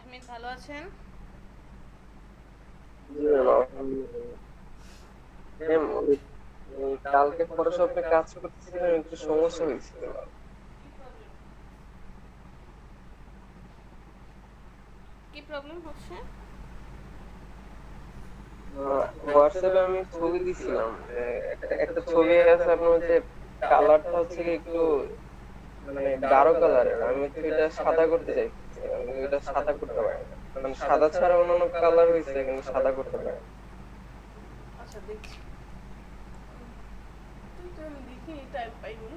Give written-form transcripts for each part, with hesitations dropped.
তাহমিদ ভালো আছেন? জি ম্যাম, আলহামদুলিল্লাহ। ম্যাম, ওই কালকে ফটোশপে কাজ করতেছিলাম, একটু সমস্যা হয়েছিল। কি প্রবলেম? কি প্রবলেম হচ্ছে? হোয়াটসঅ্যাপে আমি ছবি দিছিলাম, যে একটা ছবি আছে আপনার, যে কালারটা হচ্ছে কি একটু মানে গাঢ় কালারের। আমি হচ্ছে এটা সাদা করতে চাইছিলাম, কিন্তু এটা সাদা করতে পারি না। মানে সাদা ছাড়া অন্যান্য কালার হয়েছে, কিন্তু সাদা করতে পারি না। আচ্ছা দেখছি। তো আমি দেখি টাইপ পাইনি।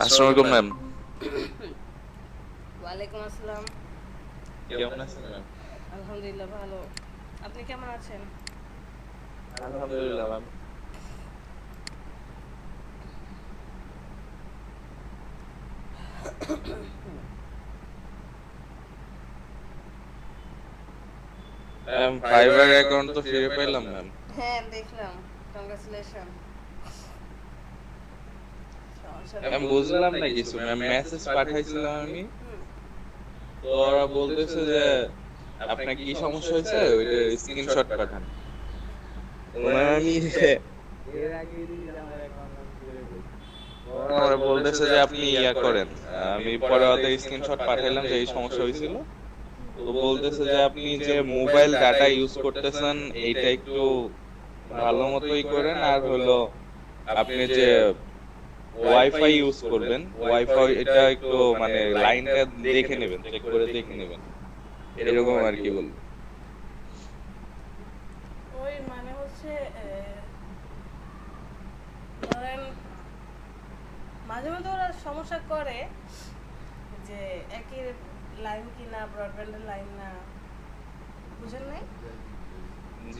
আসসালামু আলাইকুম ম্যাম। ওয়ালাইকুম আসসালাম। কেমন আছেন ম্যাম? আলহামদুলিল্লাহ ভালো। আপনি কেমন আছেন? আলহামদুলিল্লাহ ম্যাম। ম্যাম ফাইবার অ্যাকাউন্ট তো ফিরে পেলাম ম্যাম। হ্যাঁ দেখলাম। কংগ্রাচুলেশন। সমস্যা নেই। ম্যাম বুঝলাম না কিছু ম্যাম, মেসেজ পাঠাইছিলাম আমি, হুম। তো ওরা বলতেছে যে আপনার কি সমস্যা হয়েছে ওইটা স্ক্রিনশট পাঠান। তো ম্যাম আমি এর আগে দিন আমার অ্যাকাউন্ট আমি ফিরে পেয়েছি। ওরা বলতেছে যে আপনি ইয়া করেন, আমি পরে ওদের স্ক্রিনশট পাঠাইলাম যে এই সমস্যা হয়েছিল। তো বলতেছে যে আপনি যে মোবাইল ডাটা ইউজ করতেছেন এইটা একটু ভালো মতোই করেন, আর হলো আপনি যে ওয়াইফাই ইউজ করবেন ওয়াইফাই এটা একটু মানে লাইনটা দেখে নেবেন, চেক করে দেখে নেবেন, এরকম আর কি বলবো। ওই মানে হচ্ছে ধরেন মাঝে মধ্যে ওরা সমস্যা করে যে একই লাইন কিনা ব্রডব্যান্ডের লাইন না, বুঝেন নাই?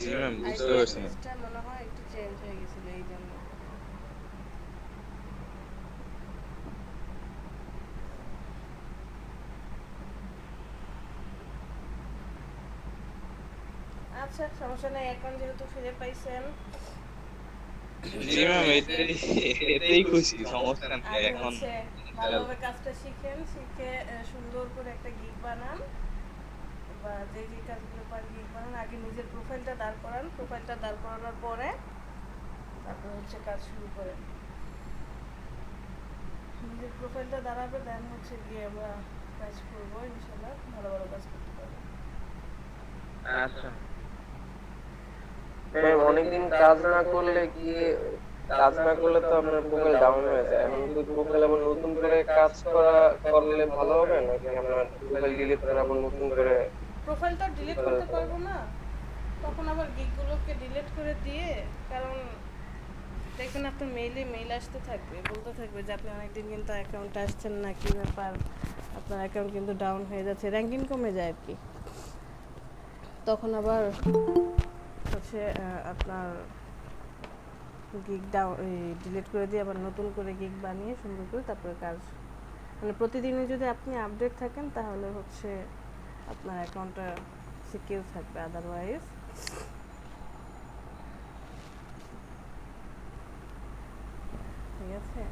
জি ম্যাম, বুঝতে আইপি পারছি ম্যাম। অ্যাড্রেসটা মনে হয় একটু চেঞ্জ হয়ে গেছিল এই জন্য। আচ্ছা সমস্যা নেই, এখন যেহেতু ফিরে পাইছেন জি ম্যাম, এটাই এটাই খুশি, সমস্যা নেই আগে এখন। হচ্ছে ভালোভাবে কাজটা শিখেন, শিখে সুন্দর করে একটা গিগ বানান, বা যে যে কাজগুলো পারেন গিগ বানান। আগে নিজের প্রোফাইলটা দাঁড় করান, প্রোফাইলটা দাঁড় করানোর পরে তারপর হচ্ছে কাজ শুরু করেন। নিজের প্রোফাইলটা দাঁড়াবে, দেন হচ্ছে গিয়ে আমরা কাজ করবো, ইনশাল্লাহ ভালো ভালো কাজ করতে পারবো। আচ্ছা ম্যাম, অনেকদিন কাজ না করলে তো আপনার প্রোফাইল ডাউন হয়ে যায়। এখন হ্যাঁ, কি প্রোফাইল আবার নতুন করে কাজ করলে ভালো হবে, নাকি আপনার প্রোফাইল ডিলিট করে আবার নতুন করে প্রোফাইলটা ডিলিট করা করতে যেতে পারে? পারবো না, তখন আবার গিগগুলোকে ডিলিট করে দিয়ে, কারণ দেখবেন আপনার মেইল আসতে থাকবে, বলতে থাকবে যে আপনি অনেকদিন কিন্তু অ্যাকাউন্ট আসছেন না, কী ব্যাপার, আপনার অ্যাকাউন্ট কিন্তু ডাউন হয়ে যাচ্ছে, র্যাঙ্কিং কমে যায় আর কি। তখন আবার হচ্ছে আপনার গিগ ডাউন ডিলিট করে দিয়ে আবার নতুন করে গিগ বানিয়ে সুন্দর করে তারপরে কাজ, মানে প্রতিদিনই যদি আপনি আপডেট থাকেন তাহলে হচ্ছে আপনার অ্যাকাউন্টটা সিকিউর থাকবে, আদারওয়াইজ ঠিক আছে।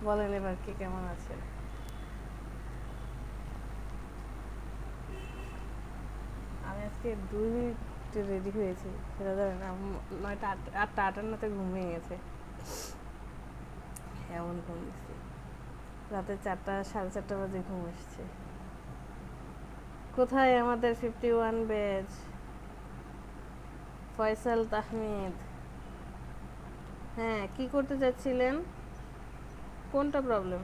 বলেন এবার কি কেমন আছে? আমি আজকে 2 মিনিটে রেডি হয়েছি, সেটা জানেন, 9টা 8টা 58তে ঘুমিয়ে গেছে, এমন ঘুম দিচ্ছি। রাতে 4টা 4:30 বাজে ঘুম এসছে। কোথায় আমাদের 51 ব্যাচ? ফয়সাল তাহমিদ, হ্যাঁ কি করতে চাচ্ছিলেন, কোনটা প্রবলেম?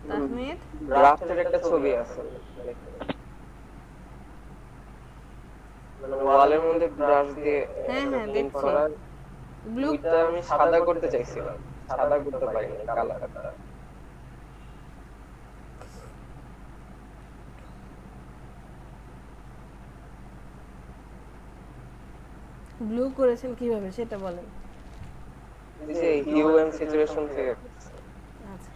তাহমিদ, ড্রাফটের একটা ছবি আছে, মানে ওয়ালের মধ্যে ব্রাশ দিয়ে হ্যাঁ একটা হ্যাঁ প্রিন্ট দেখছি। করা। ব্লু ওইটা আমি সাদা করতে চাইছিলাম, সাদা করতে পারিনি কালারটা। ব্লু করেছেন কিভাবে সেটা বলেন। এই যে হিউম্যান সিচুয়েশন থেকে আচ্ছা,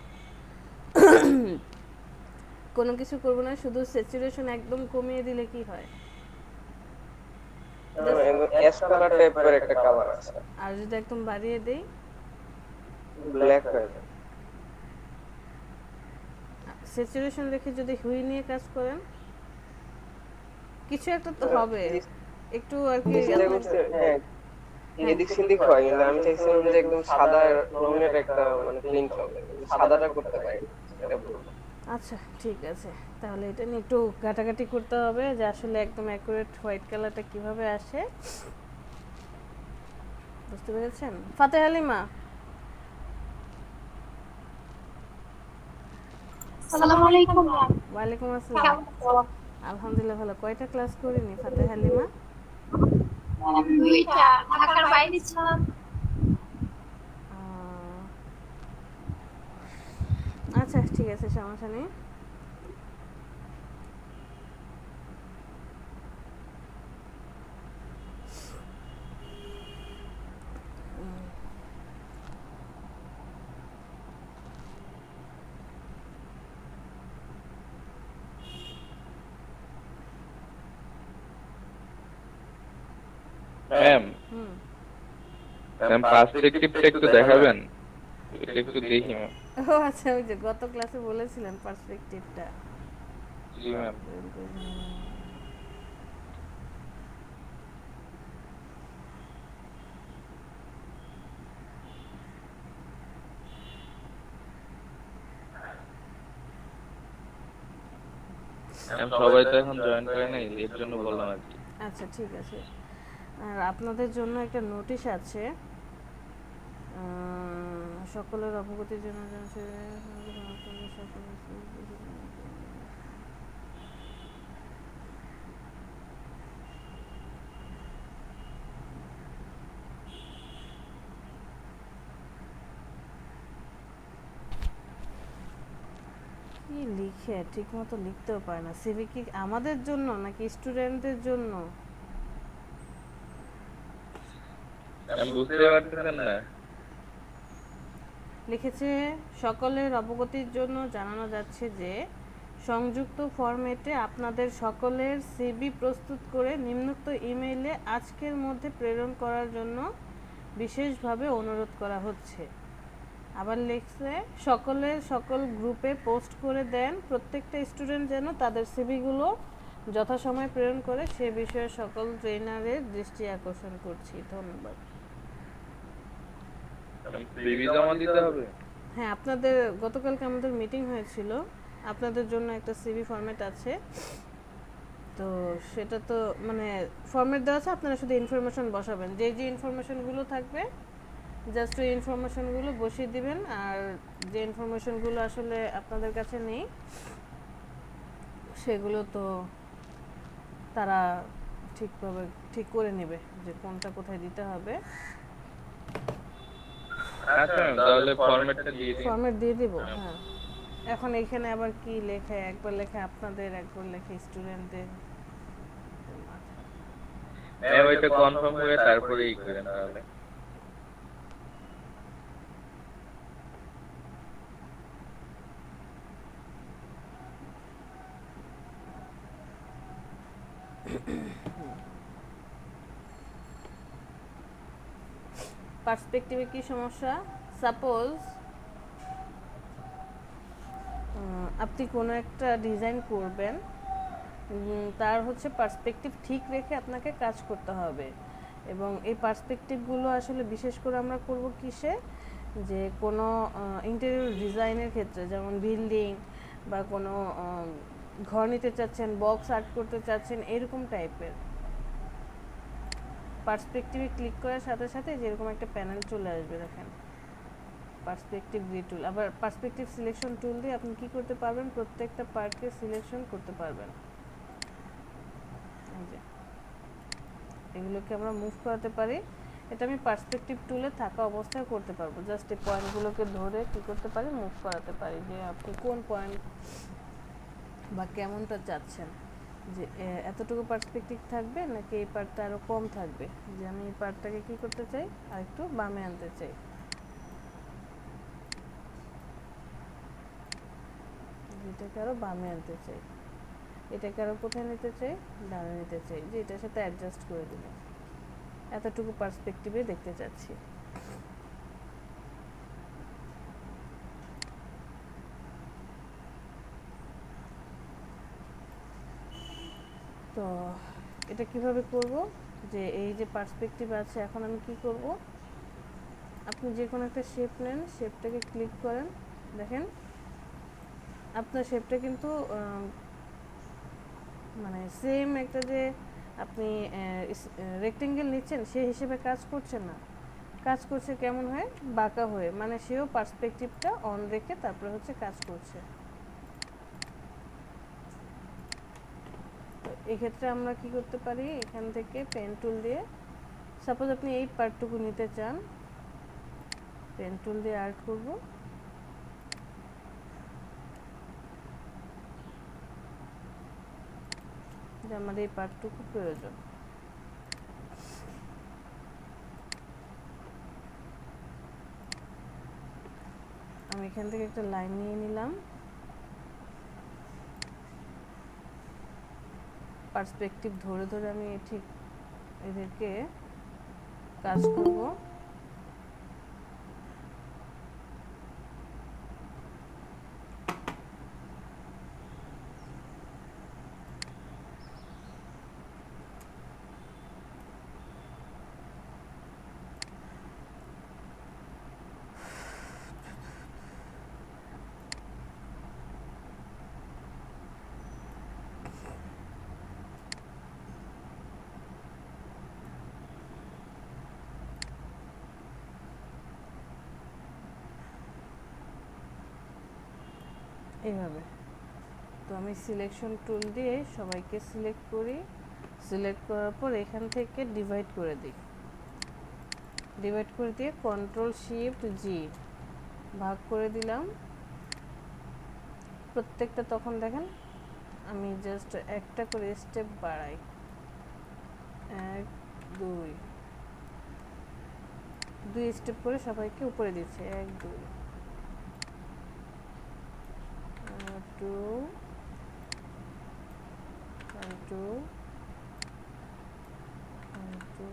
কোনো কিছু করবো না, শুধু স্যাচুরেশন একদম কমিয়ে দিলে কি হয়? অ্যাশ কালার টাইপের একটা কালার আছে, আর যদি একদম বাড়িয়ে দেই? ব্ল্যাক হয়ে যায়। স্যাচুরেশন রেখে যদি হুই নিয়ে কাজ করেন কিছু একটা তো হবে, একটু আর কি চিন্তা করতে, হ্যাঁ এদিক সেদিক হয়, কিন্তু আমি চাইছিলাম যে একদম সাদা রঙের একটা মানে প্রিন্ট হবে, সাদাটা করতে পারি এটা বলবো। আচ্ছা ঠিক আছে, তাহলে এটা নিয়ে একটু ঘাটাঘাটি করতে হবে যে আসলে একদম অ্যাকুরেট হোয়াইট কালারটা কিভাবে আসে। বুঝতে পেরেছেন? ফাতে হালিমা, আসসালামু আলাইকুম ম্যাম। ওয়ালাইকুম আসসালাম। কেমন আছো? আলহামদুলিল্লাহ ভালো। কয়টা ক্লাস করিনি ফাতে হালিমা? ম্যাম দুইটা, ঢাকার বাইরে ছিলাম। আচ্ছা ঠিক আছে, সমস্যা নেই। ম্যাম, হুম, ম্যাম পার্সপেক্টিভটা একটু দেখাবেন? এটা একটু দেখি ম্যাম। ও আচ্ছা, ওই যে গত ক্লাসে বলেছিলেন পার্সপেক্টিভটা। জি ম্যাম। ম্যাম সবাই তো এখন জয়েন করে নাই, এর জন্য বললাম আর কি। আচ্ছা ঠিক আছে। আর আপনাদের জন্য একটা নোটিশ আছে, সকলের অবগতির জন্য কি লিখে ঠিক মতো লিখতেও পারে না। সিভি কি আমাদের জন্য নাকি স্টুডেন্টদের জন্য? ম্যাম বুঝতে পারতেছেন না? লিখেছে সকলের অবগতির জন্য জানানো যাচ্ছে যে সংযুক্ত ফরম্যাটে আপনাদের সকলের সিভি প্রস্তুত করে নিম্নোক্ত ইমেইলে আজকের মধ্যে প্রেরণ করার জন্য বিশেষভাবে অনুরোধ করা হচ্ছে। আবার লিখছে সকলের সকল গ্রুপে পোস্ট করে দেন, প্রত্যেকটা স্টুডেন্ট যেন তাদের সিভিগুলো যথাসময়ে প্রেরণ করে সে বিষয়ে সকল ট্রেনারের দৃষ্টি আকর্ষণ করছি। ধন্যবাদ। সিভি জমা দিতে হবে? হ্যাঁ, আপনাদের গতকালকে আমাদের মিটিং হয়েছিল, আপনাদের জন্য একটা সিভি ফরম্যাট আছে, তো সেটা তো মানে ফরম্যাট দেওয়া আছে, আপনারা শুধু ইনফরমেশন বসাবেন, যে যে ইনফরমেশনগুলো থাকবে জাস্ট ওই ইনফরমেশনগুলো বসিয়ে দিবেন। আর যে ইনফরমেশনগুলো আসলে আপনাদের কাছে নেই সেগুলো তো তারা ঠিকভাবে ঠিক করে নেবে যে কোনটা কোথায় দিতে হবে। আচ্ছা ম্যাম, তাহলে ফরম্যাটটা দিয়ে দিন। ফরম্যাট দিয়ে দিব, হ্যাঁ। এখন এখানে আবার কি লেখে, একবার লেখে আপনাদের, একবার লেখে স্টুডেন্টদের। ম্যাম ওইটা কনফার্ম করে তারপরেই করেন তাহলে। পার্সপেক্টিভে কি সমস্যা? সাপোজ আপনি কোনো একটা ডিজাইন করবেন, তার হচ্ছে পার্সপেক্টিভ ঠিক রেখে আপনাকে কাজ করতে হবে। এবং এই পার্সপেক্টিভগুলো আসলে বিশেষ করে আমরা করব কিসে, যে কোনো ইন্টেরিয়র ডিজাইনের ক্ষেত্রে, যেমন বিল্ডিং বা কোনো ঘর নিতে চাচ্ছেন, বক্স আর্ট করতে চাচ্ছেন, এরকম টাইপের। পার্সপেক্টিভে ক্লিক করার সাথে সাথে যেরকম একটা প্যানেল চলে আসবে, দেখেন পার্সপেক্টিভ গ্রিড টুল। আবার পার্সপেক্টিভ সিলেকশন টুল দিয়ে আপনি কি করতে পারবেন, প্রত্যেকটা পার্টকে সিলেকশন করতে পারবেন। এই যে এগুলোকে আমরা মুভ করাতে পারি এটা আমি পার্সপেক্টিভ টুলে থাকা অবস্থায় করতে পারবো। জাস্ট এই পয়েন্টগুলোকে ধরে কি করতে পারি, মুভ করাতে পারি যে আপনি কোন পয়েন্ট বা কেমনটা চাচ্ছেন, যে এতটুকু পার্সপেক্টিভ থাকবে নাকি এই পার্টটা আরও কম থাকবে, যে আমি এই পার্টটাকে কী করতে চাই আর একটু বামে আনতে চাই, এটাকে আরও বামে আনতে চাই, এটাকে আরও কোথায় নিতে চাই, ডানে নিতে চাই, যে এটার সাথে অ্যাডজাস্ট করে দিলাম। এতটুকু পার্সপেক্টিভে দেখতে চাচ্ছি। তো এটা কিভাবে করব, যে এই যে পার্সপেক্টিভ আছে, এখন আমি কি করব, আপনি যে কোনো একটা শেপ নেন, শেপটাকে ক্লিক করেন, দেখেন আপনার শেপটা কিন্তু মানে সেম একটা যে আপনি রেক্টেঙ্গেল নিচ্ছেন সেই হিসেবে কাজ করছে না, কাজ করছে কেমন হয়, বাঁকা হয়ে, মানে সেও পার্সপেক্টিভটা অন রেখে তারপরে হচ্ছে কাজ করছে। তো এক্ষেত্রে আমরা কি করতে পারি, এখান থেকে পেন টুল দিয়ে, সাপোজ আপনি এই পার্টটুকু নিতে চান, পেন টুল দিয়ে আর্ট করব, যে আমার এই পার্টটুকু প্রয়োজন। আমি এখান থেকে একটা লাইন নিয়ে নিলাম, পার্সপেক্টিভ ধরে ধরে আমি ঠিক এদেরকে কাজ করব। এইভাবে। তো আমি সিলেকশন টুল দিয়ে সবাইকে সিলেক্ট করি, সিলেক্ট করার পর এখান থেকে ডিভাইড করে দিই, ডিভাইড করে দিয়ে কন্ট্রোল শিফট জি ভাগ করে দিলাম প্রত্যেকটা। তখন দেখেন আমি জাস্ট একটা করে স্টেপ বাড়াই, 1 2 2 স্টেপ করে সবাইকে উপরে দিচ্ছে, 1 2 2 1 2 1 2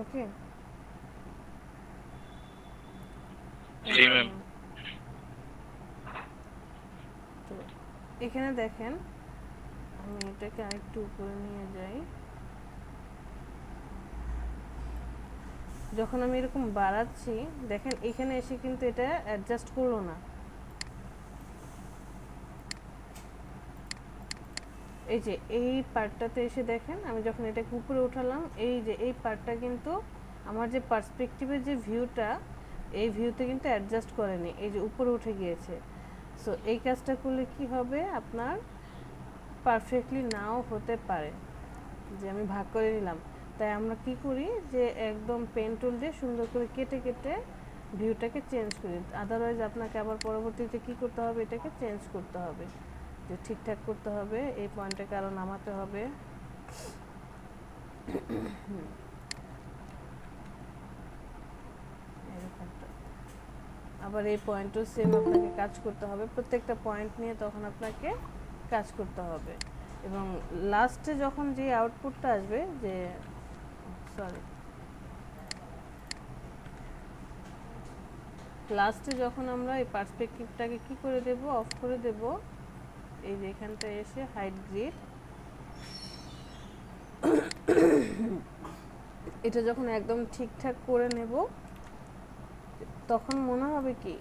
ওকে। জি ম্যাম। তো এখানে দেখেন আমি এটাকে আরেকটু উপরে নিয়ে যাই, যখন আমি এরকম বাড়াচ্ছি দেখেন এখানে এসে কিন্তু এটা অ্যাডজাস্ট করলো না, এই যে এই পার্টটাতে এসে দেখেন আমি যখন এটাকে উপরে উঠালাম, এই যে এই পার্টটা কিন্তু আমার যে পার্সপেক্টিভের যে ভিউটা, এই ভিউতে কিন্তু অ্যাডজাস্ট করেনি, এই যে উপরে উঠে গিয়েছে। সো এই কাজটা করলে কি হবে, আপনার পারফেক্টলি নাও হতে পারে, যে আমি ভাগ করে নিলাম। তাই আমরা কি করি, যে একদম পেন টুল দিয়ে সুন্দর করে কেটে কেটে ভিউটাকে চেঞ্জ করি, আদারওয়াইজ আপনাকে আবার পরবর্তীতে কি করতে হবে, এটাকে চেঞ্জ করতে হবে, যে ঠিকঠাক করতে হবে, এই পয়েন্টটাকে আরও নামাতে হবে। আবার এই পয়েন্টও সেম আপনাকে কাজ করতে হবে, প্রত্যেকটা পয়েন্ট নিয়ে তখন আপনাকে কাজ করতে হবে। এবং লাস্টে যখন যে আউটপুটটা আসবে, যে সরি লাস্টে যখন আমরা এই পার্সপেক্টিভটাকে কি করে দেব, অফ করে দেব, এই যে এখানটা এসে হাইড গ্রিড, এটা যখন একদম ঠিকঠাক করে নেব, তখন মনে হবে কি,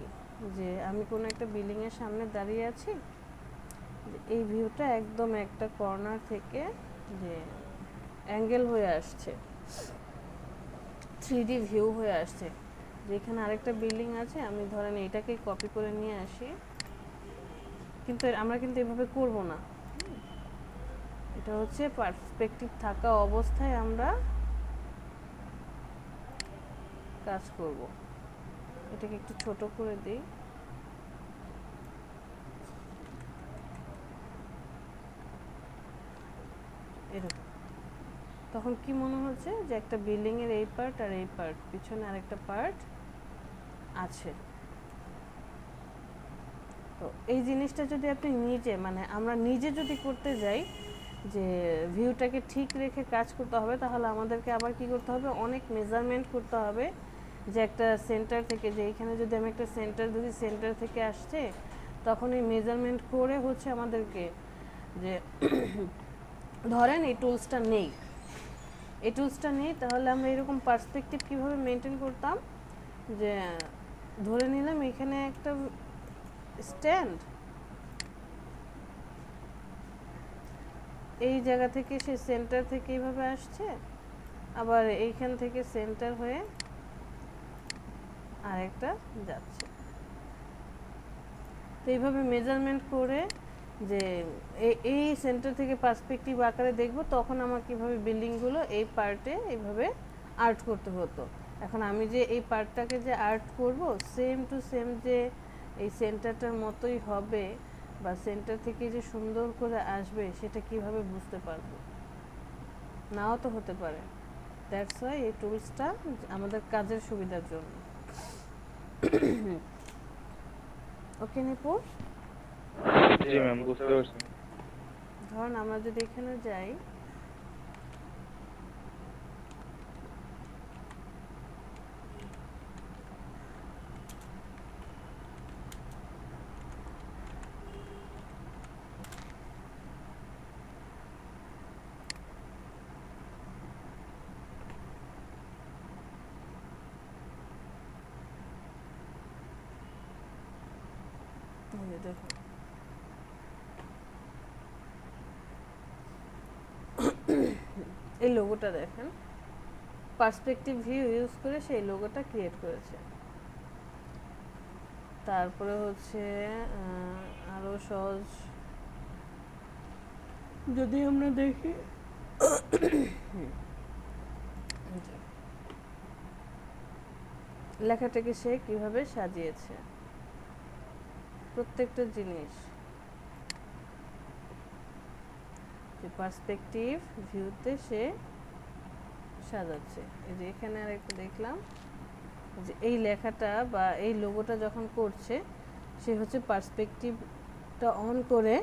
যে আমি কোনো একটা বিল্ডিংয়ের সামনে দাঁড়িয়ে আছি, এই ভিউটা একদম একটা কর্নার থেকে যে অ্যাঙ্গেল হয়ে আসছে, 3D ভিউ হয়ে আসছে, যেখানে আরেকটা বিল্ডিং আছে, আমি ধরেন এটাকে কপি করে নিয়ে আসি, কিন্তু আমরা কিন্তু এভাবে করব না। এটা হচ্ছে পার্সপেক্টিভ থাকা অবস্থায় আমরা কাজ করব। এটাকে একটু ছোট করে দিই। এরকম তখন কি মনে হচ্ছে যে একটা বিল্ডিং এর এই পার্ট আর এই পার্ট, পিছনে আরেকটা পার্ট আছে। তো এই জিনিসটা যদি আপনি নিজে মানে আমরা নিজে যদি করতে যাই যে ভিউটাকে ঠিক রেখে কাজ করতে হবে, তাহলে আমাদেরকে আবার কি করতে হবে, অনেক মেজারমেন্ট করতে হবে। যে একটা সেন্টার থেকে, যে এখানে যদি আমি একটা সেন্টার ধরি, সেন্টার থেকে আসছে, তখন এই মেজারমেন্ট করে হচ্ছে আমাদেরকে যে ধরেন এই টুলসটা নেই, এই টুলসটা নেই, তাহলে আমরা এরকম পার্সপেক্টিভ কীভাবে মেনটেন করতাম, যে ধরে নিলাম এখানে একটা স্ট্যান্ড, এই জায়গা থেকে সে সেন্টার থেকে এইভাবে আসছে, আবার এইখান থেকে সেন্টার হয়ে আরেকটা যাচ্ছে। তো এইভাবে মেজারমেন্ট করে যে এই সেন্টার থেকে পার্সপেক্টিভ আকারে দেখব, তখন আমার কীভাবে বিল্ডিংগুলো এই পার্টে এইভাবে আর্ট করতে হতো। এখন আমি যে এই পার্টটাকে যে আর্ট করব, সেম টু সেম যে এই সেন্টারটার মতোই হবে বা সেন্টার থেকে যে সুন্দর করে আসবে, সেটা কিভাবে বুঝতে পারবো? নাও তো হতে পারে। দ্যাটস ওয়াই এই টুলসটা আমাদের কাজের সুবিধার জন্য। ওকে নিপু? জি ম্যাম, বুঝতে পারছি। ধরুন আমরা যদি এখানে যাই, দেখুন এই লোগোটা দেখেন, পার্সপেক্টিভ ভিউ ইউজ করে সেই লোগোটা ক্রিয়েট করেছে। তারপরে হচ্ছে আরো সহজ যদি আমরা দেখি, লেখাটাকে সে কিভাবে সাজিয়েছে, প্রত্যেকটা জিনিস যে পার্সপেক্টিভ ভিউতে সে সাজাচ্ছে। এই যে এখানে আরেকটা দেখলাম যে এই লেখাটা বা এই লোগোটা যখন করছে, সে হচ্ছে পার্সপেক্টিভটা অন করে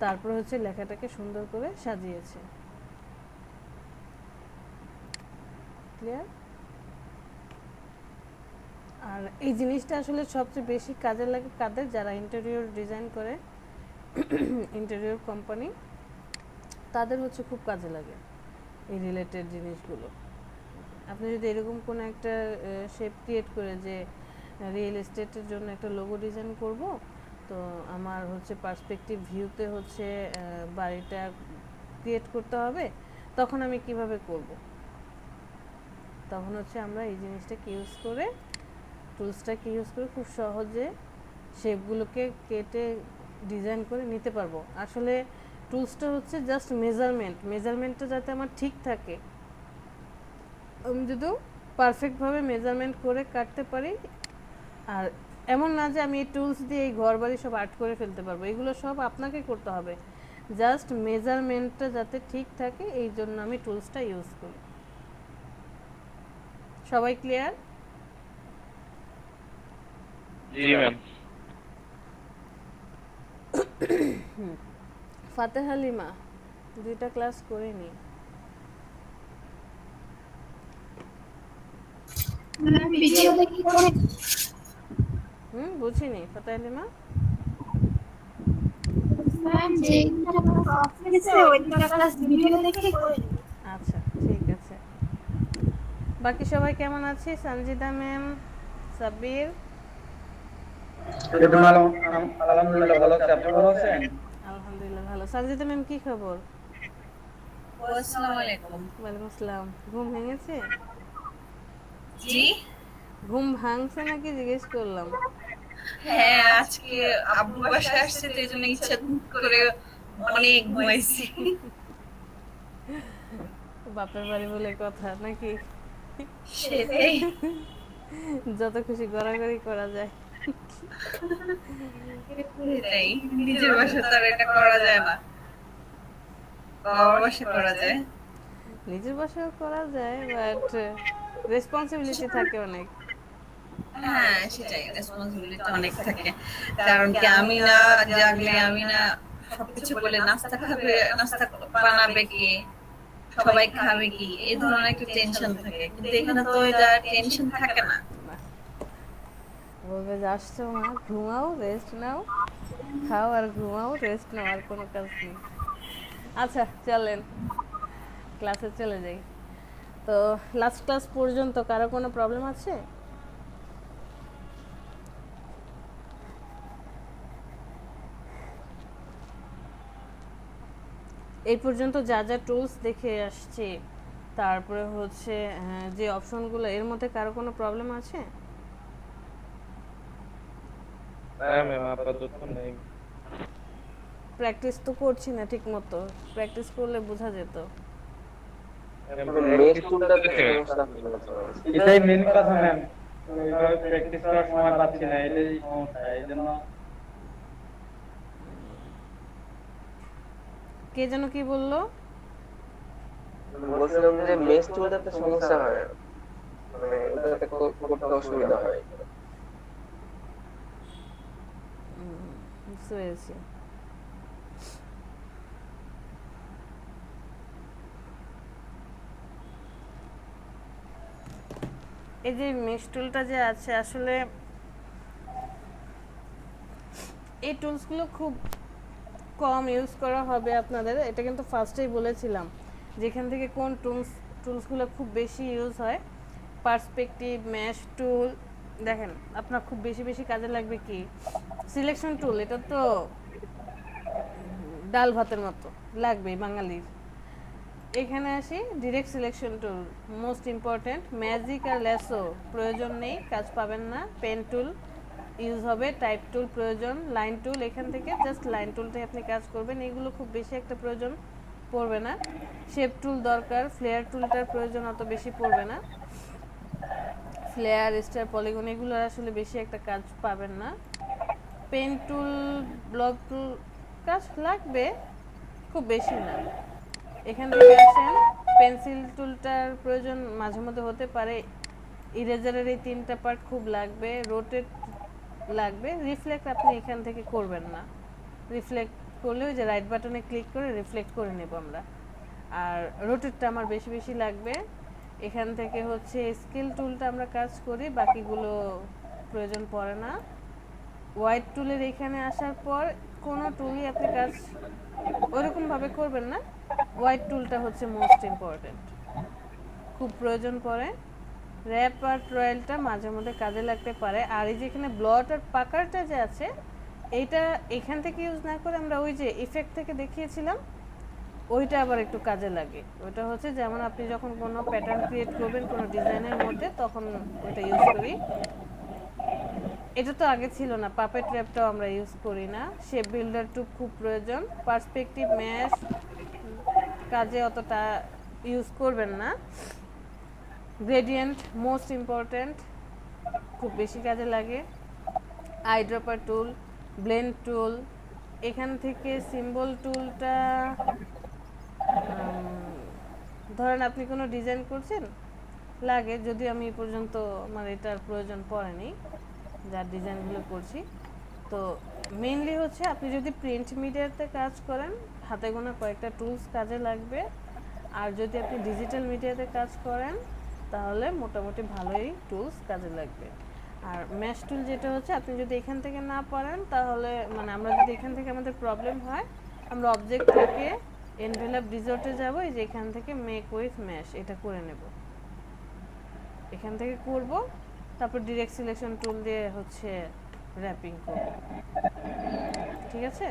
তারপরে হচ্ছে লেখাটাকে সুন্দর করে সাজিয়েছে। ক্লিয়ার? আর এই জিনিসটা আসলে সবচেয়ে বেশি কাজে লাগে কাদের, যারা ইন্টেরিয়র ডিজাইন করে, ইন্টেরিয়র কোম্পানি, তাদের হচ্ছে খুব কাজে লাগে এই রিলেটেড জিনিসগুলো। আপনি যদি এরকম কোনো একটা শেপ ক্রিয়েট করে যে রিয়েল এস্টেটের জন্য একটা লোগো ডিজাইন করব, তো আমার হচ্ছে পার্সপেক্টিভ ভিউতে হচ্ছে বাড়িটা ক্রিয়েট করতে হবে, তখন আমি কিভাবে করব? তখন হচ্ছে আমরা এই জিনিসটাকে ইউজ করে, টুলসটাকে ইউজ করে খুব সহজে শেপগুলোকে কেটে ডিজাইন করে নিতে পারবো। আসলে টুলসটা হচ্ছে জাস্ট মেজারমেন্টটা যাতে আমার ঠিক থাকে, আমি যদি পারফেক্টভাবে মেজারমেন্ট করে কাটতে পারি। আর এমন না যে আমি এই টুলস দিয়ে এই ঘর বাড়ি সব আর্ট করে ফেলতে পারবো, এগুলো সব আপনাকে করতে হবে। জাস্ট মেজারমেন্টটা যাতে ঠিক থাকে, এই জন্য আমি টুলসটা ইউজ করি। সবাই ক্লিয়ার? জি ম্যাম। ফাতেহা লিমা 2টা ক্লাস করে নি। ভিডিও দেখি করে বুঝিনি ফাতেহা লিমা। ম্যাম যে অফিসে ওই দুটো ক্লাস ভিডিও দেখে করে। আচ্ছা ঠিক আছে। বাকি সবাই কেমন আছে? সঞ্জিদা ম্যাম, সাব্বির? আলহামদুলিল্লাহ ভালো আছি, আপনি ভালো আছেন? আলহামদুলিল্লাহ ভালো। সঞ্জিদা ম্যাম কি খবর? আসসালামু আলাইকুম। ওয়ালাইকুম আসসালাম। ঘুম ভেঙেছে? জি, ঘুম ভাঙছে নাকি জিজ্ঞেস করলাম। হ্যাঁ আজকে আব্বু বাসায় আসছে তো এই জন্য ইচ্ছা করে অনেক ঘুমাইছি। বাপের বাড়ি বলে কথা নাকি? সেটাই। যত খুশি গড়াগড়ি করা যায়। সেটাই নিজের বাসা তো আর এটা করা যায় না, বাবার বাসা করা যায়। নিজের বাসাও করা যায়, বাট রেসপন্সিবিলিটি থাকে অনেক। হ্যাঁ সেটাই, রেসপন্সিবিলিটি অনেক থাকে। কারণ কি আমি না জাগলে, আমি না সবকিছু বলে নাস্তা খাবে, নাস্তা বানাবে কি, সবাই খাবে কি, এই ধরনের একটা টেনশন থাকে। কিন্তু এখানে তো এটা টেনশন থাকে না। না, বলবে যে আসছো মা, ঘুমাও, রেস্ট নাও, খাও আর ঘুমাও, রেস্ট নাও, আর কোনো কাজ নেই। আচ্ছা চলেন ক্লাসে চলে যাই। তো লাস্ট ক্লাস পর্যন্ত কারো কোনো প্রবলেম আছে? এই পর্যন্ত যা যা টুলস দেখে আসছি, তারপরে হচ্ছে যে অপশনগুলো, এর মধ্যে কারো কোনো প্রবলেম আছে? হ্যাঁ ম্যাম, আপাতত নেই। প্র্যাকটিস তো করছি না ঠিক মতো, প্র্যাকটিস করলে বোঝা যেত। মেশ টুলটাতে সমস্যা হচ্ছে। এটাই মেন কথা ম্যাম, ওইভাবে প্র্যাকটিস করার সময় পাচ্ছি না, এটাই সমস্যা। এই জন্য কে যেন কি বললো? বলছিলাম যে মেশ টুলটাতে সমস্যা হয়, মানে ওটাতে করতে অসুবিধা হয়। বুঝতে পেরেছি। এই যে মেশ টুলটা যে আছে, আসলে এই টুলসগুলো খুব কম ইউজ করা হবে আপনাদের। এটা কিন্তু ফার্স্টেই বলেছিলাম যেখান থেকে কোন টুলসগুলো খুব বেশি ইউজ হয়। পার্সপেক্টিভ, ম্যাশ টুল। দেখেন আপনার খুব বেশি বেশি কাজে লাগবে কি সিলেকশন টুল, এটা তো ডাল ভাতের মতো লাগবেই বাঙালির। এখানে আসি direct selection tool, most important. Magic আর ল্যাসো প্রয়োজন নেই, কাজ পাবেন না। পেন টুল ইউজ হবে, টাইপ টুল প্রয়োজন, লাইন টুল, এখান থেকে জাস্ট লাইন টুলটাই আপনি কাজ করবেন, এগুলো খুব বেশি একটা প্রয়োজন পড়বে না। শেপ টুল দরকার, ফ্লেয়ার টুলটার প্রয়োজন অত বেশি পড়বে না। ফ্লেয়ার, স্টার, পলিগন এগুলো আসলে বেশি একটা কাজ পাবেন না। পেন টুল, ব্লক টুল কাজ লাগবে, খুব বেশি না। এখান থেকে আসেন, পেন্সিল টুলটার প্রয়োজন মাঝে মধ্যে হতে পারে। ইরেজারের এই তিনটা পার্ট খুব লাগবে, রোটেট লাগবে। রিফ্লেক্ট আপনি এখান থেকে করবেন না, রিফ্লেক্ট করলে ওই যে রাইট বাটনে ক্লিক করে রিফ্লেক্ট করে নেব আমরা। আর রোটেটটা আমার বেশি বেশি লাগবে। এখান থেকে হচ্ছে স্কেল টুলটা আমরা কাজ করি, বাকিগুলো প্রয়োজন পড়ে না। হোয়াইট টুলের এখানে আসার পর কোনো টুলই আপনি কাজ ওরকমভাবে করবেন না, হোয়াইট টুলটা হচ্ছে মোস্ট ইম্পর্ট্যান্ট, খুব প্রয়োজন পড়ে। র্যাপ আর ট্রয়েলটা মাঝে মধ্যে কাজে লাগতে পারে। আর এই যেখানে ব্লট আর পাকারটা যে আছে, এইটা এখান থেকে ইউজ না করে আমরা ওই যে ইফেক্ট থেকে দেখিয়েছিলাম, ওইটা আবার একটু কাজে লাগে। ওইটা হচ্ছে যেমন আপনি যখন কোনো প্যাটার্ন ক্রিয়েট করবেন কোনো ডিজাইনের মধ্যে, তখন ওইটা ইউজ করি। এটা তো আগে ছিল না, পাপেট ট্র্যাপটাও আমরা ইউজ করি না। শেপ বিল্ডার টু খুব প্রয়োজন। পার্সপেক্টিভ, ম্যাশ কাজে অতটা ইউজ করবেন না। গ্রেডিয়েন্ট মোস্ট ইম্পর্ট্যান্ট, খুব বেশি কাজে লাগে। আইড্রপার টুল, ব্লেন্ড টুল, এখান থেকে সিম্বল টুলটা ধরেন আপনি কোনো ডিজাইন করছেন, লাগে, যদিও আমি এই পর্যন্ত আমার এটার প্রয়োজন পড়েনি যার ডিজাইনগুলো করছি। তো মেইনলি হচ্ছে আপনি যদি প্রিন্ট মিডিয়াতে কাজ করেন, হাতে গোনা কয়েকটা টুলস কাজে লাগবে। আর যদি আপনি ডিজিটাল মিডিয়াতে কাজ করেন, তাহলে মোটামুটি ভালোই টুলস কাজে লাগবে। আর ম্যাশ টুল যেটা হচ্ছে, আপনি যদি এখান থেকে না পারেন, তাহলে মানে আমরা যদি এখান থেকে আমাদের প্রবলেম হয়, আমরা অবজেক্ট থেকে এনভেলপ রিসোর্টে যাব, এই যে এখান থেকে মেক উইথ ম্যাশ এটা করে নেব, এখান থেকে করব, তারপর ডিরেক্ট সিলেকশন টুল দিয়ে হচ্ছে র্যাপিং করব। ঠিক আছে?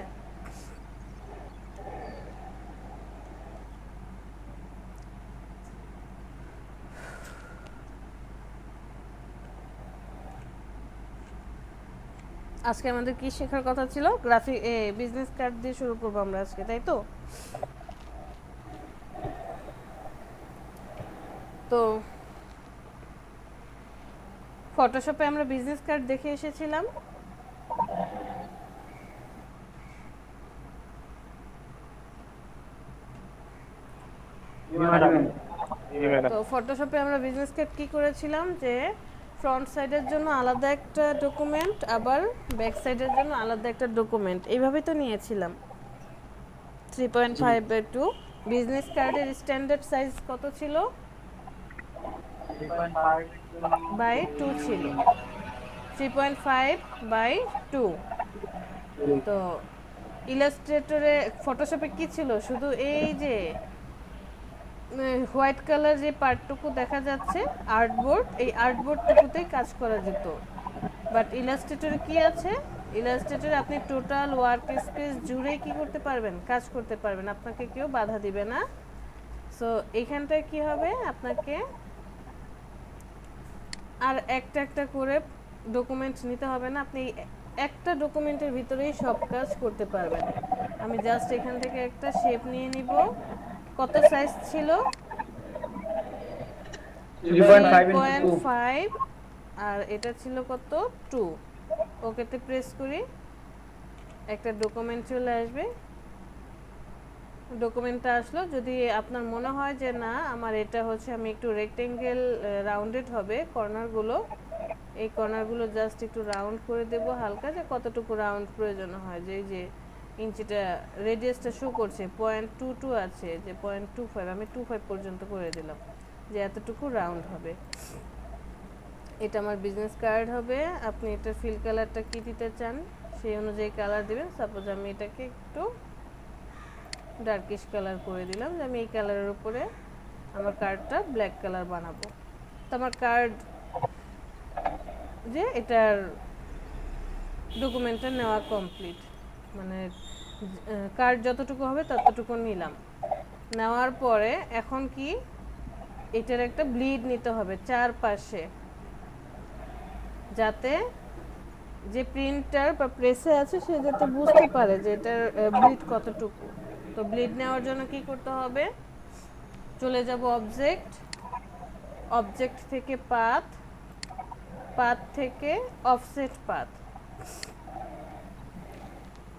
আজকে আমাদের কি শেখার কথা ছিল? গ্রাফিক বিজনেস কার্ড দিয়ে শুরু করবো আমরা আজকে, তাই তো? তো ফটোশপে আমরা বিজনেস কার্ড দেখে এসেছিলাম। তো ফটোশপে আমরা বিজনেস কার্ড কি করেছিলাম, যে ফ্রন্ট সাইডের জন্য আলাদা একটা ডকুমেন্ট, আবার ব্যাক সাইডের জন্য আলাদা একটা ডকুমেন্ট, এইভাবেই তো নিয়েছিলাম। 3.5/2 বিজনেস কার্ডের স্ট্যান্ডার্ড সাইজ কত ছিল? 3.5/2 ছিল। 3.5/2। তো ইলাস্ট্রেটরে ফটোশপে কি ছিল, শুধু এই যে হোয়াইট কালার যে পার্টটুকু দেখা যাচ্ছে আর্টবোর্ড, এই আর্টবোর্ডটুকুতেই কাজ করা যেত। বাট ইলাস্ট্রেটরে কি আছে, ইলাস্ট্রেটরে আপনি টোটাল ওয়ার্ক স্পেস জুড়ে কি করতে পারবেন, কাজ করতে পারবেন, আপনাকে কেউ বাধা দিবে না। সো এইখানটায় কি হবে, আপনাকে আর একটা একটা করে ডকুমেন্ট নিতে হবে না, আপনি একটা ডকুমেন্টের ভিতরেই সব কাজ করতে পারবেন। আমি জাস্ট এখান থেকে একটা শেপ নিয়ে নিব। কত সাইজ ছিল? 3.5 আর এটা ছিল কত? 2। ওকেতে প্রেস করি, একটা ডকুমেন্ট চলে আসবে। ডকুমেন্টটা আসলো। যদি আপনার মনে হয় যে না আমার এটা হচ্ছে আমি একটু রেক্টেঙ্গেল রাউন্ডেড হবে কর্নারগুলো, এই কর্নারগুলো জাস্ট একটু রাউন্ড করে দেব হালকা, যে কতটুকু রাউন্ড প্রয়োজন হয়। যে এই যে ইঞ্চিটা রেডিয়াসটা শো করছে 0.22 আছে, যে 0.25 আমি 25 পর্যন্ত করে দিলাম, যে এতটুকু রাউন্ড হবে। এটা আমার বিজনেস কার্ড হবে। আপনি এটার ফিল কালারটা কি দিতে চান সেই অনুযায়ী কালার দিবেন। সাপোজ আমি এটাকে একটু ডার্কিশ কালার করে দিলাম, যে আমি এই কালারের উপরে আমার কার্ডটা ব্ল্যাক কালার বানাবো। তো আমার কার্ড যে এটার ডকুমেন্টটা নেওয়া কমপ্লিট, মানে কার্ড যতটুকু হবে ততটুকু নিলাম। নেওয়ার পরে এখন কি এটার একটা ব্লিড নিতে হবে চারপাশে, যাতে যে প্রিন্টার বা প্রেসে আছে সে যাতে বুঝতে পারে যে এটার ব্লিড কতটুকু। তো ব্লিড নেওয়ার জন্য কি করতে হবে, চলে যাব অবজেক্ট, অবজেক্ট থেকে পাথ, পাথ থেকে অফসেট পাথ,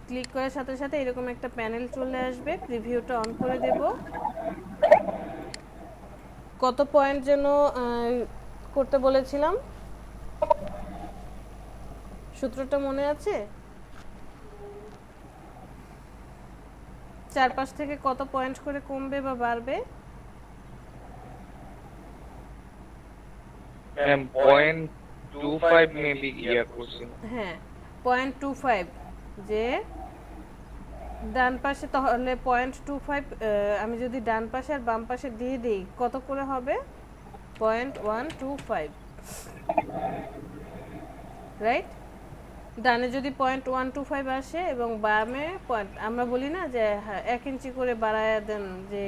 ক্লিক করার সাথে সাথে এরকম একটা প্যানেল চলে আসবে। প্রিভিউটা অন করে দেব। কত পয়েন্ট যেন করতে বলেছিলাম, সূত্রটা মনে আছে? চারপাশ থেকে কত পয়েন্ট করে কমবে বা বাড়বে? ম্যাম 0.25 মেবি ইয়া করছেন। হ্যাঁ 0.25, যে ডান পাশে তাহলে 0.25, আমি যদি ডান পাশে আর বাম পাশে দিয়ে দিই কত করে হবে? 0.125, রাইট? ডানে যদি 0.125 আসে এবং বামে আমরা বলি না যে 1 ইঞ্চি করে বাড়ায় দেন, যে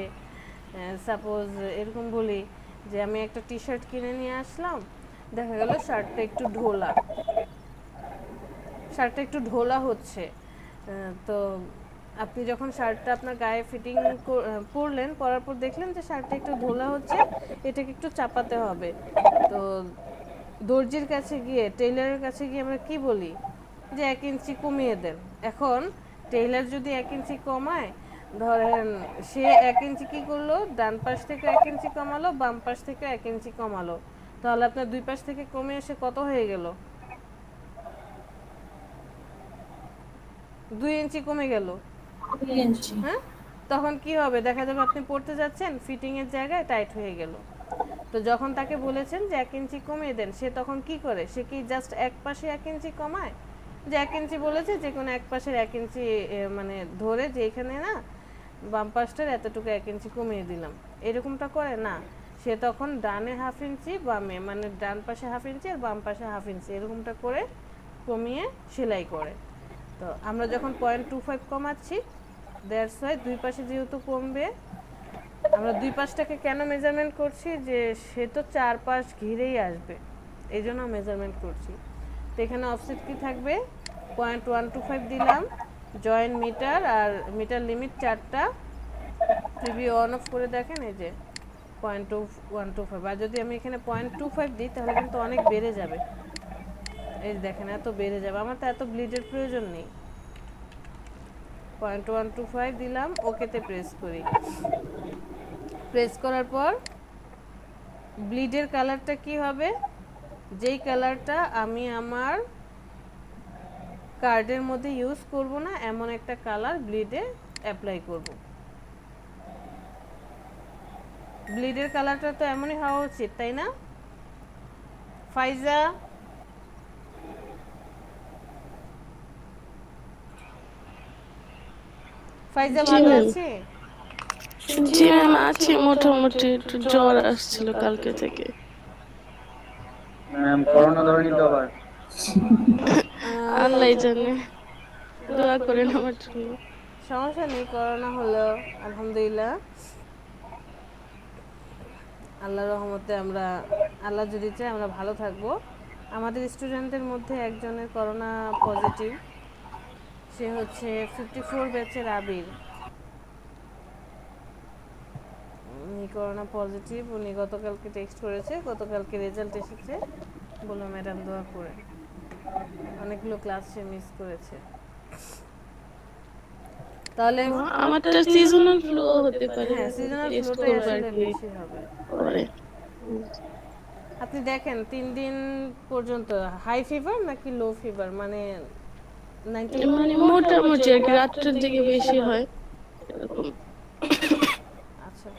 সাপোজ এরকম বলি যে আমি একটা টি শার্ট কিনে নিয়ে আসলাম, দেখা গেল শার্টটা একটু ঢোলা, শার্টটা একটু ঢোলা হচ্ছে। তো আপনি যখন শার্টটা আপনার গায়ে ফিটিং পরলেন, পরার পর দেখলেন যে শার্টটা একটু ঢোলা হচ্ছে, এটাকে একটু চাপাতে হবে। তো দর্জির কাছে গিয়ে, টেইলারের কাছে গিয়ে আমরা কি বলি, যে 1 ইঞ্চি কমিয়ে দেন। এখন টেইলার যদি 1 ইঞ্চি কমায়, ধরেন সে 1 ইঞ্চি কি করলো, ডান পাশ থেকে 1 ইঞ্চি কমালো, বাম পাশ থেকে 1 ইঞ্চি কমালো, তাহলে আপনার দুই পাশ থেকে কমে এসে কত হয়ে গেল? 2 ইঞ্চি কমে গেল। হ্যাঁ, তখন কি হবে, দেখা যাবে আপনি পড়তে যাচ্ছেন, ফিটিং এর জায়গায় টাইট হয়ে গেল। তো যখন তাকে বলেছেন যে 1 ইঞ্চি কমিয়ে দেন, সে তখন কি করে, সে কি জাস্ট এক পাশে 1 ইঞ্চি কমায়, যে 1 ইঞ্চি বলেছে যে কোনো এক পাশের 1 ইঞ্চি মানে ধরে, যে এখানে না বাম পাশটার এতটুকু 1 ইঞ্চি কমিয়ে দিলাম, এরকমটা করে না। সে তখন ডানে 1/2 ইঞ্চি, বামে মানে ডান পাশে 1/2 ইঞ্চি আর বাম পাশে 1/2 ইঞ্চি এরকমটা করে কমিয়ে সেলাই করে। তো আমরা যখন 0.25 কমাচ্ছি, দ্যাটস ওয়াই দুই পাশে যেহেতু কমবে, আমরা দুই পাশটাকে কেন মেজারমেন্ট করছি, যে সে তো চারপাশ ঘিরেই আসবে, এই জন্য মেজারমেন্ট করছি। তো এখানে অফসেট কি থাকবে? 0.125 দিলাম, জয়েন মিটার, আর মিটার লিমিট 4টা। প্রিভিউ অন অফ করে দেখেন এই যে 0.125। আর যদি আমি এখানে 0.25 দিই তাহলে কিন্তু অনেক বেড়ে যাবে। এই যে দেখেন এত বেড়ে যাবে, আমার তো এত ব্লিডের প্রয়োজন নেই। 0.125 দিলাম, ওকেতে প্রেস করি। প্রেস করার পর ব্লিডের কালারটা কি হবে, যেই কালারটা আমি আমার কার্ডের মধ্যে ইউজ করব না এমন একটা কালার ব্লিডে অ্যাপ্লাই করব। ব্লিডের কালারটা তো এমনই হওয়া উচিত, তাই না? ফাইজা, ফাইজা ভালো আছে? জি ম্যাম, আছে মোটামুটি, একটু জ্বর আসছিল কালকে থেকে। ম্যাম করোনা ধরেনি তো আবার? আল্লাহ জানে, দোয়া করেন আমার জন্য। সমস্যা নেই, করোনা হলো আলহামদুলিল্লাহ, আল্লাহর রহমতে আমরা, আল্লাহ যদি চায় আমরা ভালো থাকবো। আমাদের স্টুডেন্টদের মধ্যে একজনের করোনা পজিটিভ, সে হচ্ছে 54 ব্যাচের আবির। উনি করোনা পজিটিভ, উনি গতকালকে টেক্সট করেছে, গতকালকে রেজাল্ট এসেছে, বললো ম্যাডাম দোয়া করে। অনেকগুলো ক্লাস সে মিস করেছে। তাহলে আমারটা সিজনাল ফ্লু হতে পারে, হ্যাঁ, সিজনাল ফ্লুটাই আসলে বেশি হবে। আপনি দেখেন 3 দিন পর্যন্ত হাই ফিভার নাকি লো ফিভার, মানে 90, মানে মোটামুটি আর কি, রাত্রের দিকে বেশি হয় এরকম। আচ্ছা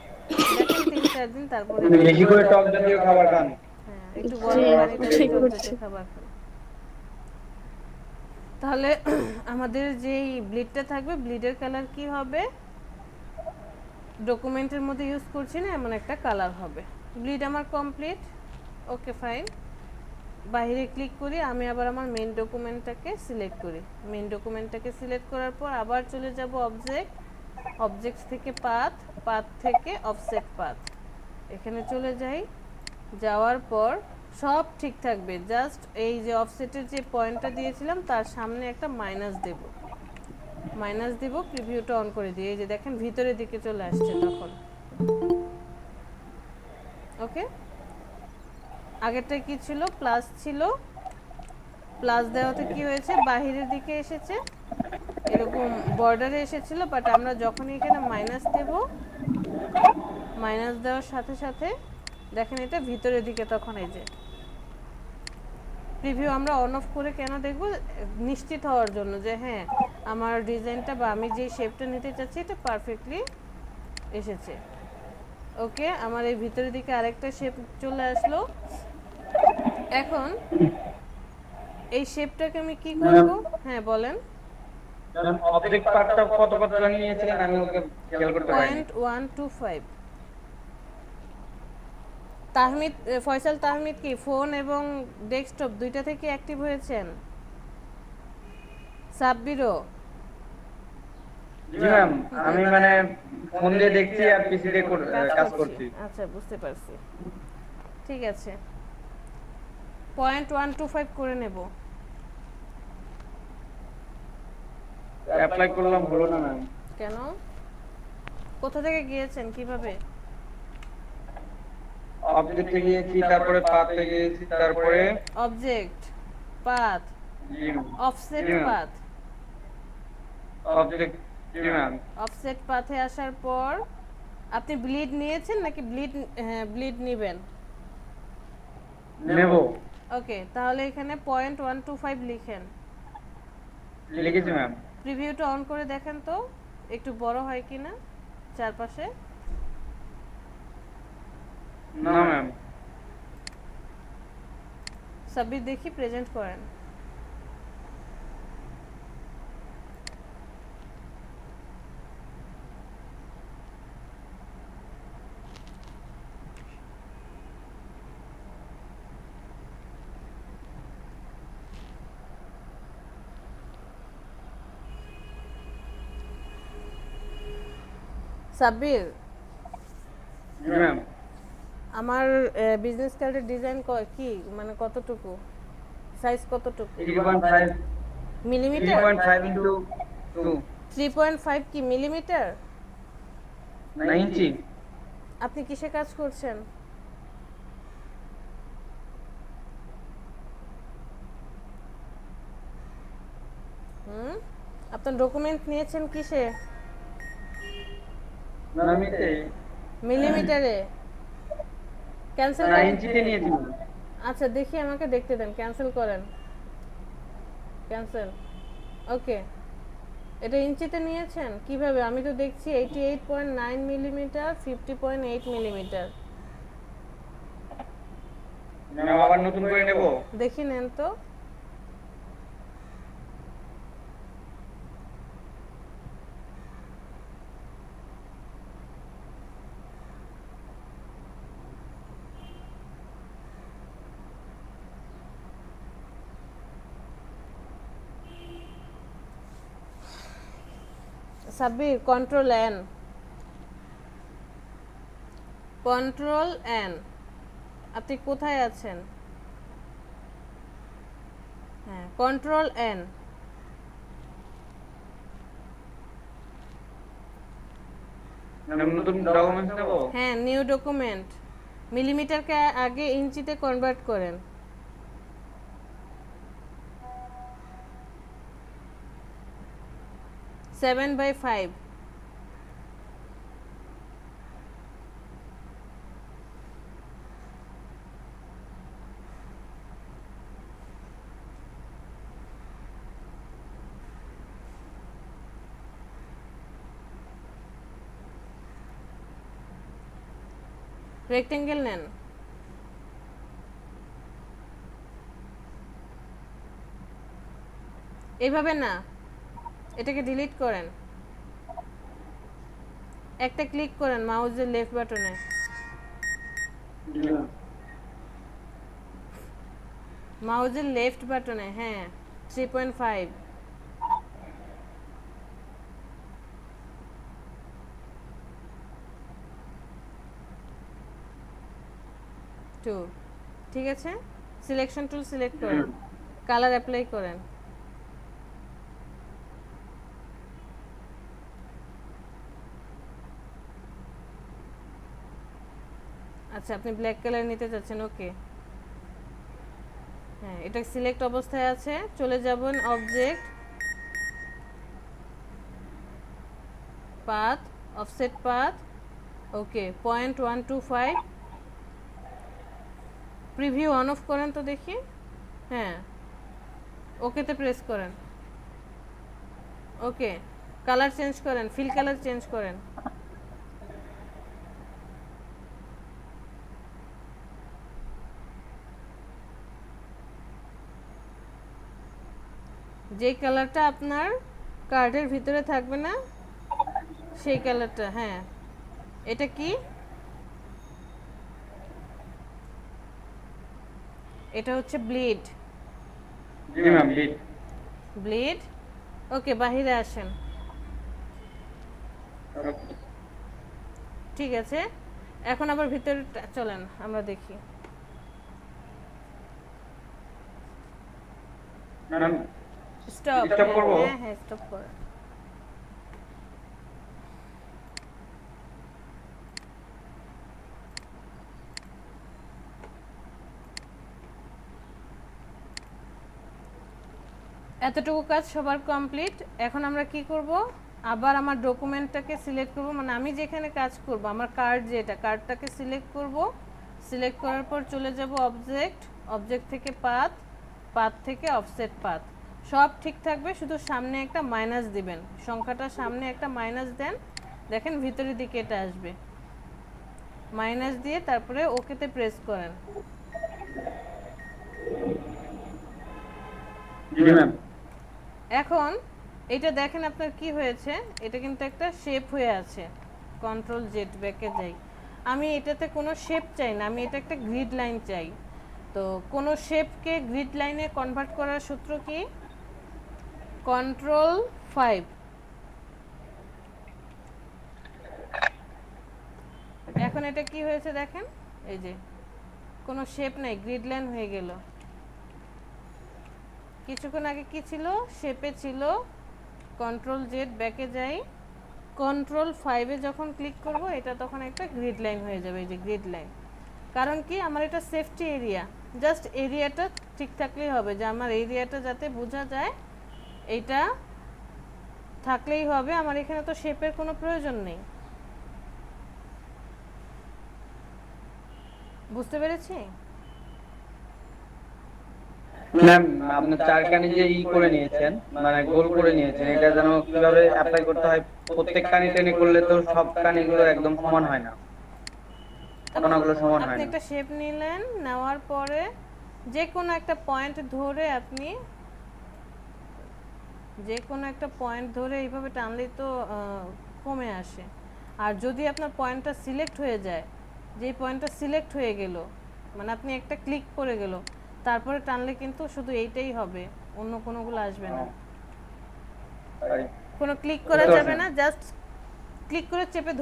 দেখেন 3-4 দিন, তারপরে বেশি করে টক জাতীয় খাবার খান। হ্যাঁ, একটু গরম পানিতে ঠিক টক করছে। জাতীয় খাবার খান। তাহলে আমাদের যেই ব্লিডটা থাকবে, ব্লিডের কালার কি হবে, ডকুমেন্টের মধ্যে ইউজ করছি না এমন একটা কালার হবে। ব্লিড আমার কমপ্লিট, ওকে ফাইন। বাইরে ক্লিক করি, আমি আবার আমার মেইন ডকুমেন্টটাকে সিলেক্ট করি। মেইন ডকুমেন্টটাকে সিলেক্ট করার পর আবার চলে যাব অবজেক্ট, অবজেক্ট থেকে পাথ, পাথ থেকে অফসেট পাথ, এখানে চলে যাই। যাওয়ার পর সব ঠিক থাকবে, জাস্ট এই যে অফসেটের যে পয়েন্টটা দিয়েছিলাম তার সামনে একটা মাইনাস দেব, মাইনাস দিব। প্রিভিউটা অন করে দিই, এই যে দেখেন ভিতরের দিকে চলে আসছে তখন। ওকে, আগেরটা কি ছিল, প্লাস ছিল, প্লাস দেওয়াতে কি হয়েছে, বাহিরের দিকে এসেছে, এরকম বর্ডারে এসেছিল, বাট আমরা যখনই এখানে মাইনাস দেব, মাইনাস দেওয়ার সাথে সাথে দেখেন এটা ভিতরের দিকে তখন এই যে প্রিভিউ আমরা অন অফ করে কেন দেখব, নিশ্চিত হওয়ার জন্য যে হ্যাঁ আমার ডিজাইনটা বা আমি যে শেপটা নিতে চাচ্ছি এটা পারফেক্টলি এসেছে। ওকে, আমার এই ভিতরের দিকে আরেকটা শেপ চলে আসলো। এখন এই শেপটাকে আমি কি করব, হ্যাঁ বলেন। ম্যাম অবজেক্ট পার্টটা কত কত নিয়েছিলেন, আমি ওকে খেয়াল করতে পারিনি। 0.125। তাহমিদ, ফয়সাল তাহমিদ কি ফোন এবং ডেস্কটপ দুইটা থেকে অ্যাক্টিভ হয়েছেন? সাব্বিরও? জি ম্যাম, আমি মানে ফোন দিয়ে দেখছি আর পিসি দিয়ে কাজ করছি। আচ্ছা, বুঝতে পারছি, ঠিক আছে। 0.125 করে নেব। অ্যাপ্লাই করলাম, হলো না ম্যাম। কেন, কোথা থেকে গিয়েছেন, কিভাবে? অবজেক্টে গিয়েছি, তারপরে পাথে গিয়েছি, তারপরে অবজেক্ট, পাথ, জি ম্যাম। অফসেট জি ম্যাম। পাথ। অবজেক্ট, জি ম্যাম। অফসেট পাথে আসার পর আপনি ব্লিড নিয়েছেন নাকি ব্লিড, হ্যাঁ ব্লিড নেবেন। নেব। ওকে, তাহলে এখানে 0.125 লিখেন। লিখেছি ম্যাম। প্রিভিউটা অন করে দেখেন তো একটু বড় হয় কিনা চারপাশে। না ম্যাম। সাব্বির দেখি প্রেজেন্ট করেন। সাব্বির, জি ম্যাম। আমার বিজনেস কার্ডের ডিজাইন কি, মানে কতটুকু, সাইজ কতটুকু? 3.5 মিলিমিটার 3.5 into 2 3.5 কি মিলিমিটার? না ইঞ্চি। আপনি কিসে কাজ করছেন? আপনার ডকুমেন্ট নিয়েছেন কিসে? না মিতে মিলিমিটারে। ক্যান্সেল না করেন। ইঞ্চিতে নিয়েছি। আচ্ছা দেখি, আমাকে দেখতে দেন। ক্যান্সেল করেন, ক্যান্সেল। ওকে, এটা ইঞ্চিতে নিয়েছেন কিভাবে? আমি তো দেখছি 88.9 মিলিমিটার, 50.8 মিলিমিটার। ম্যাম আবার নতুন করে নেব? দেখি নেন তো। Sabbir, control N, control N. আপনি কোথায় আছেন? হ্যাঁ, কন্ট্রোল এন। ম্যাম নতুন ডকুমেন্টস নেব? হ্যাঁ, নিউ ডকুমেন্ট। মিলিমিটারকে আগে ইঞ্চিতে কনভার্ট করেন। Seven by 5। রেক্টেঙ্গেল নেন। এইভাবে না, এটাকে ডিলিট করেন। একটা ক্লিক করেন মাউসের লেফট বাটনে। মাউসের লেফট বাটনে, হ্যাঁ, 3.5। টু, ঠিক আছে। সিলেকশন টুল সিলেক্ট করেন, কালার অ্যাপ্লাই করেন। আচ্ছা, আপনি ব্ল্যাক কালার নিতে চাচ্ছেন, ওকে। হ্যাঁ, এটা সিলেক্ট অবস্থায় আছে। চলে যাবেন object, path, offset path, okay, 0.125। Preview on of করেন তো দেখি। হ্যাঁ, ওকেতে প্রেস করেন। ওকে, কালার চেঞ্জ করেন, ফিল কালার চেঞ্জ করেন। যে কালারটা আপনার কার্ডের ভিতরে থাকবে না সেই কালারটা। হ্যাঁ, এটা কি? এটা হচ্ছে ব্লিড। জি ম্যাম, বিট। ব্লিড, ওকে, বাহিরে আসেন। ঠিক আছে, এখন আবার ভিতরে চলেন, আমরা দেখি। Ma'am stop. স্টপ করব? হ্যাঁ হ্যাঁ, স্টপ করেন। এতটুকু কাজ সবার কমপ্লিট। এখন আমরা কি করব? আবার আমার ডকুমেন্টটাকে সিলেক্ট করব, মানে আমি যেখানে কাজ করব, আমার কার্ড যেটা, কার্ডটাকে সিলেক্ট করব। সিলেক্ট করার পর চলে যাব অবজেক্ট, অবজেক্ট থেকে পাথ, পাথ থেকে অফসেট পাথ। সব ঠিক থাকবে, শুধু সামনে একটা মাইনাস দিবেন। সংখ্যাটা সামনে একটা মাইনাস দেন, দেখেন ভিতরের দিকে এটা আসবে। মাইনাস দিয়ে তারপরে ওকেতে প্রেস করেন। জি ম্যাম। এখন এটা দেখেন আপনার কি হয়েছে, এটা কিন্তু একটা শেপ হয়ে আছে। কন্ট্রোল জেড, ব্যাকে যাই। আমি এটাতে কোনো শেপ চাই না, আমি এটা একটা গ্রিড লাইন চাই। তো কোনো শেপকে গ্রিড লাইনে কনভার্ট করার সূত্র কি? কন্ট্রোল 5। এখন এটা কি হয়েছে দেখেন, এই যে কোনো শেপ নাই, গ্রিড লাইন হয়ে গেল। কিছুক্ষণ আগে কি ছিল, শেপে ছিল কন্ট্রোল জেড, ব্যাকে যাই, কন্ট্রোল 5-এ যখন ক্লিক করব এটা তখন একটা গ্রিড লাইন হয়ে যাবে, এই যে গ্রিড লাইন। কারণ কি, আমার এটা সেফটি এরিয়া, জাস্ট এরিয়াটা ঠিক থাকলেই হবে, যে আমার এরিয়াটা যাতে বোঝা যায় এইটা থাকলেই হবে। আমার এখানে তো শেপের কোনো প্রয়োজন নেই। বুঝতে পেরেছি? ম্যাম আপনি চারখানি যে করে নিয়েছেন, মানে গোল করে নিয়েছেন, এটা যেন কিভাবে অ্যাপ্লাই করতে হয়, প্রত্যেক কানি টেনে করলে তো সব কানিগুলো একদম সমান হয় না, কোনাগুলো সমান হয় আপনি না। একটা শেপ নিলেন, নেওয়ার পরে যে কোনো একটা পয়েন্ট ধরে আপনি এইভাবে টানলেই তো কমে আসে। আর যদি আপনার পয়েন্টটা সিলেক্ট হয়ে যায়, যেই পয়েন্টটা সিলেক্ট হয়ে গেল, মানে আপনি একটা ক্লিক করে গেল, তারপরে টানলে কিন্তু শুধু এইটাই হবে, অন্য কোনোগুলো আসবে না। কোনো ক্লিক করা যাবে না, জাস্ট ক্লিক করে চেপে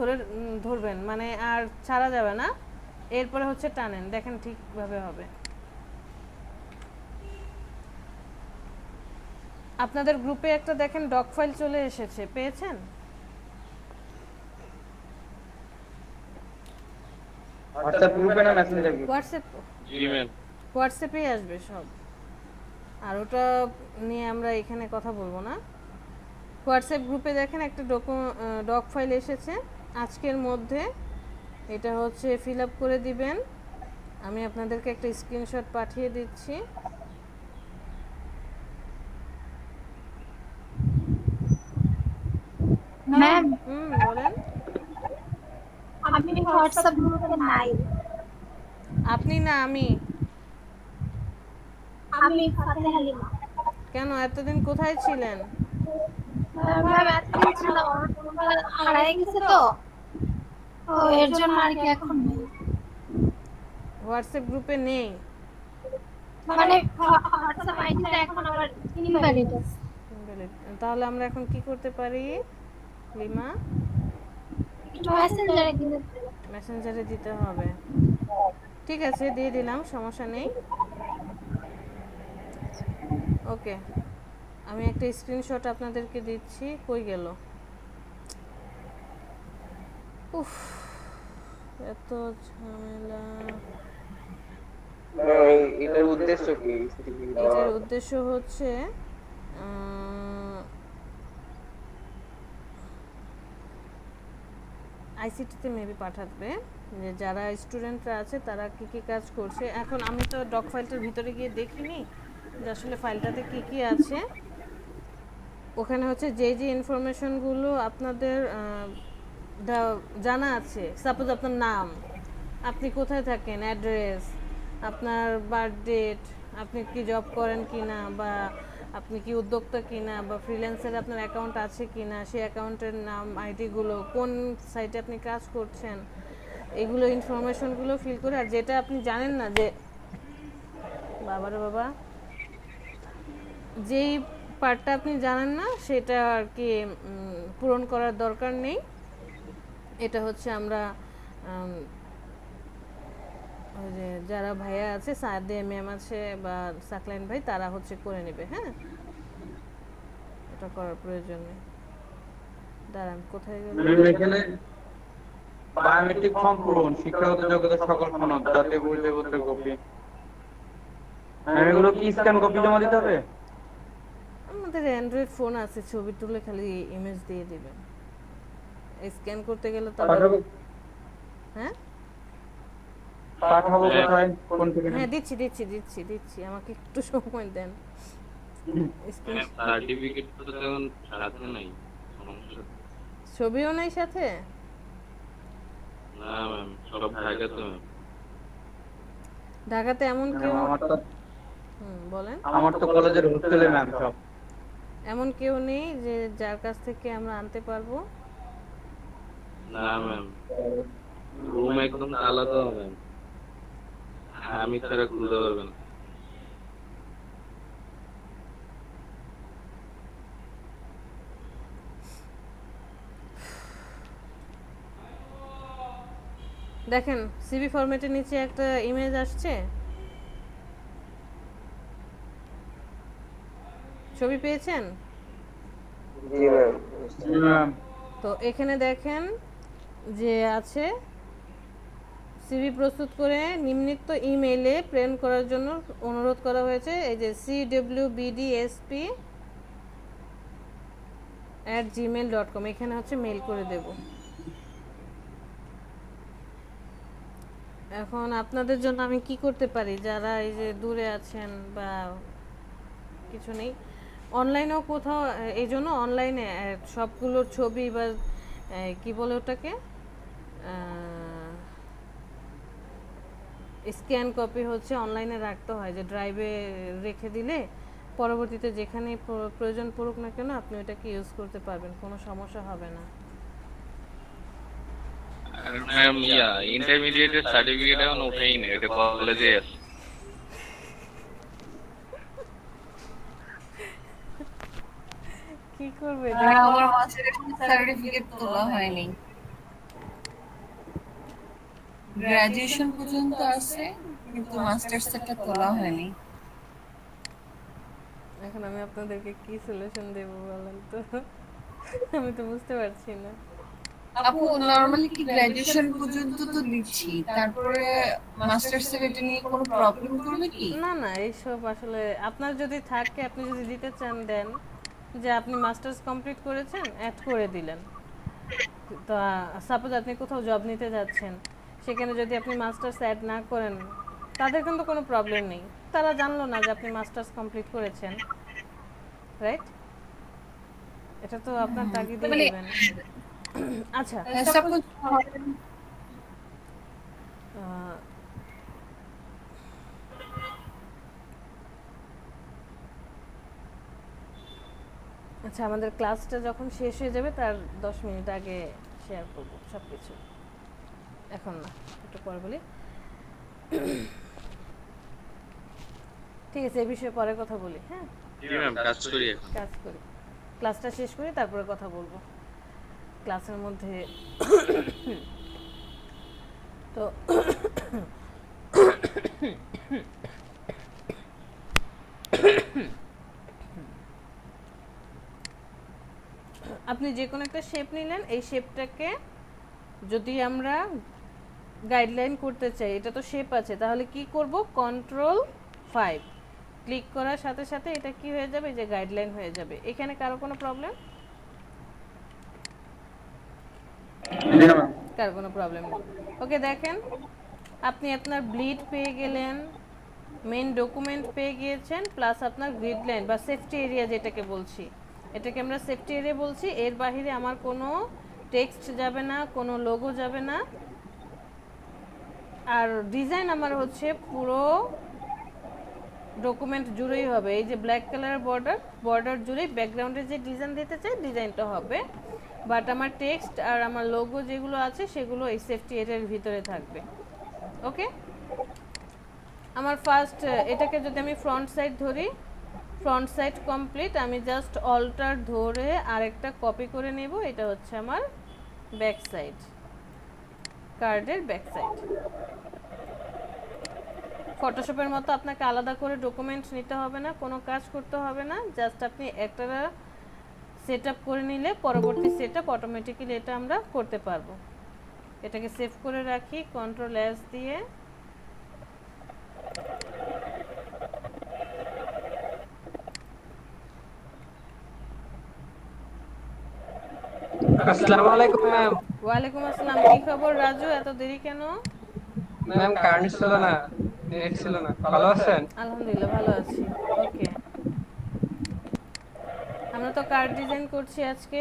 ধরবেন, মানে আর ছাড়া যাবে না। এরপরে হচ্ছে টানেন, দেখেন ঠিকভাবে হবে। আপনাদের গ্রুপে একটা দেখেন ডক ফাইল চলে এসেছে, পেয়েছেন? হোয়াটসঅ্যাপ গ্রুপে না মেসেঞ্জার গ্রুপে? হোয়াটসঅ্যাপেই আসবে সব, আর ওটা নিয়ে আমরা এখানে কথা বলবো না। হোয়াটসঅ্যাপ গ্রুপে দেখেন একটা ডক ফাইল এসেছে আজকের মধ্যে, এটা হচ্ছে ফিল আপ করে দিবেন। আমি আপনাদেরকে একটা স্ক্রিনশট পাঠিয়ে দিচ্ছি। ম্যাম বলেন। আমি হোয়াটসঅ্যাপ গ্রুপে নাই। আপনি না, আমি ফাতেহা হালিমা। কেন এতদিন কোথায় ছিলেন? ম্যাম এতদিন ছিলাম, আমার ফোনটা হারাই গেছে তো, তো এর জন্য আর কি এখন নেই। হোয়াটসঅ্যাপ গ্রুপে নেই? মানে হোয়াটসঅ্যাপ আইডিটা এখন আমার ইনভ্যালিড আছে। তাহলে আমরা এখন কি করতে পারি লিমা? একটু মেসেঞ্জারে দিতে। মেসেঞ্জারে দিতে হবে, ঠিক আছে, দিয়ে দিলাম, সমস্যা নেই। ওকে, আমি একটা স্ক্রিনশট আপনাদেরকে দিচ্ছি। কই গেল? উফ, এত ঝামেলা। এটার উদ্দেশ্য কি? এটার উদ্দেশ্য হচ্ছে আইসিটিতে মেবি পাঠাবে, যে যারা স্টুডেন্টরা আছে তারা কি কি কাজ করছে। এখন আমি তো ডক ফাইলটার ভিতরে গিয়ে দেখিনি যে আসলে ফাইলটাতে কি কি আছে। ওখানে হচ্ছে যে যে ইনফরমেশনগুলো আপনাদের জানা আছে, সাপোজ আপনার নাম, আপনি কোথায় থাকেন, অ্যাড্রেস, আপনার বার্থ ডেট, আপনি কি জব করেন কি না, বা আপনি কি উদ্যোক্তা কিনা, বা ফ্রিল্যান্সারে আপনার অ্যাকাউন্ট আছে কিনা, সেই অ্যাকাউন্টের নাম, আইডিগুলো, কোন সাইটে আপনি কাজ করছেন, এগুলো ইনফরমেশনগুলো ফিল করে। আর যেটা আপনি জানেন না, যে বাবারে বাবা, যেই পার্টটা আপনি জানেন না সেটা আর কি পূরণ করার দরকার নেই। এটা হচ্ছে আমরা ওই যে যারা ভাইয়া আছে, সাদিয়া ম্যাম আছে বা সাকলাইন ভাই, তারা হচ্ছে করে নেবে। হ্যাঁ, এটা করার প্রয়োজন নেই। দাঁড়ান, কোথায় গেল? এখানে বায়োমেট্রিক ফর্ম পূরণ, শিক্ষাগত যোগ্যতা, সকল সনদ, জাতীয় পরিচয়পত্রের কপি, এগুলো কি স্ক্যান কপি জমা দিতে হবে? আমাদের অ্যান্ড্রয়েড ফোন আছে, ছবি তুলে খালি ইমেজ দিয়ে দিবেন। স্ক্যান করতে গেলে তো হ্যাঁ পাঠাবো কোথায়, কোন থেকে? হ্যাঁ, দিচ্ছি দিচ্ছি দিচ্ছি দিচ্ছি, আমাকে একটু সময় দেন। সার্টিফিকেট তো তেমন সাথে নাই, সমস্যা। ছবিও নাই সাথে? না ম্যাম, সব ঢাকাতে ম্যাম। ঢাকাতে এমন কেউ? বলেন। আমার তো কলেজের হোস্টেলে ম্যাম সব। এমন কেউ নেই যে যার কাছ থেকে আমরা আনতে পারবো? না ম্যাম, রুম একদম আলাদা ম্যাম, আমি ছাড়া খুলতে পারবে না। দেখেন, সিভি ফরম্যাটের নিচে একটা ইমেজ আসছে, ছবি পেয়েছেন? জি ম্যাম। ম্যাম তো এখানে দেখেন যে আছে সিভি প্রস্তুত করে নিম্নোক্ত ইমেইলে প্রেরণ করার জন্য অনুরোধ করা হয়েছে। এই যে cwbdsp@gmail.com, এখানে হচ্ছে মেইল করে দেব। এখন আপনাদের জন্য আমি কি করতে পারি, যারা এই যে দূরে আছেন বা কিছু নেই, অনলাইনেও কোথাও, এই জন্য অনলাইনে সবগুলোর ছবি বা কি বলে ওটাকে, স্ক্যান কপি হচ্ছে অনলাইনে রাখতে হয়, যে ড্রাইভে রেখে দিলে পরবর্তীতে যেখানে প্রয়োজন পড়ুক না কেন আপনি ওটাকে ইউজ করতে পারবেন, কোনো সমস্যা হবে না। ম্যাম ইন্টারমিডিয়েটের সার্টিফিকেট এখন উঠেই নেই, এটা কলেজে আছে। কি করবে? আমার মাস্টারের সার্টিফিকেট তোলা হয়নি, গ্রাজুয়েশন পর্যন্ত আছে কিন্তু মাস্টার্সটা তোলা হয়নি। এখন আমি আপনাদেরকে কি সলিউশন দেব বলেন তো? আমি তো বুঝতে পারছি না। আপু নরমালি কি গ্রাজুয়েশন পর্যন্ত তো দিচ্ছি, তারপরে মাস্টার্স এর এটা নিয়ে কোনো প্রবলেম করবে কি? না না, এইসব আসলে আপনার যদি থাকে, আপনি যদি দিতে চান দেন, যে আপনি মাস্টার্স কমপ্লিট করেছেন অ্যাড করে দিলেন। তো সাপোজ আপনি কোথাও জব নিতে যাচ্ছেন, সেখানে যদি আপনি মাস্টার্স অ্যাড না করেন, তাদের কিন্তু কোনো প্রবলেম নেই, তারা জানলো না যে আপনি মাস্টার্স কমপ্লিট করেছেন, রাইট? এটা তো আপনার তাগিদে দিবেন। আচ্ছা, সাপোজ আচ্ছা, আমাদের ক্লাসটা যখন শেষ হয়ে যাবে তার 10 মিনিট আগে শেয়ার করব সব কিছু, এখন না, একটু পরে বলি। ঠিক আছে, এই বিষয়ে পরে কথা বলি। হ্যাঁ, জি ম্যাম, কাজ করি এখন। কাজ করি, ক্লাসটা শেষ করি তারপরে কথা বলবো ক্লাসের মধ্যে। তো আপনি যে কোনো একটা শেপ নিলেন, এই শেপটাকে যদি আমরা গাইডলাইন করতে চাই, এটা তো শেপ আছে, তাহলে কি করব, Ctrl+5 ক্লিক করার সাথে সাথে এটা কি হয়ে যাবে, যে গাইডলাইন হয়ে যাবে। এখানে কারো কোনো প্রবলেম? কারো কোনো প্রবলেম নেই। ওকে, দেখেন আপনি আপনার ব্লিড পেয়ে গেলেন, মেইন ডকুমেন্ট পেয়ে গিয়েছেন, প্লাস আপনার গ্রিড লাইন বা সেফটি এরিয়া যেটাকে বলছি, এটাকে আমরা সেফটি এরিয়া বলছি। এর বাইরে আমার কোনো টেক্সট যাবে না, কোনো লোগো যাবে না, আর ডিজাইন আমার হচ্ছে পুরো ডকুমেন্ট জুড়েই হবে। এই যে ব্ল্যাক কালারের বর্ডার জুড়েই ব্যাকগ্রাউন্ডে যে ডিজাইন দিতে চাই ডিজাইনটা হবে, বাট আমার টেক্সট আর আমার লোগো যেগুলো আছে সেগুলো এই সেফটি এরিয়ার ভিতরে থাকবে। ওকে, আমার ফার্স্ট এটাকে যদি আমি ফ্রন্ট সাইড ধরি, ফ্রন্ট সাইড কমপ্লিট, আমি জাস্ট অল্টার ধরে আরেকটা কপি করে নেব, এটা হচ্ছে আমার ব্যাক সাইড, কার্ডের ব্যাক সাইড। ফটোশপের মতো আপনাকে আলাদা করে ডকুমেন্ট নিতে হবে না, কোনো কাজ করতে হবে না, জাস্ট আপনি একটা সেট আপ করে নিলে পরবর্তী সেট আপ অটোমেটিক্যালি এটা আমরা করতে পারবো। এটাকে সেভ করে রাখি Ctrl+S দিয়ে। আসসালামু আলাইকুম ম্যাম। ওয়ালাইকুম আসসালাম, কি খবর রাজু, এত দেরি কেন? ম্যাম কারেন্ট ছিল না, নেট ছিল না। ভালো আছেন? আলহামদুলিল্লাহ ভালো আছি। ওকে, আমরা তো কার্ড ডিজাইন করছি আজকে।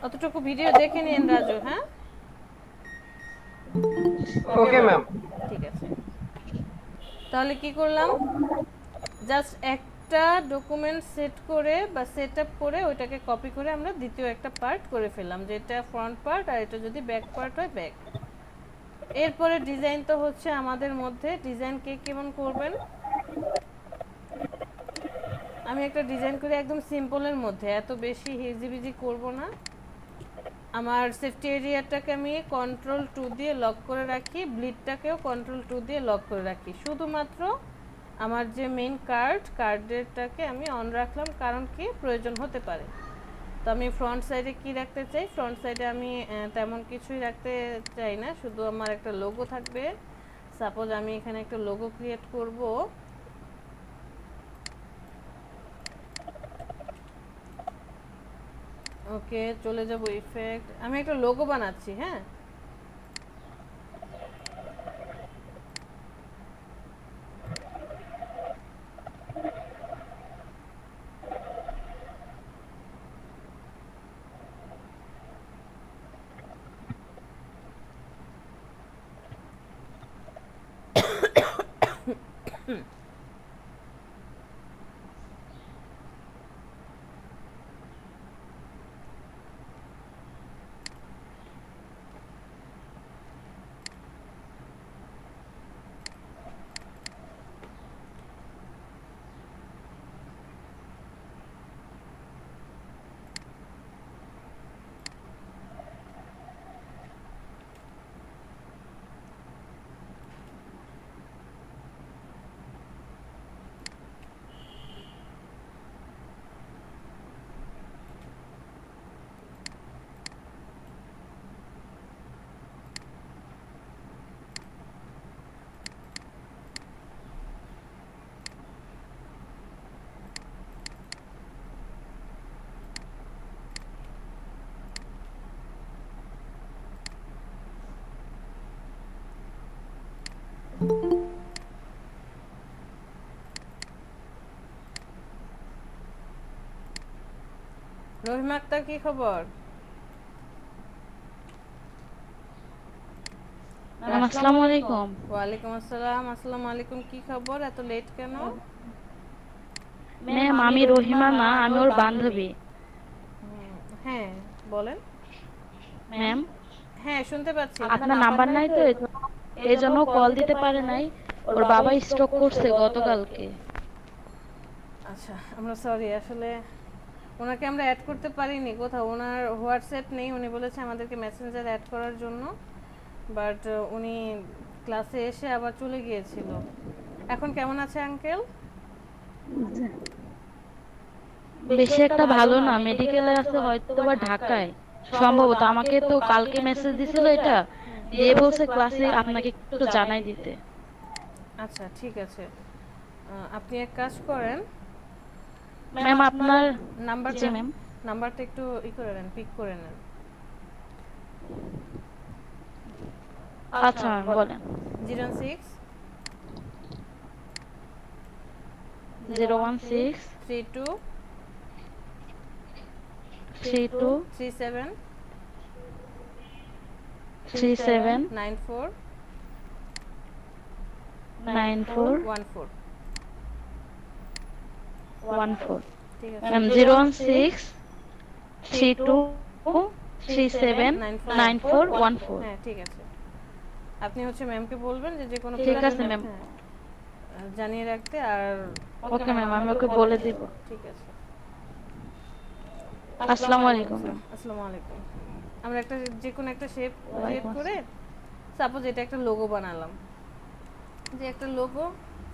অতটুকু ভিডিও দেখে নিন রাজু। হ্যাঁ, ওকে ম্যাম। ঠিক আছে, তাহলে কি করলাম, জাস্ট একটা ডকুমেন্ট সেট করে বা সেট আপ করে ওইটাকে কপি করে আমরা দ্বিতীয় একটা পার্ট করে ফেললাম, যেটা ফ্রন্ট পার্ট, আর এটা যদি ব্যাক পার্ট হয় ব্যাক। এরপরে ডিজাইন তো হচ্ছে আমাদের মধ্যে, ডিজাইন কে কেমন করবেন। আমি একটা ডিজাইন করি একদম সিম্পলের মধ্যে, এত বেশি হেজিবিজি করব না। আমার সেফটি এরিয়াটাকে আমি কন্ট্রোল 2 দিয়ে লক করে রাখি, ব্লিডটাকেও কন্ট্রোল 2 দিয়ে লক করে রাখি। শুধুমাত্র আমার যে মেইন কার্ডেরটাকে আমি অন রাখলাম, কারণ কি প্রয়োজন হতে পারে। তো আমি ফ্রন্ট সাইডে কি রাখতে চাই, ফ্রন্ট সাইডে আমি তেমন কিছুই রাখতে চাই না, শুধু আমার একটা লোগো থাকবে। সাপোজ আমি এখানে একটা লোগো ক্রিয়েট করব। ওকে, চলে যাব ইফেক্ট, আমি একটা লোগো বানাচ্ছি। হ্যাঁ, রহিমা আক্তার, কি খবর? ম্যাম আসসালামু আলাইকুম। ওয়ালাইকুম আসসালাম। আসসালামু আলাইকুম, কি খবর? এত লেট কেন? ম্যাম আমি রহিমা না, আমি ওর বান্ধবী। হ্যাঁ বলেন। ম্যাম হ্যাঁ শুনতে পাচ্ছি। আপনার নাম্বার নাই তো, এই জন্য কল দিতে পারে নাই। ওর বাবা স্ট্রোক করছে গতকালকে। আচ্ছা, আমরা সরি, আসলে ওনাকে আমরা অ্যাড করতে পারিনি কোথাও, ওনার হোয়াটসঅ্যাপ নেই। উনি বলেছে আমাদেরকে মেসেঞ্জার অ্যাড করার জন্য, বাট উনি ক্লাসে এসে আবার চলে গিয়েছিল। এখন কেমন আছে আঙ্কেল? বেশি একটা ভালো না, মেডিকেলে আছে হয়তো বা ঢাকায় সম্ভবত। আমাকে তো কালকে মেসেজ দিছিল, এটা দিয়ে বলছে ক্লাসে আপনাকে একটু জানাই দিতে। আচ্ছা ঠিক আছে, আপনি এক কাজ করেন, ম্যাম আপনার নাম্বারটা জি ম্যাম নাম্বারটা একটু ই করে নেন, পিক করে নেন। আচ্ছা ম্যাম বলেন। 06 016 32 32 37 37 94 94 14। 14। ঠিক আছে ম্যাম 016 32 37 94 14। হ্যাঁ ঠিক আছে, আপনি হচ্ছে ম্যামকে বলবেন যে যে কোনো ঠিক আছে প্রয়োজনে, ম্যাম। জানিয়ে রাখতে। আর ওকে ম্যাম, আমি ওকে বলে দিব। ঠিক আছে, আসসালামু আলাইকুম ম্যাম। আসসালামু আলাইকুম। আমরা একটা যে কোনো একটা শেপ ক্রিয়েট করে, সাপোজ এটা একটা লোগো বানালাম, যে একটা লোগো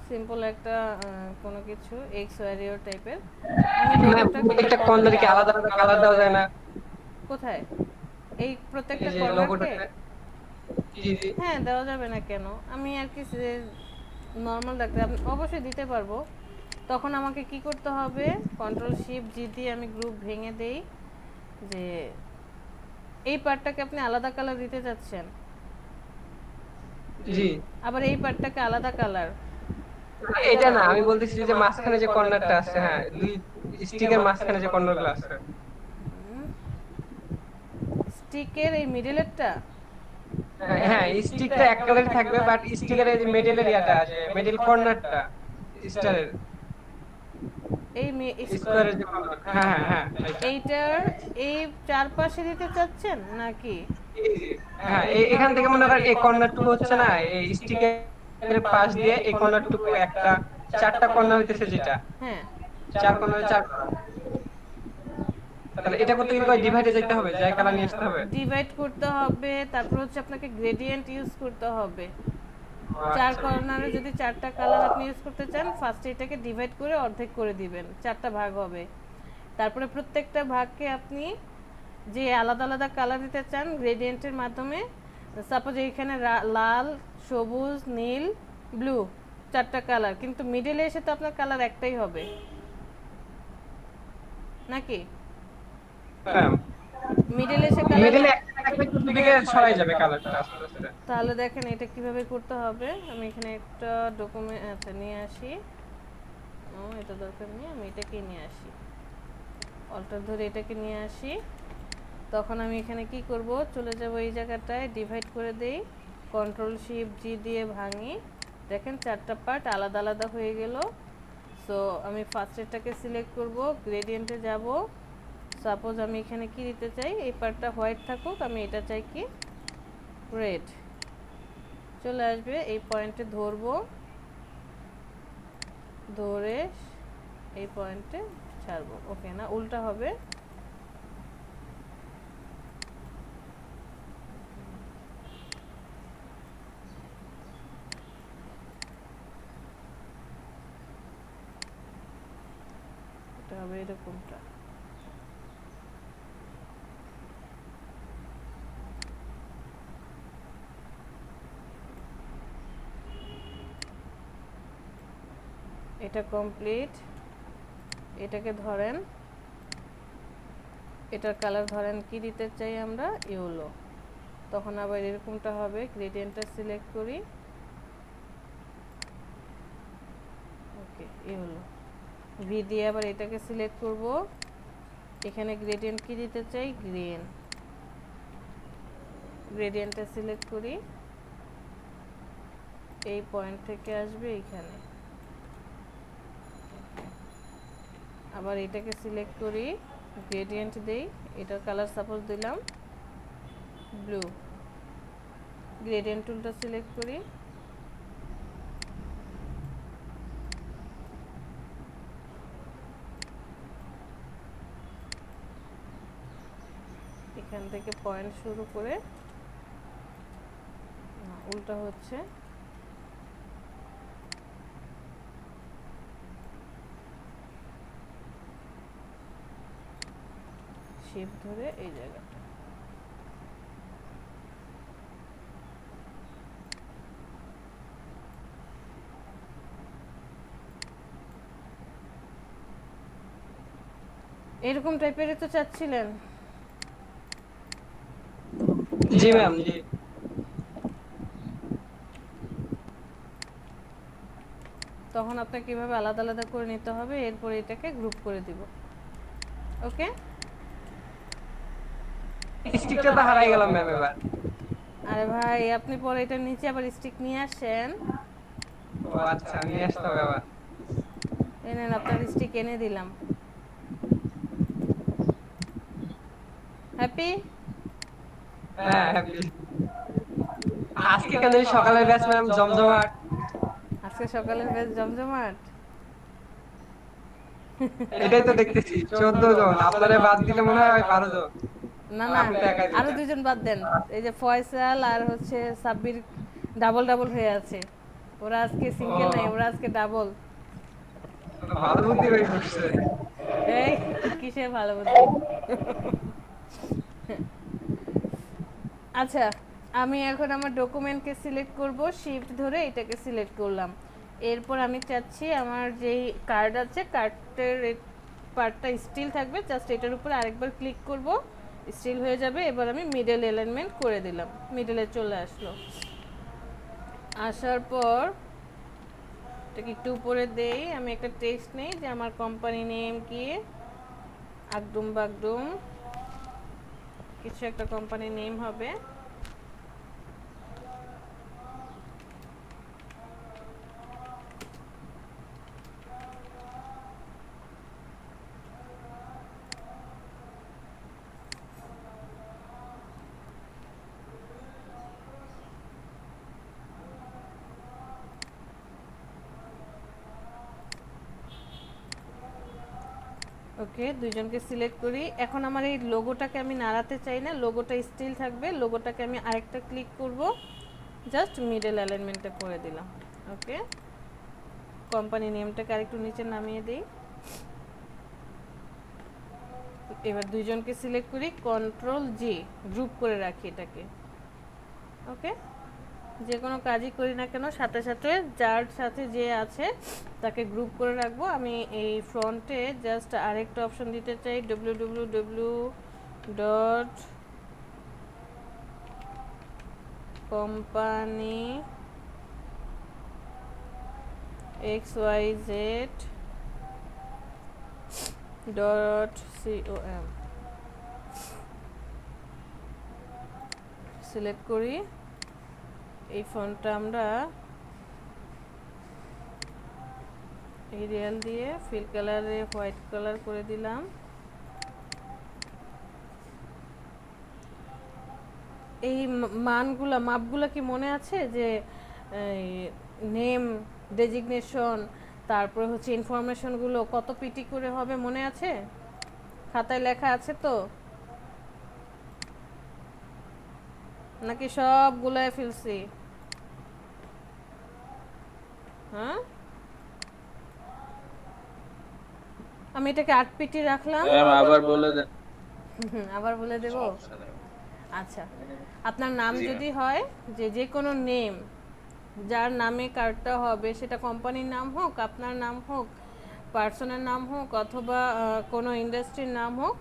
সিম্পল একটা কোনো কিছু এক্স ওয়াই রেও টাইপের। আমি লোগোটা প্রত্যেকটা কর্নারে কি আলাদা আলাদা কালার দেওয়া যায় না? কোথায়? এই প্রত্যেকটা এই যে কর্নারকে? লোগোটাতে জি জি হ্যাঁ দেওয়া যাবে না কেন, আমি আর কি নর্মাল রাখতে অবশ্যই দিতে পারবো। তখন আমাকে কি করতে হবে, Ctrl+Shift+G দিয়ে আমি গ্রুপ ভেঙে দেই, যে এই পার্টটাকে আপনি আলাদা কালার দিতে চাচ্ছেন, জি। আবার এই পার্টটাকে আলাদা কালার। এটা না, আমি বলতেছি যে মাঝখানে যে কর্নারটা আছে, হ্যাঁ দুই স্টিকের মাঝখানে যে কর্নারগুলো আছে, স্টিকের এই মিডলেরটা? হ্যাঁ স্টিকটা এক কালারই থাকবে, বাট স্টিকের এই যে মিডলের ইয়াটা আছে, মিডল কর্নারটা স্টারের এই স্কোয়ারের যে কর্নার, হ্যাঁ হ্যাঁ হ্যাঁ এইটার এই চারপাশে দিতে চাচ্ছেন নাকি? হ্যাঁ এখান থেকে মনে করেন এই কর্নারটুকু হচ্ছে না, এই স্টিকের পাশ দিয়ে এই কর্নারটুকু একটা চারটা কর্নার হইতেছে, যেটা হ্যাঁ চার কর্নারে চার তাহলে এটা করতে গেলে ডিভাইডে যেতে হবে, যাই কালার নিয়ে আসতে হবে। ডিভাইড করতে হবে, তারপর হচ্ছে আপনাকে গ্রেডিয়েন্ট ইউজ করতে হবে। চার কর্নারে যদি 4টা কালার আপনি ইউজ করতে চান, ফার্স্টে এটাকে ডিভাইড করে অর্ধেক করে দিবেন, 4টা ভাগ হবে। তারপরে প্রত্যেকটা ভাগকে আপনি যে আলাদা আলাদা কালার দিতে চান গ্রেডিয়েন্টের মাধ্যমে, সাপোজ এইখানে লাল, সবুজ, নীল, ব্লু, 4টা কালার, কিন্তু মিডলে এসে তো আপনার কালার একটাই হবে নাকি? মিডলে এসে কালার দিকে সরাই যাবে কালারটা। তাহলে দেখেন এটা কিভাবে করতে হবে। আমি এখানে একটা ডকুমেন্ট আচ্ছা নিয়ে আসি। এটা দরকার নেই, আমি এটাকে নিয়ে আসি, অল্টার ধরে এটাকে নিয়ে আসি। তখন আমি এখানে কি করব, চলে যাব এই জায়গাটায়, ডিভাইড করে দেই, Ctrl+Shift+G দিয়ে ভাঙি। দেখেন 4টা পার্ট আলাদা আলাদা হয়ে গেল। সো আমি ফার্স্টেরটাকে সিলেক্ট করব, গ্রেডিয়েন্টে যাব। সাপোজ আমি এখানে কি দিতে চাই, এই পার্টটা হোয়াইট থাকুক, আমি এটা চাই কি রেড। চলে আসবে, এই পয়েন্টে ধরবো, ধরে এই পয়েন্টে ছাড়বো। ওকে, না উল্টা হবে। এটা হবে এরকমটা। এটা কমপ্লিট। এটাকে ধরেন, এটার কালার ধরেন কি দিতে চাই আমরা, ইয়েলো। তখন আবার এরকমটা হবে, গ্রেডিয়েন্টটা সিলেক্ট করি, ওকে ইয়েলো। ভি দিয়ে আবার এটাকে সিলেক্ট করব, এখানে গ্রেডিয়েন্ট কি দিতে চাই, গ্রিন। গ্রেডিয়েন্টটা সিলেক্ট করি, এই পয়েন্ট থেকে আসবে এইখানে। আবার এটাকে সিলেক্ট করি, গ্রেডিয়েন্ট দেই, এটার কালার সাপোজ দিলাম ব্লু। গ্রেডিয়েন্ট টুলটা সিলেক্ট করি, এখান থেকে পয়েন্ট শুরু করে, উল্টা হচ্ছে, শিফট ধরে এই জায়গাটা। এরকম টাইপেরই তো চাচ্ছিলেন? জি ম্যাম, জি। তখন আপনাকে কিভাবে আলাদা আলাদা করে নিতে হবে, এরপর এটাকে গ্রুপ করে দিব। ওকে, স্টিকটা তো হারাই গেলাম ম্যাম এবার। আরে ভাই আপনি পরে এটা নিচে আবার স্টিক নিয়ে আসেন। ও আচ্ছা, নিয়ে আসতে হবে আবার। এনেন, আপনার স্টিক এনে দিলাম। হ্যাপি? হ্যাঁ হ্যাপি। আজকে কেন সকালের ব্যাচ ম্যাম জমজমাট। আজকে সকালের বেশ জমজমাট। এটাই তো দেখতেছি, 14 জন, আপনারে বাদ দিলে মনে হয় 12 জন। না না, আরো 2জন বাদ দেন। এই যে ফয়সাল আর হচ্ছে সাব্বির ডাবল ডাবল হয়ে আছে, ওরা আজকে সিঙ্গেল নাই, ওরা আজকে ডাবল। ভালো বুদ্ধি বের করছে। এই কিসের ভালো বুদ্ধি? আচ্ছা, আমি এখন আমার ডকুমেন্টকে সিলেক্ট করব, শিফট ধরে এটাকে সিলেক্ট করলাম। এরপর আমি চাচ্ছি আমার যেই কার্ড আছে, কার্ডের পার্টটা স্টিল থাকবে, জাস্ট এটার উপরে আরেকবার ক্লিক করব, স্টিল হয়ে যাবে। এবার আমি মিডল অ্যালাইনমেন্ট করে দিলাম, মিডলে চলে আসলো। আসার পর এটাকে একটু উপরে দেই, আমি একটা টেক্সট নেই যে আমার কোম্পানি নেম কি, আগডুম বাগডুম, কিছু একটা কোম্পানি নেম হবে। ওকে, দুইজনকে সিলেক্ট করি। এখন আমার এই লোগোটাকে আমি নাড়াতে চাই না, লোগোটা স্টিল থাকবে। লোগোটাকে আমি আরেকটা ক্লিক করব, জাস্ট মিডল অ্যালাইনমেন্টটা করে দিলাম। ওকে, কোম্পানি নেমটাকে আরেকটু নিচে নামিয়ে দিই। এবার দুইজনকে সিলেক্ট করি, কন্ট্রোল জি, গ্রুপ করে রাখি এটাকে। ওকে, যে কোনো কাজই করি না কেন সাথে সাথে যার সাথে যে আছে তাকে গ্রুপ করে রাখবো। আমি এই ফ্রন্টে জাস্ট আরেকটা অপশন দিতে চাই, www.company.xyz.com সিলেক্ট করি। এই ফন্টটা আমরা এরিয়াল দিয়ে ফিল কালারে হোয়াইট কালার করে দিলাম। এই মাপগুলা কি মনে আছে যে নেম, ডেজিগনেশন, তারপরে হচ্ছে ইনফরমেশনগুলো কত পিটি করে হবে মনে আছে? খাতায় লেখা আছে তো, নাকি সবগুলাই ফেলছি? হ্যাঁ, আমি এটাকে 8 পিটি রাখলাম। আবার বলে দেন। আবার বলে দেব। আচ্ছা, আপনার নাম যদি হয় যে কোনো নেম, যার নামে কার্ডটা হবে সেটা কোম্পানির নাম হোক, আপনার নাম হোক, পার্সনের নাম হোক, অথবা কোনো ইন্ডাস্ট্রির নাম হোক,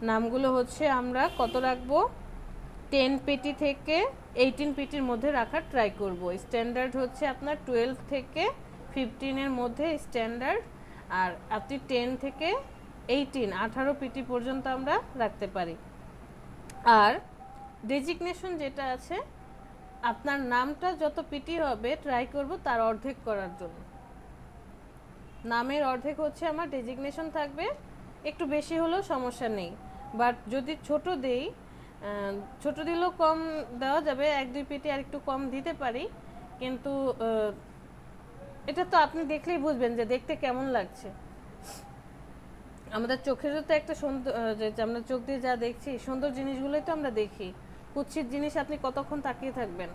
নামগুলো হচ্ছে আমরা কত রাখবো? 10 পিটি থেকে 18 পিটির মধ্যে রাখার ট্রাই করব। স্ট্যান্ডার্ড হচ্ছে আপনার 12 থেকে 15 এর মধ্যে স্ট্যান্ডার্ড, আর আপনি 10 থেকে 18 পিটি পর্যন্ত আমরা রাখতে পারি। আর ডেজিগনেশন যেটা আছে, আপনার নামটা যত পিটি হবে ট্রাই করব তার অর্ধেক করার জন্য। নামের অর্ধেক হচ্ছে আমার ডেজিগনেশন থাকবে, একটু বেশি হলেও সমস্যা নেই। বাট যদি ছোট দেই, ছোট দিলেও কম দেওয়া যাবে, 1-2 পিটি আর একটু কম দিতে পারি, কিন্তু এটা তো আপনি দেখলেই বুঝবেন যে দেখতে কেমন লাগছে। আমাদের চোখেরও তো একটা সুন্দর, যে আমরা চোখ দিয়ে যা দেখছি সুন্দর জিনিসগুলোই তো আমরা দেখি। কুৎসিত জিনিস আপনি কতক্ষণ তাকিয়ে থাকবেন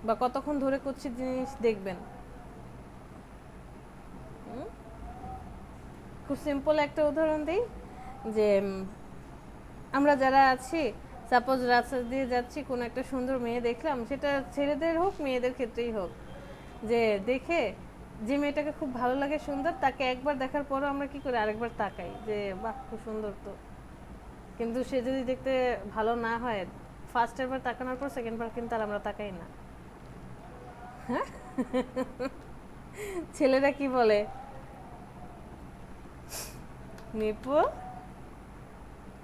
বা কতক্ষণ ধরে কুৎসিত জিনিস দেখবেন? খুব সিম্পল একটা উদাহরণ দিই, যে আমরা যারা আছি, সাপোজ রাস্তা দিয়ে যাচ্ছি, কোনো একটা সুন্দর মেয়ে দেখলাম, সেটা ছেলেদের হোক মেয়েদের ক্ষেত্রেই হোক, যে দেখে যে মেয়েটাকে খুব ভালো লাগে, সুন্দর, তাকে একবার দেখার পরও আমরা কি করে আরেকবার তাকাই যে বাহ খুব সুন্দর তো। কিন্তু সে যদি দেখতে ভালো না হয়, ফার্স্ট একবার তাকানোর পর সেকেন্ড বার কিন্তু আর আমরা তাকাই না। হ্যাঁ, ছেলেরা কি বলে? নিপু,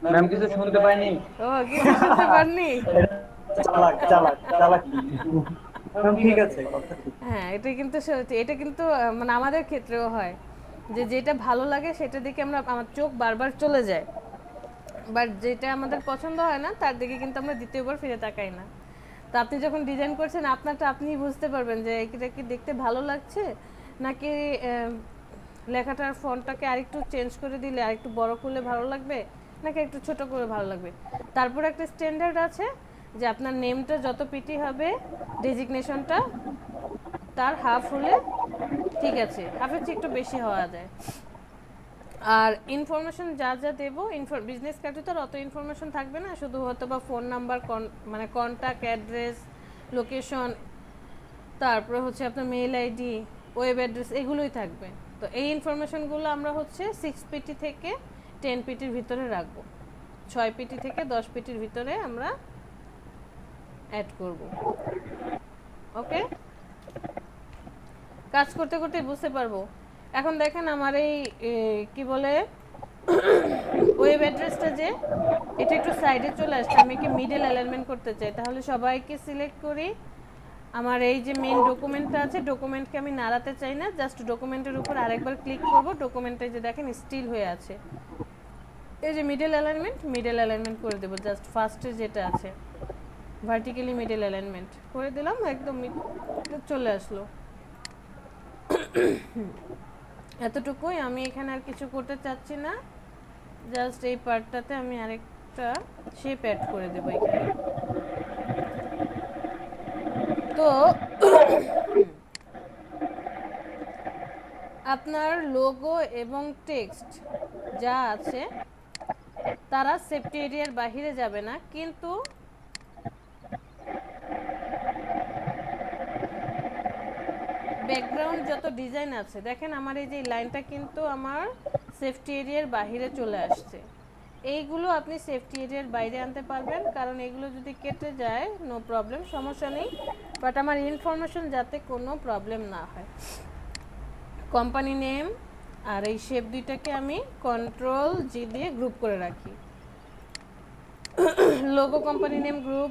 ম্যাম কিছু শুনতে পাইনি। ও কিছু শুনতে পারনি? ঠিক আছে। হ্যাঁ, এটা কিন্তু সত্যি। এটা কিন্তু মানে আমাদের ক্ষেত্রেও হয় যে যেটা ভালো লাগে সেটা দিকে আমার চোখ বারবার চলে যায়, বাট যেটা আমাদের পছন্দ হয় না তার দিকে কিন্তু আমরা দ্বিতীয়বার ফিরে তাকাই না। তো আপনি যখন ডিজাইন করছেন আপনারটা আপনিই বুঝতে পারবেন যে এটা কি দেখতে ভালো লাগছে, নাকি লেখাটার ফন্টটাকে আরেকটু চেঞ্জ করে দিলে আরেকটু বড় করলে ভালো লাগবে, নাকি একটু ছোট করে ভালো লাগবে। তারপর একটা স্ট্যান্ডার্ড আছে যে আপনার নেমটা যত পিটি হবে, ডেজিগনেশনটা তার হাফ হলে ঠিক আছে, হাফের চেয়ে একটু বেশি হওয়া যায়। আর ইনফরমেশন যা যা দেবো, বিজনেস কার্ডে তো আর অত ইনফরমেশন থাকবে না, শুধু হয়তো বা ফোন নাম্বার, মানে কন্ট্যাক্ট অ্যাড্রেস, লোকেশন, তারপরে হচ্ছে আপনার মেইল আইডি, ওয়েব অ্যাড্রেস, এগুলোই থাকবে। তো এই ইনফরমেশনগুলো আমরা হচ্ছে 6 পিটি থেকে 10 পিটির ভিতরে রাখবো, 6 পিটি থেকে 10 পিটির ভিতরে আমরা অ্যাড করব। ওকে, কাজ করতে করতে বুঝতে পারবো। এখন দেখেন আমার এই কি বলে ওয়েব অ্যাড্রেসটা, যে এটা একটু সাইডে চলে আসছে, আমি কি মিডল অ্যালাইনমেন্ট করতে চাই, তাহলে সবাইকে সিলেক্ট করি। আমার এই যে মেইন ডকুমেন্টটা আছে, ডকুমেন্টকে আমি নাড়াতে চাই না, জাস্ট ডকুমেন্টের উপর আরেকবার ক্লিক করব। ডকুমেন্টে যে দেখেন স্টিল হয়ে আছে, এই যে মিডল অ্যালাইনমেন্ট করে দেবো, জাস্ট ফার্স্টে যেটা আছে ভার্টিক্যালি মিডল অ্যালাইনমেন্ট করে দিলাম, একদম চলে আসলো। এতটুকুই, আমি এখানে আর কিছু করতে চাচ্ছি না। জাস্ট এই পার্টটাতে আমি আরেকটা শেপ অ্যাড করে দেবো এখানে। তো আপনার লোগো এবং টেক্সট যা আছে তারা সেফটি এরিয়ার বাইরে যাবে না, কিন্তু ব্যাকগ্রাউন্ড যত ডিজাইন আছে দেখেন আমার এই যে লাইনটা কিন্তু আমার সেফটি এরিয়ার বাইরে চলে আসছে। এইগুলো আপনি সেফটি এরিয়ার বাইরে আনতে পারবেন, কারণ এগুলো যদি কেটে যায় নো প্রবলেম, সমস্যা নেই, বাট আমার ইনফরমেশন যাতে কোনো প্রবলেম না হয়। কোম্পানি নেম আর এই শেপ দুইটাকে আমি কন্ট্রোল জি দিয়ে গ্রুপ করে রাখি। লোগো কোম্পানি নেম গ্রুপ,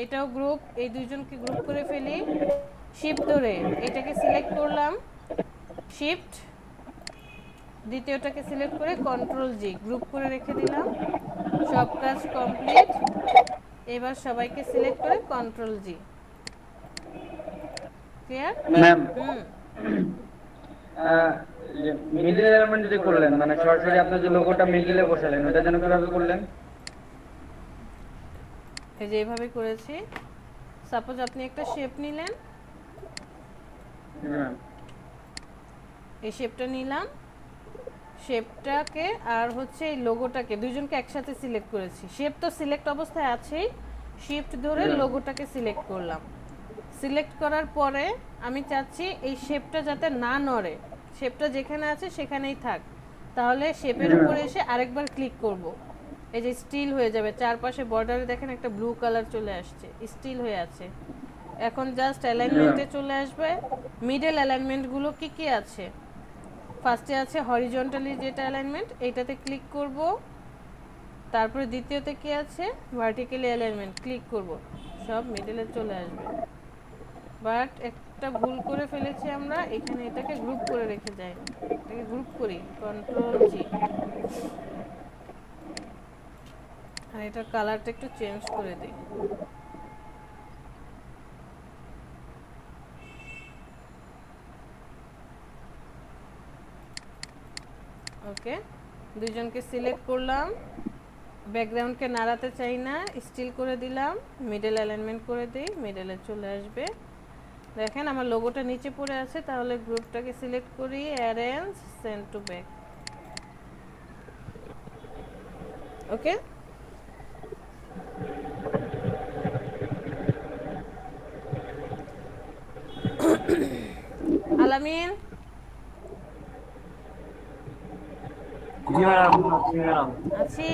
এটাও গ্রুপ, এই দুইজনকে গ্রুপ করে ফেলি। শিফট ধরে এটাকে সিলেক্ট করলাম, শিফট দ্বিতীয়টাকে সিলেক্ট করে কন্ট্রোল জি গ্রুপ করে রেখে দিলাম। সব কাজ কমপ্লিট। এবার সবাইকে সিলেক্ট করে কন্ট্রোল জি। ক্লিয়ার ম্যাম হুম মিডল এলিমেন্ট যে করলেন, মানে সরাসরি আপনি যে লোগোটা মিডলে বসালেন, ওটা যেন কিভাবে করলেন? এই যে এইভাবে করেছি। সাপোজ আপনি একটা শেপ নিলেন, এই শেপটা নিলাম, শেপটাকে আর হচ্ছে এই লোগোটাকে দুইজনকে একসাথে সিলেক্ট করেছি। শেপ তো সিলেক্ট অবস্থায় আছেই, শিফট ধরে লোগোটাকে সিলেক্ট করলাম। সিলেক্ট করার পরে আমি চাচ্ছি এই শেপটা যাতে না নড়ে, শেপটা যেখানে আছে সেখানেই থাক। তাহলে শেপের উপরে এসে আরেকবার ক্লিক করব, এই যে স্টিল হয়ে যাবে। চারপাশে বর্ডারে দেখেন একটা ব্লু কালার চলে আসছে, স্টিল হয়ে আছে। এখন জাস্ট অ্যালাইনমেন্টে চলে আসবে। মিডল অ্যালাইনমেন্টগুলো কি কি আছে? ফার্স্টে আছে হরিজন্টালি যেটা অ্যালাইনমেন্ট, এইটাতে ক্লিক করব। তারপরে দ্বিতীয়তে কি আছে? ভার্টিক্যালি অ্যালাইনমেন্ট, ক্লিক করব, সব মিডলে চলে আসবে। বাট একটা ভুল করে ফেলেছি আমরা, এখানে এটাকে গ্রুপ করে রেখে যাই, এটাকে গ্রুপ করি, কন্ট্রোল জি। আর এটার কালারটা একটু চেঞ্জ করে দিই। ওকে, দুইজনকে সিলেক্ট করলাম, ব্যাকগ্রাউন্ডকে নাড়াতে চাই না, স্টিল করে দিলাম, মিডল অ্যালাইনমেন্ট করে দিই, মিডলে চলে আসবে। দেখেন আমার লোগোটা নিচে পড়ে আছে, তাহলে গ্রুপটাকে সিলেক্ট করি, অ্যারেঞ্জ, সেন্ড টু ব্যাক। ওকে, আলামিন আছি,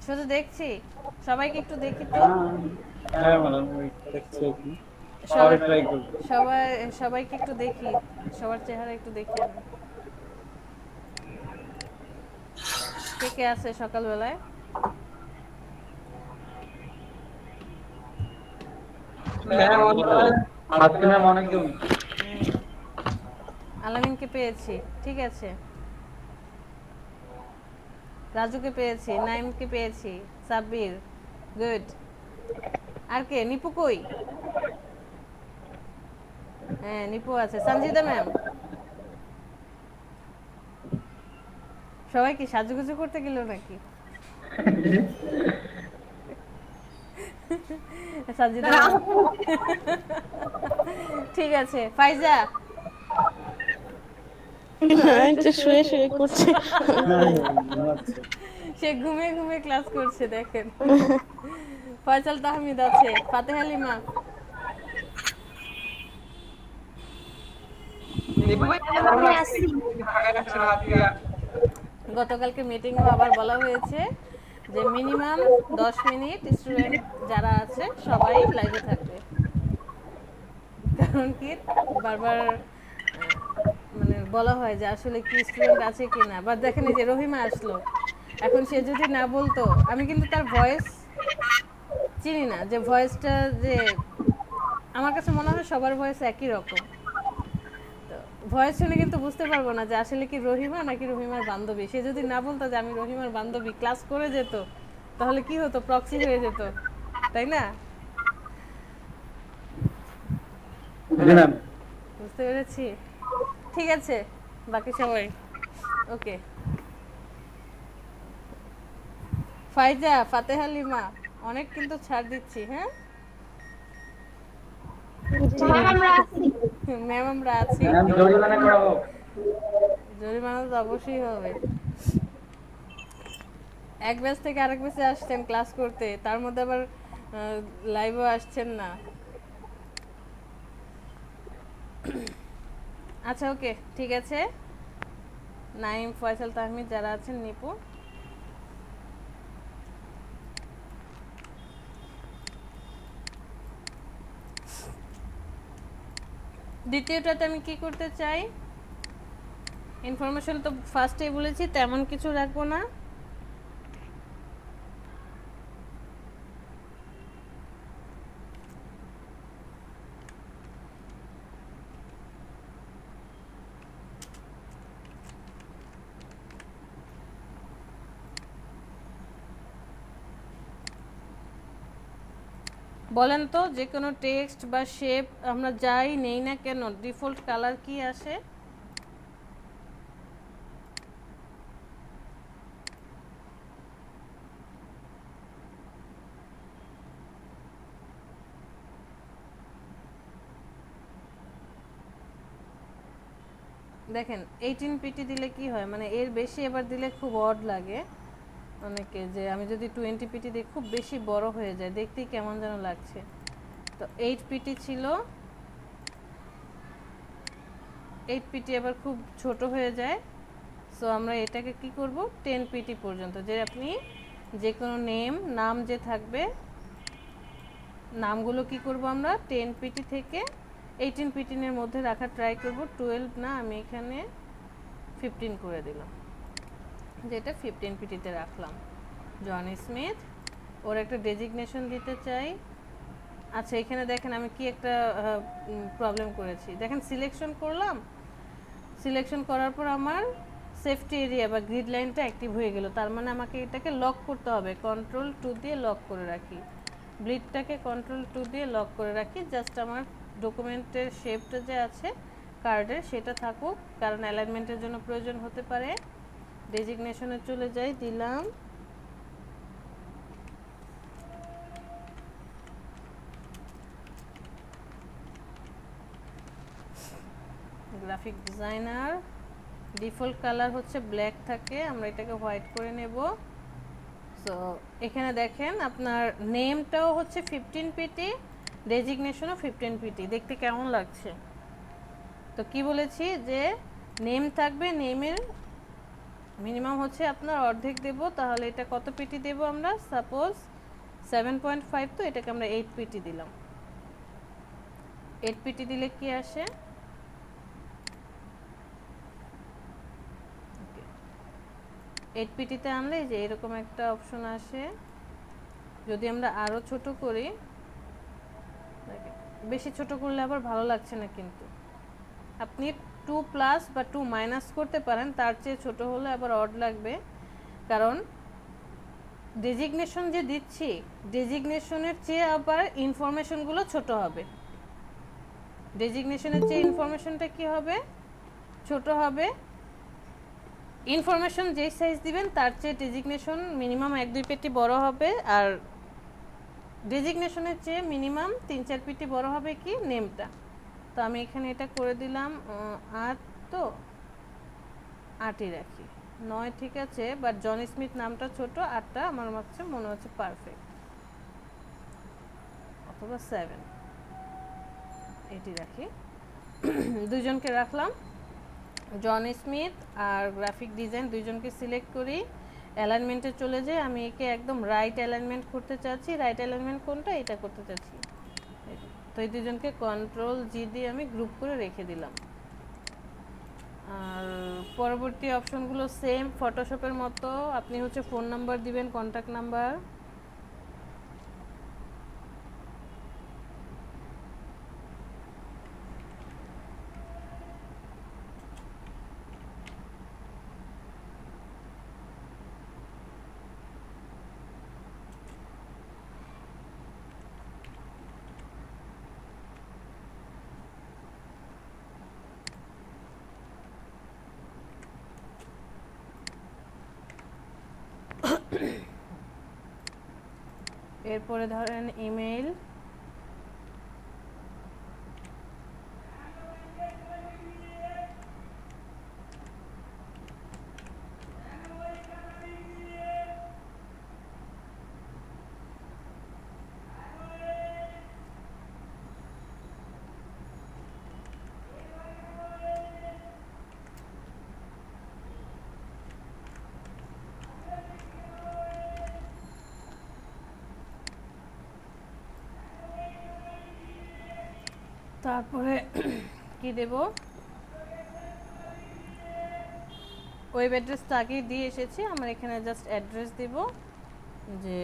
শুধু দেখছি, সবাইকে একটু দেখি তো। সবাইকে একটু দেখি, সবার চেহারা একটু দেখি আমি। কে কে আছে সকালবেলায়? আলামিনকে পেয়েছি, ঠিক আছে, রাজুকে পেয়েছি, নাইমকে পেয়েছি, সাব্বির, গুড। আর কে? নিপু কই? হ্যাঁ নিপু আছে, সঞ্জিদা ম্যাম। সবাই কি সাজুগুজু করতে গেল নাকি? সঞ্জিদা ঠিক আছে। ফাইজা শুয়ে শুয়ে করছে, সে ঘুমিয়ে ঘুমিয়ে ক্লাস করছে দেখেন। ফয়সাল তাহমিদ আছে, ফাতেহা লিমা, গতকালকে মিটিংও আবার বলা হয়েছে যে মিনিমাম 10 মিনিট স্টুডেন্ট যারা আছে সবাই লাইভে থাকবে, কারণ কি বারবার মানে বলা হয় যে আসলে কি স্টুডেন্ট আছে কি না। বাট দেখেন এই যে রহিমা আসলো, এখন সে যদি না বলতো, আমি কিন্তু তার ভয়েস চিনি না, যে ভয়েসটা যে আমার কাছে মনে হয় সবার ভয়েস একই রকম, তো ভয়েস শুনে কিন্তু বুঝতে পারবো না যে আসলে কি রহিমা নাকি রহিমার বান্ধবী। সে যদি না বলতো যে আমি রহিমার বান্ধবী, ক্লাস করে যেত, তাহলে কি হতো? প্রক্সি হয়ে যেত, তাই না? জি ম্যাম। বুঝতে পেরেছি। ঠিক আছে, বাকি সবাই ওকে। ফাইজা, ফাতেহা লিমা, অনেক কিন্তু ছাড় দিচ্ছি। হ্যাঁ ম্যাম আমরা আছি। ম্যাম আমরা আছি। ম্যাম জরিমানা করা হোক। জরিমানা তো অবশ্যই হবে। এক ব্যাচ থেকে আরেক ব্যাচে আসছেন ক্লাস করতে, তার মধ্যে আবার লাইভও আসছেন না। আচ্ছা ওকে, ঠিক আছে। নাইম, ফয়সাল, তাহমিদ যারা আছেন, নিপু। দ্বিতীয়টাতে আমি কি করতে চাই, ইনফরমেশন তো ফার্স্টেই বলেছি তেমন কিছু রাখবো না। বলেন তো, যে কোনো টেক্সট বা শেপ আমরা যাই নেই না কেন, ডিফল্ট কালার কি আসে? দেখেন 18 পিটি দিলে কি হয়, মানে এর বেশি এবার দিলে খুব অড লাগে অনেকে, যে আমি যদি 20 পিটি দিই খুব বেশি বড় হয়ে যায়, দেখতেই কেমন যেন লাগছে। তো 8 পিটি ছিল, 8 পিটি আবার খুব ছোট হয়ে যায়। সো আমরা এটাকে কি করব, 10 পিটি পর্যন্ত, যে আপনি যে কোনো নাম যে থাকবে, নামগুলো কি করব আমরা 10 পিটি থেকে 18 পিটিনের মধ্যে রাখার ট্রাই করব। 12 না, আমি এখানে 15 করে দিলাম, যেটা 15 পিটিতে রাখলাম। জন স্মিথ, ওর একটা ডেজিগনেশন দিতে চাই। আচ্ছা এখানে দেখেন আমি কি একটা প্রবলেম করেছি, দেখেন সিলেকশন করলাম, সিলেকশন করার পর আমার সেফটি এরিয়া বা গ্রিড লাইনটা অ্যাক্টিভ হয়ে গেল, তার মানে আমাকে এটাকে লক করতে হবে। কন্ট্রোল 2 দিয়ে লক করে রাখি, ব্লিডটাকে কন্ট্রোল 2 দিয়ে লক করে রাখি, জাস্ট আমার ডকুমেন্টের শেপটা যে আছে কার্ডের সেটা থাকুক, কারণ অ্যালাইনমেন্টের জন্য প্রয়োজন হতে পারে। ডেজিগনেশনে চলে যাই, দিলাম গ্রাফিক ডিজাইনার। ডিফল্ট কালার হচ্ছে ব্ল্যাক থাকে, আমরা এটাকে হোয়াইট করে নেব। সো এখানে দেখেন আপনার নেমটাও হচ্ছে 15 পিটি, ডেজিগনেশনও 15 পিটি, দেখতে কেমন লাগছে? তো কি বলেছি যে নেম থাকবে, নেমের মিনিমাম হচ্ছে আপনার অর্ধেক দেব, তাহলে এটা কত পিটি দেব আমরা, সাপোজ 7.5, তো এটাকে আমরা 8 পিটি দিলাম। 8 পিটি দিলে কি আসে, 8 পিটিতে আনলে যে এরকম একটা অপশন আসে। যদি আমরা আরো ছোট করি, বেশি ছোট করলে আবার ভালো লাগছে না, কিন্তু আপনি 2 প্লাস বা 2 মাইনাস করতে পারেন, তার চেয়ে ছোট হলে আবার অড লাগবে, কারণ ডেজিগনেশন যে দিচ্ছি ডেজিগনেশনের চেয়ে আবার ইনফরমেশনগুলো ছোট হবে। ডেজিগনেশনের চেয়ে ইনফরমেশনটা কি হবে, ছোট হবে। ইনফরমেশন যেই সাইজ দিবেন তার চেয়ে ডেজিগনেশন মিনিমাম 1-2 পেটি বড় হবে, আর ডেজিগনেশনের চেয়ে মিনিমাম 3-4 পেটি বড় হবে কি নেমটা। তো আমি এখানে এটা করে দিলাম 8, তো 8ই রাখি, 9 ঠিক আছে, বাট জন স্মিথ নামটা ছোট, 8টা আমার মনে হচ্ছে পারফেক্ট, অথবা 7, এটি রাখি। দুইজনকে রাখলাম, জন স্মিথ আর গ্রাফিক ডিজাইন, দুইজনকে সিলেক্ট করি। অ্যালাইনমেন্টে চলে যাই, আমি একে একদম রাইট অ্যালাইনমেন্ট করতে চাচ্ছি। রাইট অ্যালাইনমেন্ট কোনটা, এটা করতে চাচ্ছি। তো এই দুজনকে কন্ট্রোল জি দিয়ে আমি গ্রুপ করে রেখে দিলাম। আর পরবর্তী অপশনগুলো সেম ফটোশপের মতো, আপনি হচ্ছে ফোন নাম্বার দিবেন, কন্ট্যাক্ট নাম্বার। এরপরে ধরেন ইমেইল, তারপরে কি দেব, ওয়েব অ্যাড্রেসটা আগেই দিয়ে এসেছি, আমরা এখানে জাস্ট অ্যাড্রেস দেব যে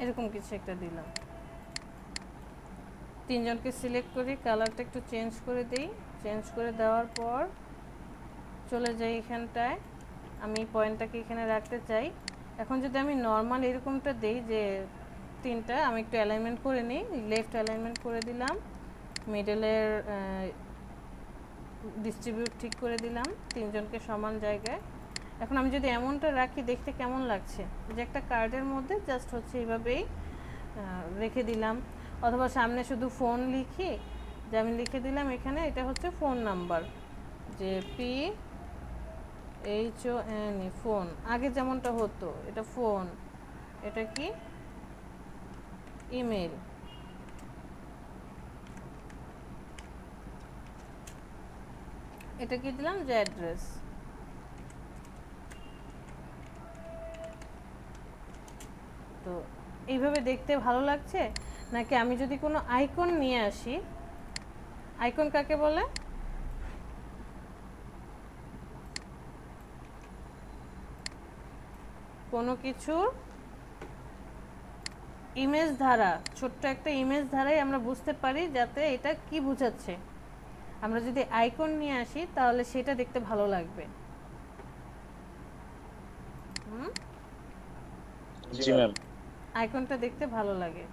এরকম কিছু একটা দিলাম। তিনজনকে সিলেক্ট করি, কালারটা একটু চেঞ্জ করে দিই, চেঞ্জ করে দেওয়ার পর চলে যাই এখানটায়, আমি পয়েন্টটাকে এখানে রাখতে চাই। এখন যদি আমি নর্মাল এরকমটা দেই যে তিনটা, আমি একটু অ্যালাইনমেন্ট করে নিই, লেফট অ্যালাইনমেন্ট করে দিলাম, মিডলের ডিস্ট্রিবিউট ঠিক করে দিলাম, তিনজনকে সমান জায়গায়। এখন আমি যদি এমনটা রাখি দেখতে কেমন লাগছে, যে একটা কার্ডের মধ্যে জাস্ট হচ্ছে এইভাবেই রেখে দিলাম, অথবা সামনে শুধু ফোন লিখি, যে আমি লিখে দিলাম এখানে এটা হচ্ছে ফোন নাম্বার, যে PHON ফোন, আগে যেমনটা হতো এটা ফোন, এটা কি ইমেল, এটা কি দিলাম যে অ্যাড্রেস। তো এইভাবে দেখতে ভালো লাগছে নাকি আমি যদি কোনো আইকন নিয়ে আসি, আইকন কাকে বলে, কোনো কিছুর ইমেজ ধারা, ছোট্ট একটা ইমেজ ধারাই আমরা বুঝতে পারি যাতে এটা কি বোঝাচ্ছে। আমরা যদি আইকন নিয়ে আসি তাহলে সেটা দেখতে ভালো লাগবে। জি ম্যাম। আইকনটা দেখতে ভালো লাগে।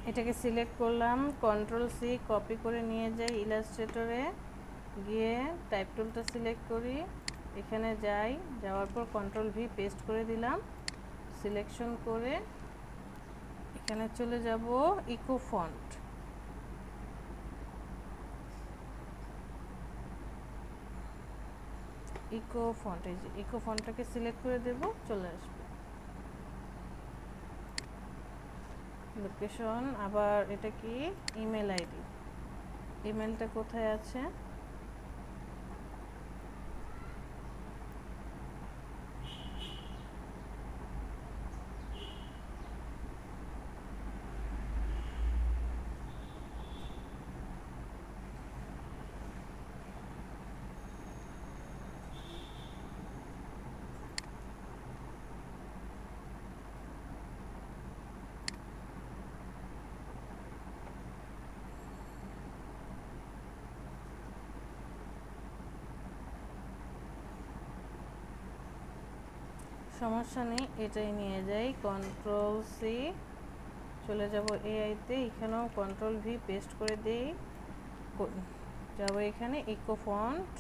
এটাকে সিলেক্ট করলাম, কন্ট্রোল-C কপি করে নিয়ে যাই ইলাস্ট্রেটরে, গিয়ে টাইপ টুলটা সিলেক্ট করি, এখানে যাই, যাওয়ার পর কন্ট্রোল-V পেস্ট করে দিলাম, সিলেকশন করে এখানে চলে যাব ইকো ফন্ট, ইকো ফন্ট, এই যে ইকো ফন্টটাকে সিলেক্ট করে দেব, চলে আসবে লোকেশন। আবার এটা কি ইমেল আইডি, ইমেলটা কোথায় আছে, সমস্যা নেই, এটাই নিয়ে যাই। কন্ট্রোল সি, চলে যাব এআইতে, এখানেও কন্ট্রোল ভি পেস্ট করে দিই। যাব এখানে eco font,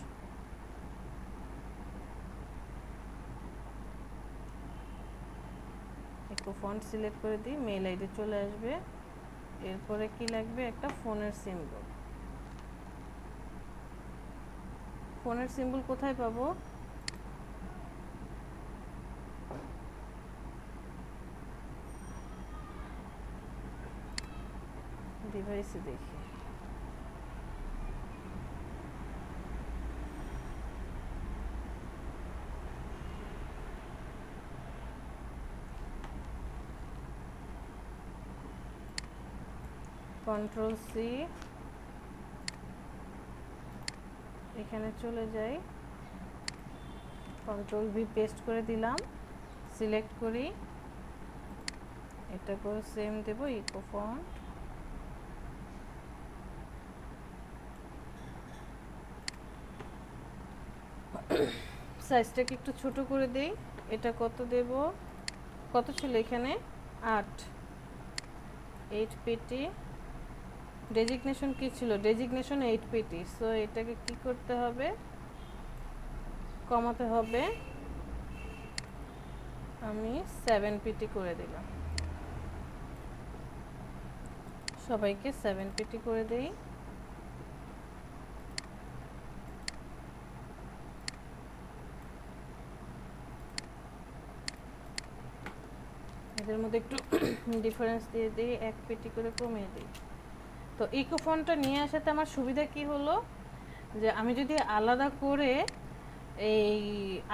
eco font select করে দিই, মেল আইডি চলে আসবে। এরপরে কি লাগবে, একটা ফোনের সিম্বল। ফোনের সিম্বল কোথায় পাবো? ডিভাইসে দেখি। কন্ট্রোল সি, এখানে চলে যাই, কন্ট্রোল ভি পেস্ট করে দিলাম, সিলেক্ট করি, এটা করে সেম দেব, ইকো ফন্ট। সাইজটাকে একটু ছোট করে দেই। এটা কত দেব, কত ছিল এখানে, 8 পিটি। ডেজিগনেশন কি ছিল, ডেজিগনেশন 8 পিটি। সো এটাকে কি করতে হবে, কমাতে হবে। আমি 7 পিটি করে দিলাম, সবাইকে 7 পিটি করে দেই। এদের মধ্যে একটু ডিফারেন্স দিয়ে দিই, 1 পিটি করে কমিয়ে দিই। তো ইকো ফন্টটা নিয়ে আসাতে আমার সুবিধা কি হলো, যে আমি যদি আলাদা করে এই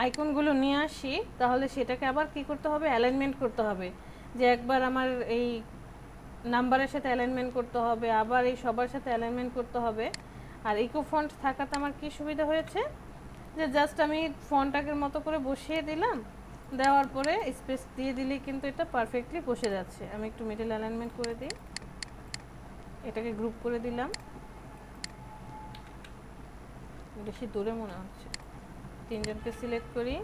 আইকনগুলো নিয়ে আসি, তাহলে সেটাকে আবার কি করতে হবে, অ্যালাইনমেন্ট করতে হবে। যে একবার আমার এই নাম্বারের সাথে অ্যালাইনমেন্ট করতে হবে, আবার এই সবার সাথে অ্যালাইনমেন্ট করতে হবে। আর ইকো ফন্ট থাকাতে আমার কি সুবিধা হয়েছে, যে জাস্ট আমি ফন্টটাকের মতো করে বসিয়ে দিলাম, দেওয়ার পরে স্পেস দিয়ে দিলেই কিন্তু এটা পারফেক্টলি বসে যাচ্ছে। আমি একটু মিডল অ্যালাইনমেন্ট করে দিই, এটাকে গ্রুপ করে দিলাম, বেশি দূরে মনে হচ্ছে। 3 জনকে সিলেক্ট করি,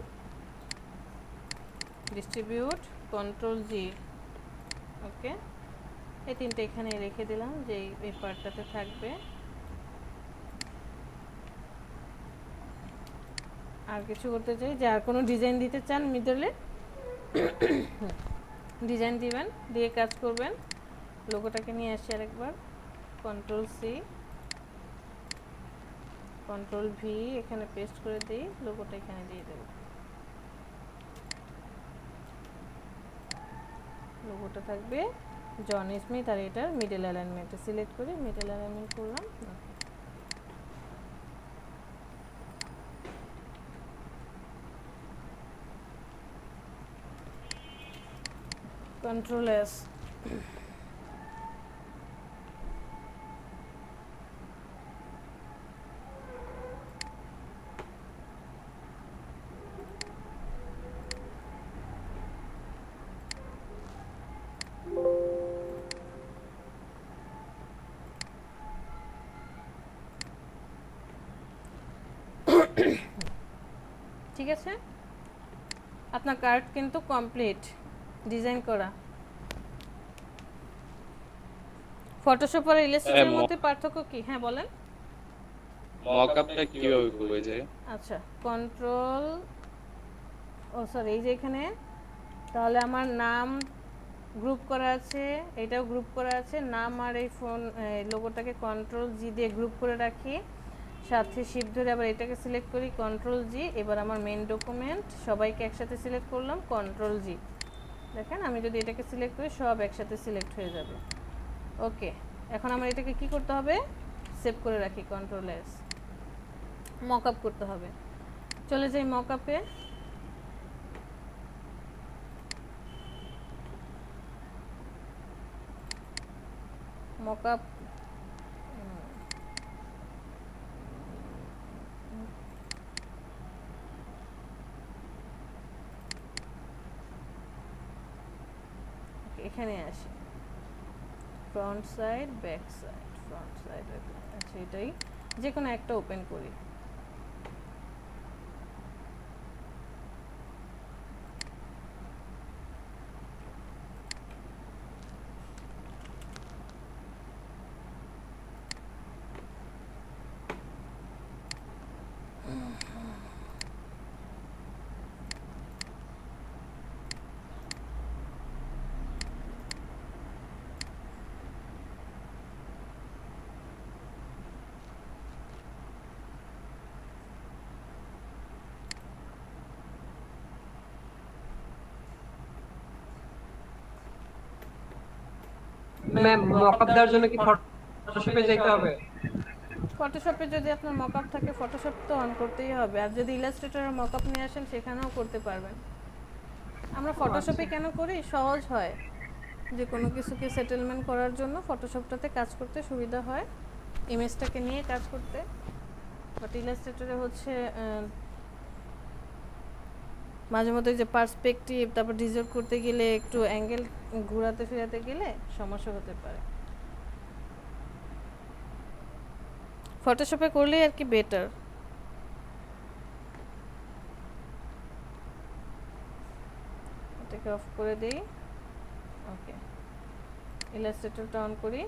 ডিস্ট্রিবিউট, কন্ট্রোল জি, ওকে। এই 3টে এখানে রেখে দিলাম, যে এই পার্টটাতে থাকবে। আর কিছু করতে চাই, যে আর কোনো ডিজাইন দিতে চান মিডলে, ডিজাইন দিবেন, দিয়ে কাজ করবেন। লোগোটাকে নিয়ে আসি আরেকবার, কন্ট্রোল সি, কন্ট্রোল ভি, এখানে পেস্ট করে দিই, লোগোটা এখানে দিয়ে দেব। লোগোটা থাকবে জন স্মিথ, আর এটার মিডল অ্যালাইনমেন্টে সিলেক্ট করে মিডল অ্যালাইনমেন্ট করলাম। কন্ট্রোল এস, ঠিক আছে। আপনার কার্ড কিন্তু কমপ্লিট ডিজাইন করা। ফটোশপ আর ইলাস্ট্রেটরের মধ্যে পার্থক্য কি? হ্যাঁ বলেন। মকআপটা কিভাবে করবে যে? আচ্ছা, কন্ট্রোল, ও সরি, এই যে এখানে তাহলে আমার নাম গ্রুপ করা আছে, এটাও গ্রুপ করা আছে, নাম আর এই ফোন লোগোটাকে কন্ট্রোল জি দিয়ে গ্রুপ করে রাখি, সাথে শিফট ধরে আবার এটাকে সিলেক্ট করি, কন্ট্রোল জি। এবার আমার মেইন ডকুমেন্ট সবাইকে একসাথে সিলেক্ট করলাম, কন্ট্রোল জি। দেখেন আমি যদি এটাকে সিলেক্ট করি, সব একসাথে সিলেক্ট হয়ে যাবে। ওকে, এখন আমার এটাকে কি করতে হবে, সেভ করে রাখি, কন্ট্রোল এস। মকআপ করতে হবে, চলে যাই মকআপে। মকআপ এখানে আসি, front side, back side, front side, আচ্ছা এটাই যে কোনো একটা ওপেন করি। ম্যাম মকআপ দেওয়ার জন্য কি ফটোশপে যেতে হবে? ফটোশপে যদি আপনার মকআপ থাকে ফটোশপ তো অন করতেই হবে, আর যদি ইলাস্ট্রেটরের মকআপ নিয়ে আসেন সেখানেও করতে পারবেন। আমরা ফটোশপে কেন করি, সহজ হয়, যে কোনো কিছুকে সেটেলমেন্ট করার জন্য ফটোশপটাতে কাজ করতে সুবিধা হয়, ইমেজটাকে নিয়ে কাজ করতে। বাট ইলাস্ট্রেটরে হচ্ছে মাঝে মধ্যে যে পার্সপেক্টিভ তারপর ডিজলভ করতে গেলে একটু অ্যাঙ্গেল ঘোরাতে ফেরাতে গেলে সমস্যা হতে পারে। ফটোশপে করলেই আর কি বেটার। এটাকে অফ করে দেই। ওকে, ইলাস্ট্রেটরটা অন করি।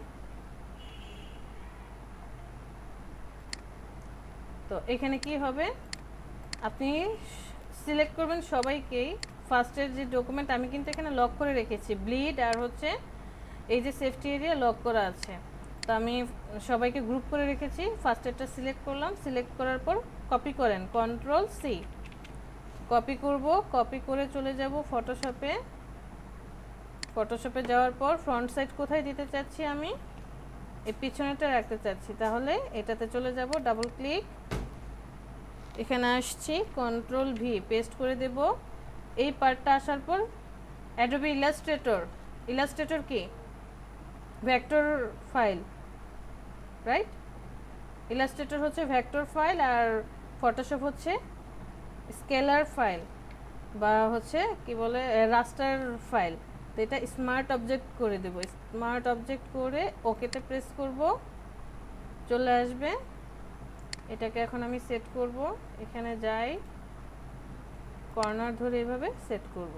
তো এখানে কি হবে, আপনি সিলেক্ট করবেন সবাইকেই। ফার্স্টের যে ডকুমেন্ট আমি কিন্তু এখানে লক করে রেখেছি, ব্লিড আর হচ্ছে এই যে সেফটি এরিয়া লক করা আছে, তো আমি সবাইকে গ্রুপ করে রেখেছি। ফার্স্টেরটা সিলেক্ট করলাম, সিলেক্ট করার পর কপি করেন, কন্ট্রোল সি, কপি করব, কপি করে চলে যাব ফটোশপে। ফটোশপে যাওয়ার পর ফ্রন্ট সাইড কোথায় দিতে চাচ্ছি, আমি এই পিছনেটা রাখতে চাচ্ছি, তাহলে এটাতে চলে যাব, ডাবল ক্লিক, এখানে আসছি, কন্ট্রোল ভি পেস্ট করে দেব। এই পার্টটা আসার পর অ্যাডোবি ইলাস্ট্রেটর, ইলাস্ট্রেটর কি ভেক্টর ফাইল, রাইট? ইলাস্ট্রেটর হচ্ছে ভেক্টর ফাইল আর ফটোশপ হচ্ছে স্কেলার ফাইল বা হচ্ছে কি বলে রাস্টার ফাইল। তো এটা স্মার্ট অবজেক্ট করে দেব, স্মার্ট অবজেক্ট করে ওকেতে প্রেস করব, চলে আসবে। এটাকে এখন আমি সেট করব, এখানে যাই, কর্নার ধরে এভাবে সেট করব।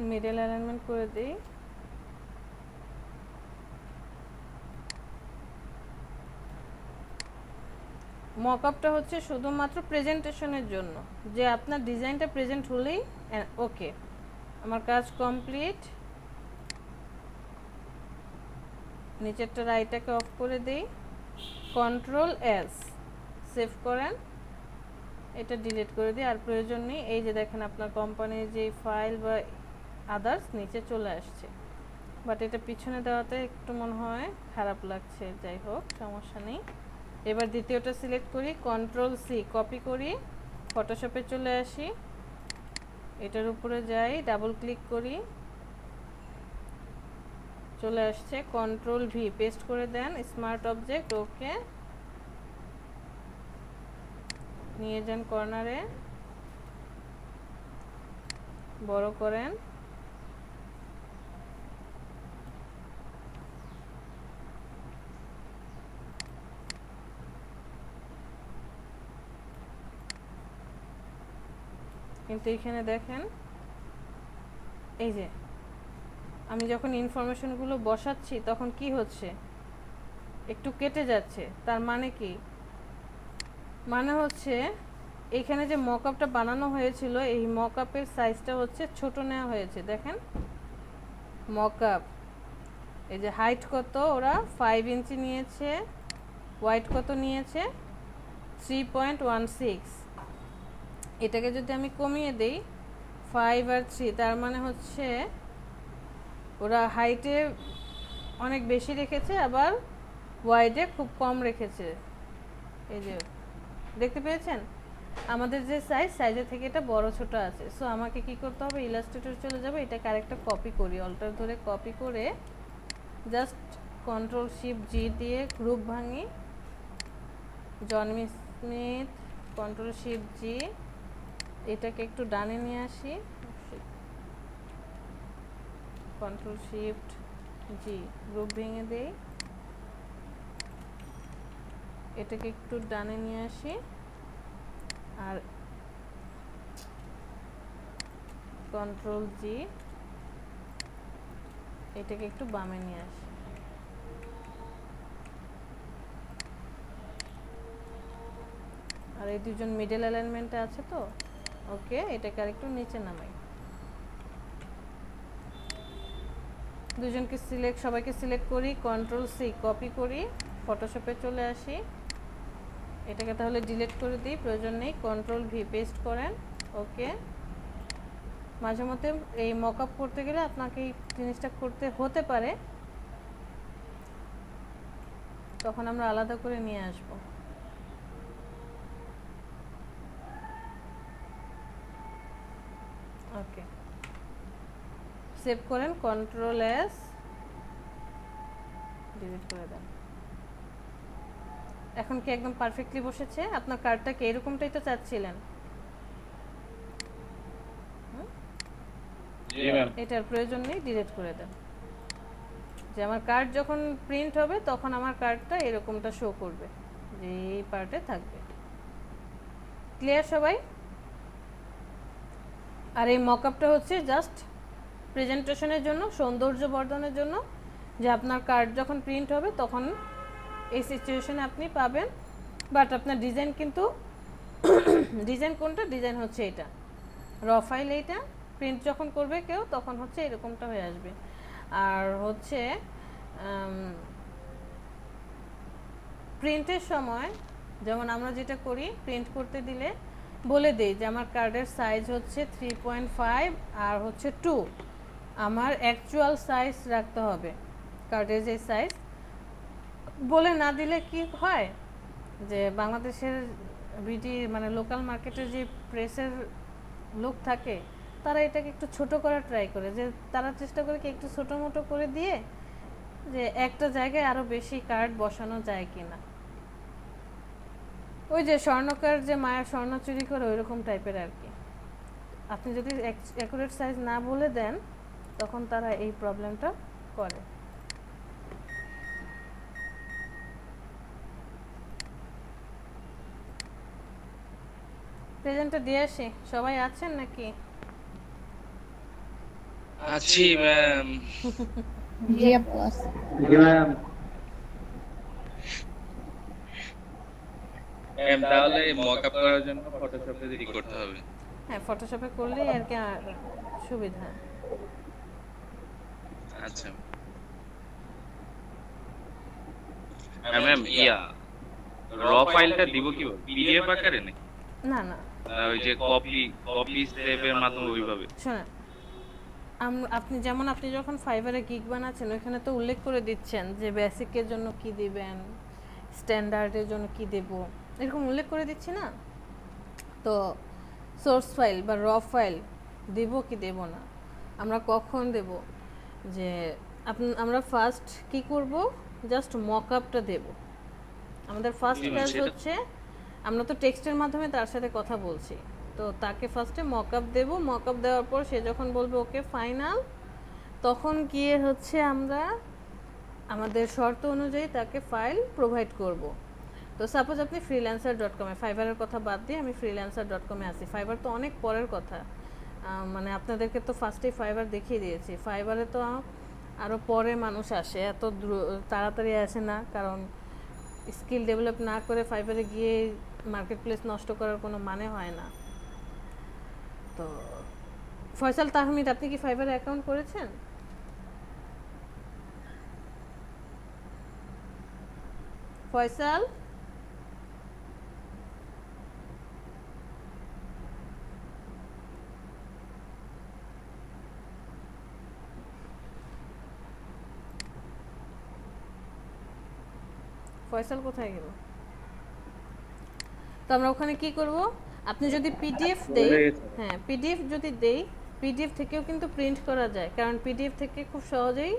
মিডল অ্যালাইনমেন্ট করে দিই। মকআপটা হচ্ছে শুধুমাত্র প্রেজেন্টেশনের জন্য, যে আপনার ডিজাইনটা প্রেজেন্ট হলেই ওকে। আমার কাজ কমপ্লিট। নিচেরটা রাইটটাকে অফ করে দেই, কন্ট্রোল এস, সেভ করেন, এটা ডিলিট করে দিই, আর প্রয়োজন নেই। এই যে দেখেন আপনার কোম্পানির যে ফাইল বা আদার্স নিচে চলে আসছে, বাট এটা পিছনে দেওয়াতে একটু মনে হয় খারাপ লাগছে, যাই হোক সমস্যা নেই। এবার দ্বিতীয়টা সিলেক্ট করি, কন্ট্রোল সি, কপি করি, ফটোশপে চলে আসি, এটার উপরে যাই, ডাবল ক্লিক করি, চলে আসছে, কন্ট্রোল ভি পেস্ট করে দেন, স্মার্ট অবজেক্ট, ওকে, নিয়ে যান কর্নারে, বড় করেন, কিন্তু এখানে দেখেন এই যে আমি যখন ইনফরমেশনগুলো বসাচ্ছি তখন কি হচ্ছে, একটু কেটে যাচ্ছে। তার মানে কি, মানে হচ্ছে এখানে যে মকআপটা বানানো হয়েছিল এই মকআপের সাইজটা হচ্ছে ছোট নেওয়া হয়েছে। দেখেন মকআপ, এই যে হাইট কত, ওরা 5 ইঞ্চি নিয়েছে, ওয়াইড কত নিয়েছে 3.16। এটাকে যদি আমি কমিয়ে দেই 5 আর 3, তার মানে হচ্ছে ওরা হাইটে অনেক বেশি রেখেছে আবার ওয়াইডে খুব কম রেখেছে। এই যে দেখতে পেয়েছেন আমাদের যে সাইজের থেকে এটা বড় ছোট আছে। সো আমাকে কি করতে হবে, ইলাস্ট্রেটর চলে যাবে, এটাকে আরেকটা কপি করি, অল্টার ধরে কপি করে জাস্ট কন্ট্রোল শিফট জি দিয়ে গ্রুপ ভাঙি, জন স্মিথ, কন্ট্রোল শিফট জি, এটাকে একটু ডানে নিয়ে আসি, কন্ট্রোল শিফট জি, গ্রুপ ভেঙে দেই, এটাকে একটু ডানে নিয়ে আসি, আর কন্ট্রোল জি, এটাকে একটু বামে নিয়ে আসি। আর এই দুজন মিডল অ্যালাইনমেন্টে আছে তো, ওকে, এটাকে আর একটু নিচে নামাই। দুজনকে সবাইকে সিলেক্ট করি, কন্ট্রোল সি কপি করি, ফটোশপে চলে আসি, এটাকে তাহলে ডিলিট করে দিই, প্রয়োজন নেই, কন্ট্রোল ভি পেস্ট করেন, ওকে। মাঝে মধ্যে এই মকআপ করতে গেলে আপনাকে এই জিনিসটা করতে হতে পারে, তখন আমরা আলাদা করে নিয়ে আসব। ওকে, সেভ করেন, কন্ট্রোল এস, ডিলিট করে দেন। এখন কি একদম পারফেক্টলি বসেছে? আপনার কার্ডটাকে এরকমটাই তো চাচ্ছিলেন, এটার প্রয়োজন নেই, ডিলিট করে দেন। যে আমার কার্ড যখন প্রিন্ট হবে তখন আমার কার্ডটা এরকমটা শো করবে, যে এই পার্টে থাকবে। ক্লিয়ার সবাই? আর এই মকআপটা হচ্ছে জাস্ট প্রেজেন্টেশনের জন্য, সৌন্দর্য বর্ধনের জন্য, যে আপনার কার্ড যখন প্রিন্ট হবে তখন এই সিচুয়েশনে আপনি পাবেন। বাট আপনার ডিজাইন কিন্তু ডিজাইন কোনটা? ডিজাইন হচ্ছে এটা, র ফাইল এইটা। প্রিন্ট যখন করবে কেউ তখন হচ্ছে এরকমটা হয়ে আসবে। আর হচ্ছে প্রিন্টের সময় যেমন আমরা যেটা করি, প্রিন্ট করতে দিলে বলে দেই যে আমার কার্ডের সাইজ হচ্ছে 3.5 আর হচ্ছে 2, আমার অ্যাকচুয়াল সাইজ রাখতে হবে। কার্ডের যে সাইজ বলে না দিলে কি হয়, যে বাংলাদেশের বিডি মানে লোকাল মার্কেটের যে প্রেসের লোক থাকে, তারা এটাকে একটু ছোট করার ট্রাই করে, যে তারা চেষ্টা করে কি একটু ছোটো মোটো করে দিয়ে যে একটা জায়গায় আরও বেশি কার্ড বসানো যায় কিনা। ওই যে স্বর্ণকার যে মায়ের স্বর্ণ চুরি করে, ওই রকম টাইপের আর কি। আপনি যদি অ্যাকুরেট সাইজ না বলে দেন তখন তারা এই প্রবলেমটা করে। প্রেজেন্টটা দিয়ে আসি, সবাই আছেন নাকি? আছি ম্যাম। জি আপু আছে। জি ম্যাম। ম্যাম তাহলে মকআপ করার জন্য ফটোশপে কি করতে হবে? হ্যাঁ, ফটোশপে করলেই আর কি সুবিধা। আচ্ছা ম্যাম, র ফাইলটা দিব কি পিডিএফ আকারে নাকি? না না, ওই যে কপি স্টেপের মাধ্যমে ওইভাবে? শোনেন, আপনি যেমন আপনি যখন ফাইবারে গিগ বানাচ্ছেন ওইখানে তো উল্লেখ করে দিচ্ছেন যে বেসিকের জন্য কি দিবেন, স্ট্যান্ডার্ডের জন্য কি দেব, এরকম উল্লেখ করে দিচ্ছি না? তো সোর্স ফাইল বা র ফাইল দেব কি দেব না, আমরা কখন দেব, যে আমরা ফার্স্ট কি করব, জাস্ট মকআপটা দেব। আমাদের ফার্স্ট কাজ হচ্ছে, আমরা তো টেক্সটের মাধ্যমে তার সাথে কথা বলছি, তো তাকে ফার্স্টে মকআপ দেব। মকআপ দেওয়ার পর সে যখন বলবে ওকে ফাইনাল, তখন গিয়ে হচ্ছে আমরা আমাদের শর্ত অনুযায়ী তাকে ফাইল প্রোভাইড করব। তো সাপোজ আপনি freelancer.com-এ, ফাইবারের কথা বাদ দিয়ে আমি freelancer.com-এ আছি। ফাইবার তো অনেক পরের কথা, মানে আপনাদেরকে তো ফার্স্টেই ফাইবার দেখিয়ে দিয়েছি। ফাইবারে তো আরও পরে মানুষ আসে, এত তাড়াতাড়ি আসে না, কারণ স্কিল ডেভেলপ না করে ফাইবারে গিয়ে মার্কেট প্লেস নষ্ট করার কোনো মানে হয় না। তো ফয়সাল তাহমিদ, আপনি কি ফাইবারে অ্যাকাউন্ট করেছেন? ফয়সাল, ফয়সাল কোথায় গেল? তো আমরা ওখানে কি করব, আপনি যদি পিডিএফ দেই, হ্যাঁ পিডিএফ যদি দেই, পিডিএফ থেকেও কিন্তু প্রিন্ট করা যায়, কারণ পিডিএফ থেকে খুব সহজেই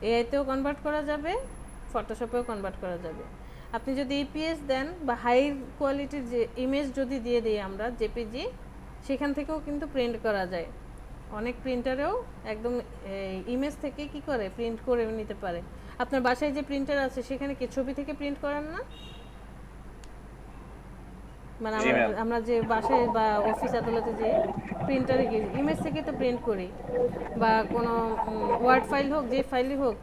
এআইতেও কনভার্ট করা যাবে, ফটোশপেও কনভার্ট করা যাবে। আপনি যদি ইপিএস দেন বা হাই কোয়ালিটির যে ইমেজ যদি দিয়ে দিই আমরা, জেপিজি, সেখান থেকেও কিন্তু প্রিন্ট করা যায়। অনেক প্রিন্টারেও একদম ইমেজ থেকে কি করে প্রিন্ট করে নিতে পারে। আপনার বাসায় যে প্রিন্টার আছে সেখানে কি ছবি থেকে প্রিন্ট করেন না? মানে আমরা যে বাসায় বা অফিস আদালতে যে প্রিন্টারে গিয়ে ইমেজ থেকে তো প্রিন্ট করি, বা কোনো ওয়ার্ড ফাইল হোক, যে ফাইলই হোক,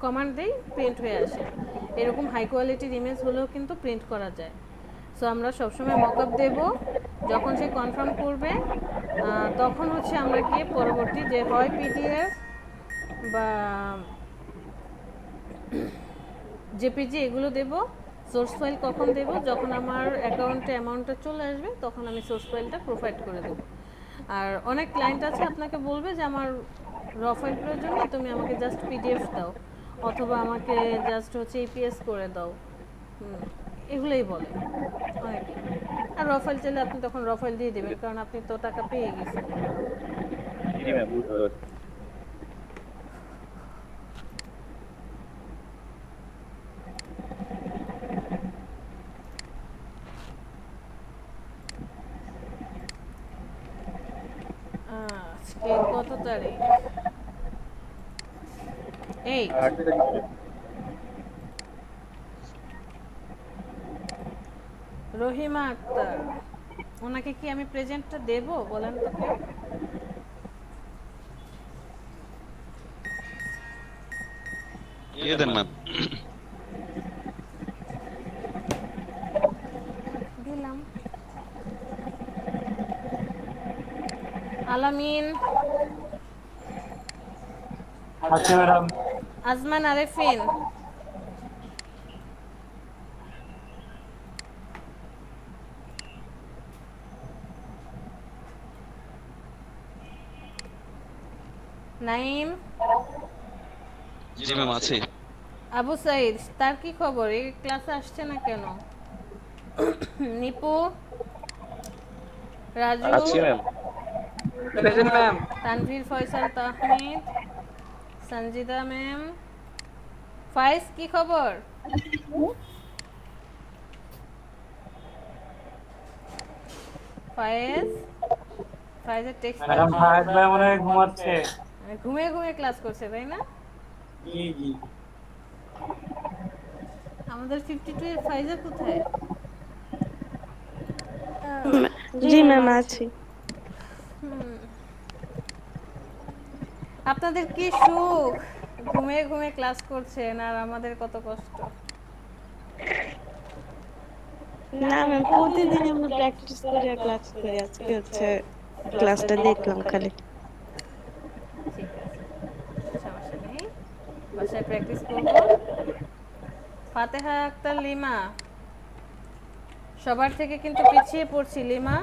কমান্ড দেই, প্রিন্ট হয়ে আসে। এরকম হাই কোয়ালিটির ইমেজ হলেও কিন্তু প্রিন্ট করা যায়। সো আমরা সবসময় মকআপ দেব, যখন সে কনফার্ম করবে তখন হচ্ছে আমরা গিয়ে পরবর্তী যে হয় পিডিএফ বা জেপিজি এগুলো দেব। সোর্স ফাইল কখন দেব? যখন আমার অ্যাকাউন্টে অ্যামাউন্টটা চলে আসবে তখন আমি সোর্স ফাইলটা প্রোভাইড করে দেব। আর অনেক ক্লায়েন্ট আছে আপনাকে বলবে যে আমার র ফাইল প্রয়োজন নেই, তুমি আমাকে জাস্ট পিডিএফ দাও অথবা আমাকে জাস্ট হচ্ছে এপিএস করে দাও, এগুলোই বলে অনেকে। আর র ফাইল চাইলে আপনি তখন র ফাইল দিয়ে দেবেন, কারণ আপনি তো টাকা পেয়ে গেছেন। জি ম্যাম, বুঝতে পারছি। আজকে কত তারিখ? 8। রহিমা আক্তার, ওনাকে কি আমি প্রেজেন্টটা দেব বলেন তো কেউ? দিয়ে দেন ম্যাম। দিলাম। আলামিন, আচ্ছা ম্যাডাম। আজমান আরেফিন, নাইম, জি ম্যাম আছি। আবু সাইদ, তার কি খবর? এই ক্লাসে আসছে না কেন? নিপু, রাজু, আছি ma'am. Present ma'am. Tanvir, Faisal, Tahmid, Sanjida ma'am, Faiz কি খবর? ফায়েজ, ফায়েজের টেক্সট ম্যাডাম ফাহাদ ভাই মনে হয় ঘুমাচ্ছে। ঘুমিয়ে ঘুমিয়ে ক্লাস করছে তাই না? জি জি। আমাদের 52 এর ফাইজা কোথায়? জি ম্যাম আছি। আপনাদের কি সুখ, ঘুমিয়ে ঘুমিয়ে ক্লাস করছেন, আর আমাদের কত কষ্ট। না ম্যাম, প্রতিদিন আমরা প্র্যাকটিস করে ক্লাস করি, আজকে হচ্ছে ক্লাসটা দেখলাম খালি। ঠিক আছে, সমস্যা নেই, বাসায় প্র্যাকটিস করব। ফাতেহা আক্তার লিমা, সবার থেকে কিন্তু পিছিয়ে পড়ছি লিমা।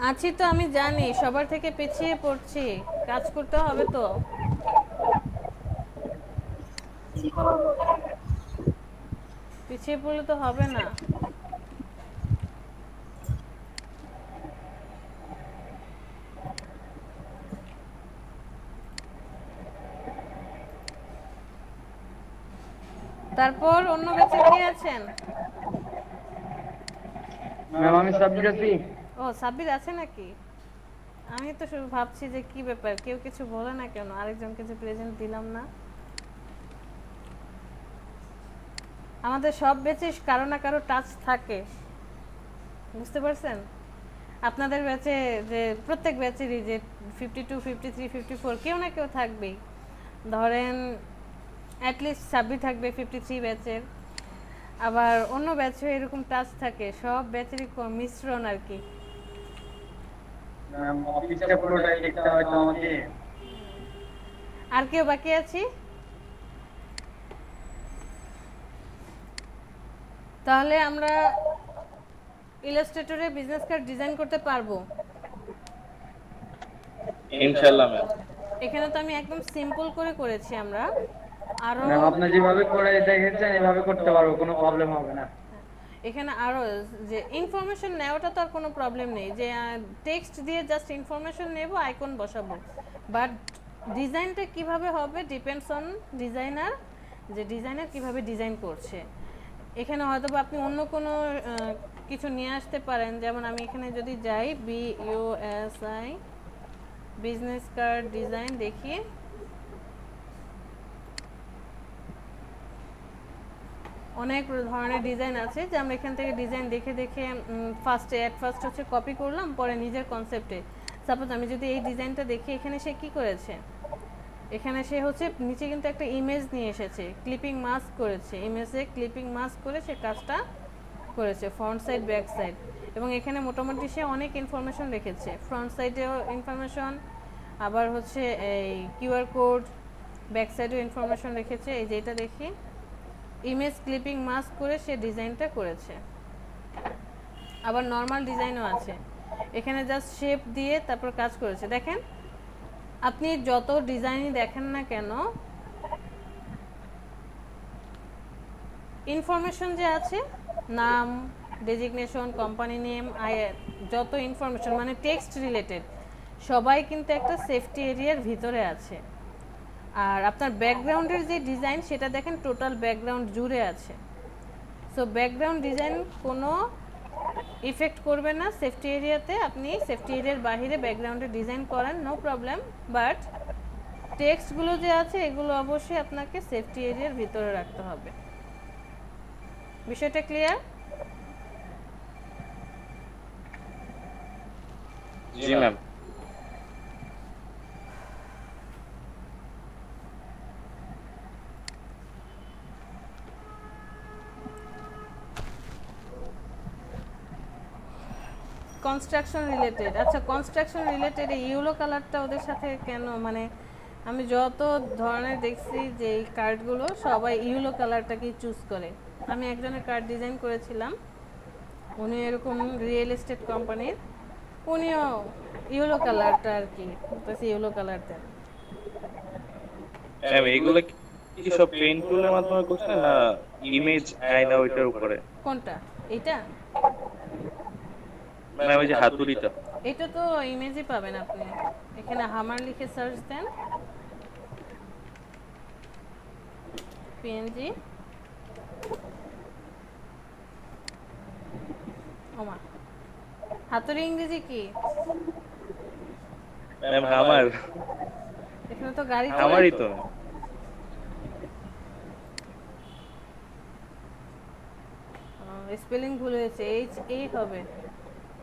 আছি তো, আমি জানি সবার থেকে পিছিয়ে পড়ছি, কাজ করতে হবে তো। পিছিয়ে পড়লে তো হবে না। তারপর অন্য ব্যাচে কে আছেন? ম্যাম আমি সাব্বির আছি। ও সাব্বির আছে নাকি? আমি তো শুধু ভাবছি যে কি ব্যাপার, কেউ কিছু বলে না কেন, আরেকজনকে যে প্রেজেন্ট দিলাম না। আমাদের সব ব্যাচে কারো না কারো টাচ থাকে, বুঝতে পারছেন? আপনাদের ব্যাচে যে প্রত্যেক ব্যাচেরই যে 52, 53, 54 কেউ না কেউ থাকবেই। ধরেন অ্যাটলিস্ট সাব্বির থাকবে 53 ব্যাচের, আবার অন্য ব্যাচে এরকম টাচ থাকে, সব ব্যাচেরই মিশ্রণ আর কি। ম্যাম অফিসটা পুরোটাই দেখতে হয় তো আমাকে। আর কেউ বাকি আছি? তাহলে আমরা ইলাস্ট্রেটরে বিজনেস কার্ড ডিজাইন করতে পারবো ইনশাআল্লাহ ম্যাম। এখানে তো আমি একদম সিম্পল করে করেছি আমরা। আরো ম্যাম আপনি যেভাবে করে দেখেছেন এভাবে করতে পারবো, কোনো প্রবলেম হবে না। এখানে আরো যে ইনফরমেশন নেওয়াটা তো আর কোনো প্রবলেম নেই, যে টেক্সট দিয়ে জাস্ট ইনফরমেশন নেব, আইকন বসাবো, বাট ডিজাইনটা কিভাবে হবে ডিপেন্ডস অন ডিজাইনার, যে ডিজাইনার কিভাবে ডিজাইন করছে। এখানে হয়তো বা আপনি অন্য কোনো কিছু নিয়ে আসতে পারেন, যেমন আমি এখানে যদি যাই BUSI বিজনেস কার্ড ডিজাইন দেখি, অনেক ধরনের ডিজাইন আছে, যে আমরা এখান থেকে ডিজাইন দেখে দেখে ফার্স্ট হচ্ছে কপি করলাম, পরে নিজের কনসেপ্টে। সাপোজ আমি যদি এই ডিজাইনটা দেখি, এখানে সে কি করেছে, এখানে সে হচ্ছে নিচে কিন্তু একটা ইমেজ নিয়ে এসেছে, ক্লিপিং মাস্ক করেছে, ইমেজে ক্লিপিং মাস্ক করে সে কাজটা করেছে, ফ্রন্ট সাইড ব্যাক সাইড, এবং এখানে মোটামুটি সে অনেক ইনফরমেশন রেখেছে, ফ্রন্ট সাইডেও ইনফরমেশন, আবার হচ্ছে এই কিউআর কোড, ব্যাক সাইডেও ইনফরমেশন রেখেছে। এই যে এটা দেখি, ইমেজ ক্লিপিং মাস্ক করে সে ডিজাইনটা করেছে। আবার নর্মাল ডিজাইনও আছে, এখানে জাস্ট শেপ দিয়ে তারপর কাজ করেছে। দেখেন, আপনি যত ডিজাইনই দেখেন না কেন, ইনফরমেশন যে আছে, নাম, ডেজিগনেশন, কোম্পানি নেম, যত ইনফরমেশন মানে টেক্সট রিলেটেড সবাই কিন্তু একটা সেফটি এরিয়ার ভিতরে আছে। আর আপনার ব্যাকগ্রাউন্ডের যে ডিজাইন সেটা দেখেন টোটাল ব্যাকগ্রাউন্ড জুড়ে আছে। সো ব্যাকগ্রাউন্ড ডিজাইন কোনো ইফেক্ট করবে না সেফটি এরিয়াতে। আপনি সেফটি এরিয়ার বাইরে ব্যাকগ্রাউন্ডে ডিজাইন করেন, নো প্রবলেম, বাট টেক্সটগুলো যে আছে এগুলো অবশ্যই আপনাকে সেফটি এরিয়ার ভিতরে রাখতে হবে। বিষয়টা ক্লিয়ার? জি ম্যাম। কনস্ট্রাকশন রিলেটেড, আচ্ছা কনস্ট্রাকশন রিলেটেড এই ইয়েলো কালারটা ওদের সাথে কেন, মানে আমি যত ধরনের দেখছি যে এই কার্ডগুলো সবাই ইয়েলো কালারটাকেই চুজ করে। আমি একজনের কার্ড ডিজাইন করেছিলাম, উনি এরকম রিয়েল এস্টেট কোম্পানির, উনিও ইয়েলো কালারটা আর কি বলতেছে ইয়েলো কালার দেন। ম্যাম এগুলো কি সব পেইন্ট টুলের মাধ্যমে করছেন না ইমেজ আয়না ওইটার উপরে? কোনটা? এইটা? ম্যাম ওই যে হাতুড়িটা। এটা তো ইমেজই পাবেন আপনি, এখানে হামার লিখে সার্চ দেন, পিএনজি। ওমা, হাতুড়ি ইংরেজি কি? ম্যাম হামার। এখানে তো গাড়ি হামারই তো। স্পেলিং ভুল হয়েছে, এইচ এ হবে।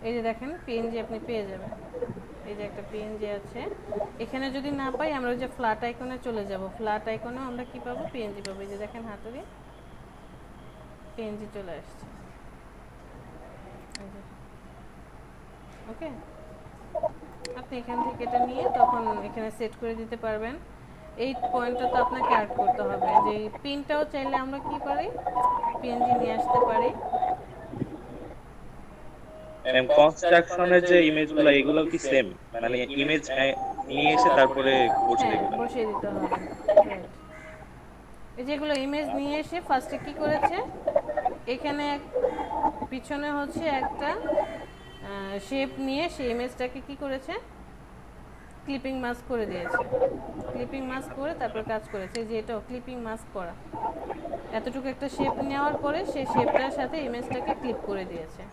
এই যে দেখেন পিএনজি আপনি পেয়ে যাবেন, এই যে একটা পিএনজি আছে। এখানে যদি না পাই আমরা ওই যে ফ্ল্যাট আইকনে চলে যাব, ফ্ল্যাট আইকনে আমরা কি পাবো? পিএনজি পাবো। এই যে দেখেন হাতুড়ি, পিএনজি চলে আসছে। ওকে, আপনি এখান থেকে এটা নিয়ে তখন এখানে সেট করে দিতে পারবেন। এই পয়েন্টটা তো আপনাকে অ্যাড করতে হবে, যে পিনটাও চাইলে আমরা কি পারি, পিএনজি নিয়ে আসতে পারি। ম্যাম কনস্ট্রাকশনের যে ইমেজগুলো এগুলো কি সেম, মানে ইমেজ নিয়ে এসে তারপরে বসিয়ে দিবেন? বসিয়ে দিতে হবে। এই যেগুলো ইমেজ নিয়ে এসে ফার্স্টে কি করেছে, এখানে পিছনে হচ্ছে একটা শেপ নিয়ে সেই ইমেজটাকে কি করেছে, ক্লিপিং মাস্ক করে দিয়েছে। ক্লিপিং মাস্ক করে তারপর কাজ করেছে, যে এটাও ক্লিপিং মাস্ক করা। এতটুকু একটা শেপ নেওয়ার পরে সেই শেপটার সাথে ইমেজটাকে ক্লিপ করে দিয়েছে।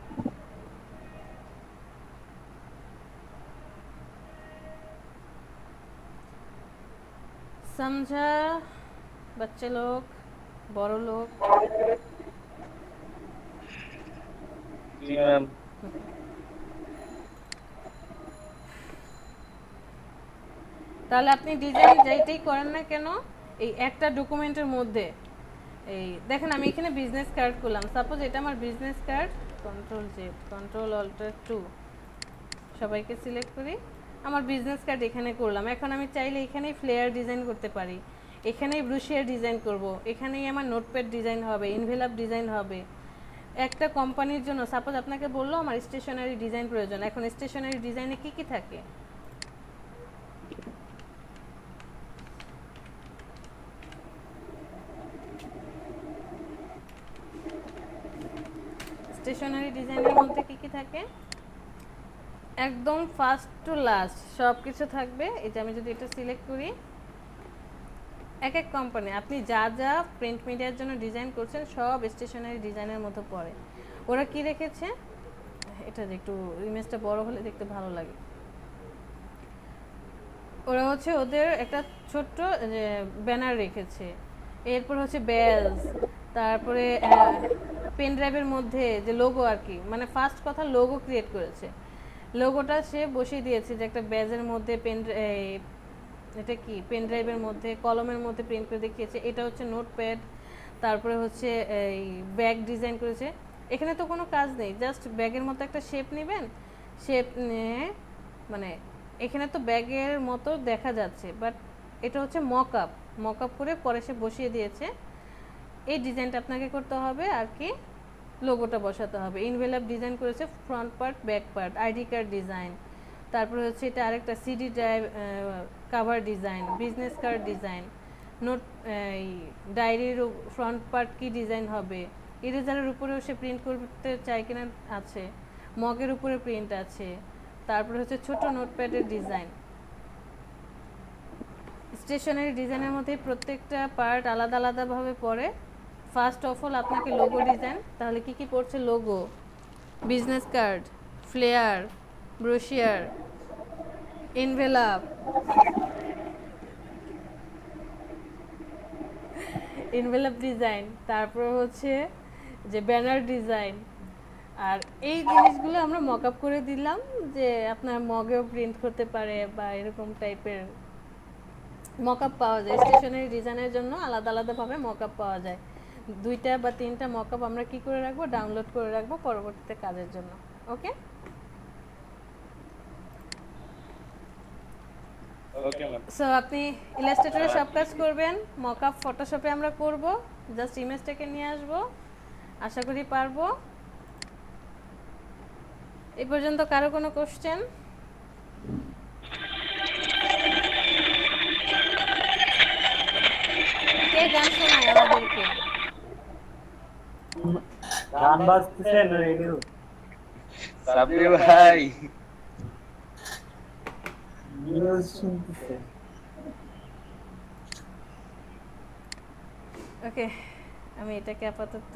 समझा बच्चे लोग, बड़ो लोग? জি ম্যাম। তাহলে আপনি ডিজাইন যেটাই করেন না কেন, এই একটা ডকুমেন্টের মধ্যে এই দেখেন আমি এখানে বিজনেস কার্ড করলাম, সাপোজ এটা আমার business card, control Z, control alter 2 সবাইকে সিলেক্ট করি, আমার বিজনেস কার্ড এখানে করলাম। এখন আমি চাইলে এখানেই ফ্লেয়ার ডিজাইন করতে পারি, এখানেই ব্রুশিয়ার ডিজাইন করব, এখানেই আমার নোটপ্যাড ডিজাইন হবে, এনভেলপ ডিজাইন হবে। একটা কোম্পানির জন্য সাপোজ আপনাকে বললো আমার স্টেশনারি ডিজাইন প্রয়োজন, এখন স্টেশনারি ডিজাইনে কি কি থাকে, স্টেশনারি ডিজাইনের মধ্যে কি কি থাকে, একদম ফার্স্ট টু লাস্ট সব কিছু থাকবে। এটা আমি যদি এটা সিলেক্ট করি, এক এক কোম্পানি আপনি যা যা প্রিন্ট মিডিয়ার জন্য ডিজাইন করছেন সব স্টেশনারি ডিজাইনের মধ্যে পড়ে। ওরা কি রেখেছে, এটা যে একটু ইমেজটা বড় হলে দেখতে ভালো লাগে, ওরা হচ্ছে ওদের একটা ছোট্ট ব্যানার রেখেছে, এরপর হচ্ছে বেলস, তারপরে পেন ড্রাইভের মধ্যে যে লোগো আর কি, মানে ফার্স্ট কথা লোগো ক্রিয়েট করেছে, লোগোটা সে বসিয়ে দিয়েছে যে একটা ব্যাজের মধ্যে এটা কি পেন ড্রাইভের মধ্যে কলমের মধ্যে প্রিন্ট করে দেখিয়েছে। এটা হচ্ছে নোটপ্যাড, তারপরে হচ্ছে এই ব্যাগ ডিজাইন করেছে। এখানে তো কোনো কাজ নেই, জাস্ট ব্যাগের মতো একটা শেপ নেবেন, শেপ নিয়ে মানে এখানে তো ব্যাগের মতো দেখা যাচ্ছে, বাট এটা হচ্ছে মক আপ করে পরে সে বসিয়ে দিয়েছে। এই ডিজাইনটা আপনাকে করতে হবে আর কি, লোগোটা বসাতে হবে। ইনভেলপ ডিজাইন করেছে, front part back part, ID card design, তারপরে হচ্ছে এটা আরেকটা CD drive cover design, business card design, note ডায়েরির ফ্রন্ট পার্ট কি ডিজাইন হবে, ইরেজারের উপরেও সে প্রিন্ট করতে চায় কিনা আছে, মগের উপরে প্রিন্ট আছে, তারপরে হচ্ছে ছোট নোটপ্যাডের ডিজাইন। স্টেশনারি ডিজাইনের মধ্যে প্রত্যেকটা পার্ট আলাদা আলাদাভাবে পড়ে। ফার্স্ট অফ অল আপনাকে লোগো ডিজাইন, তাহলে কি কি পড়ছে? Logo, business card, flyer, brochure, envelope design, তারপর হচ্ছে যে ব্যানার ডিজাইন। আর এই জিনিসগুলো আমরা মক আপ করে দিলাম যে আপনার মগেও প্রিন্ট করতে পারে বা এরকম টাইপের মক আপ পাওয়া যায়। স্টেশনারি ডিজাইনের জন্য আলাদা আলাদাভাবে মক আপ পাওয়া যায়। 2টা বা 3টা মক আপ আমরা কি করে রাখবো? ডাউনলোড করে রাখবো পরবর্তীতে কাজের জন্য। ওকে, ওকে ম্যাম। সো আপনি ইলাস্ট্রেটরে সব কাজ করবেন, মক আপ ফটোশপে আমরা করব, জাস্ট ইমেজটাকে নিয়ে আসব, আশা করি পারবো। এই পর্যন্ত কারো কোনো কোশ্চেন? কে গান শোনায় আমাদেরকে? গান বাজতেছে না রেডিও? সাব্বির ভাই নিউজ শুনতেছে। ওকে, আমি এটাকে আপাতত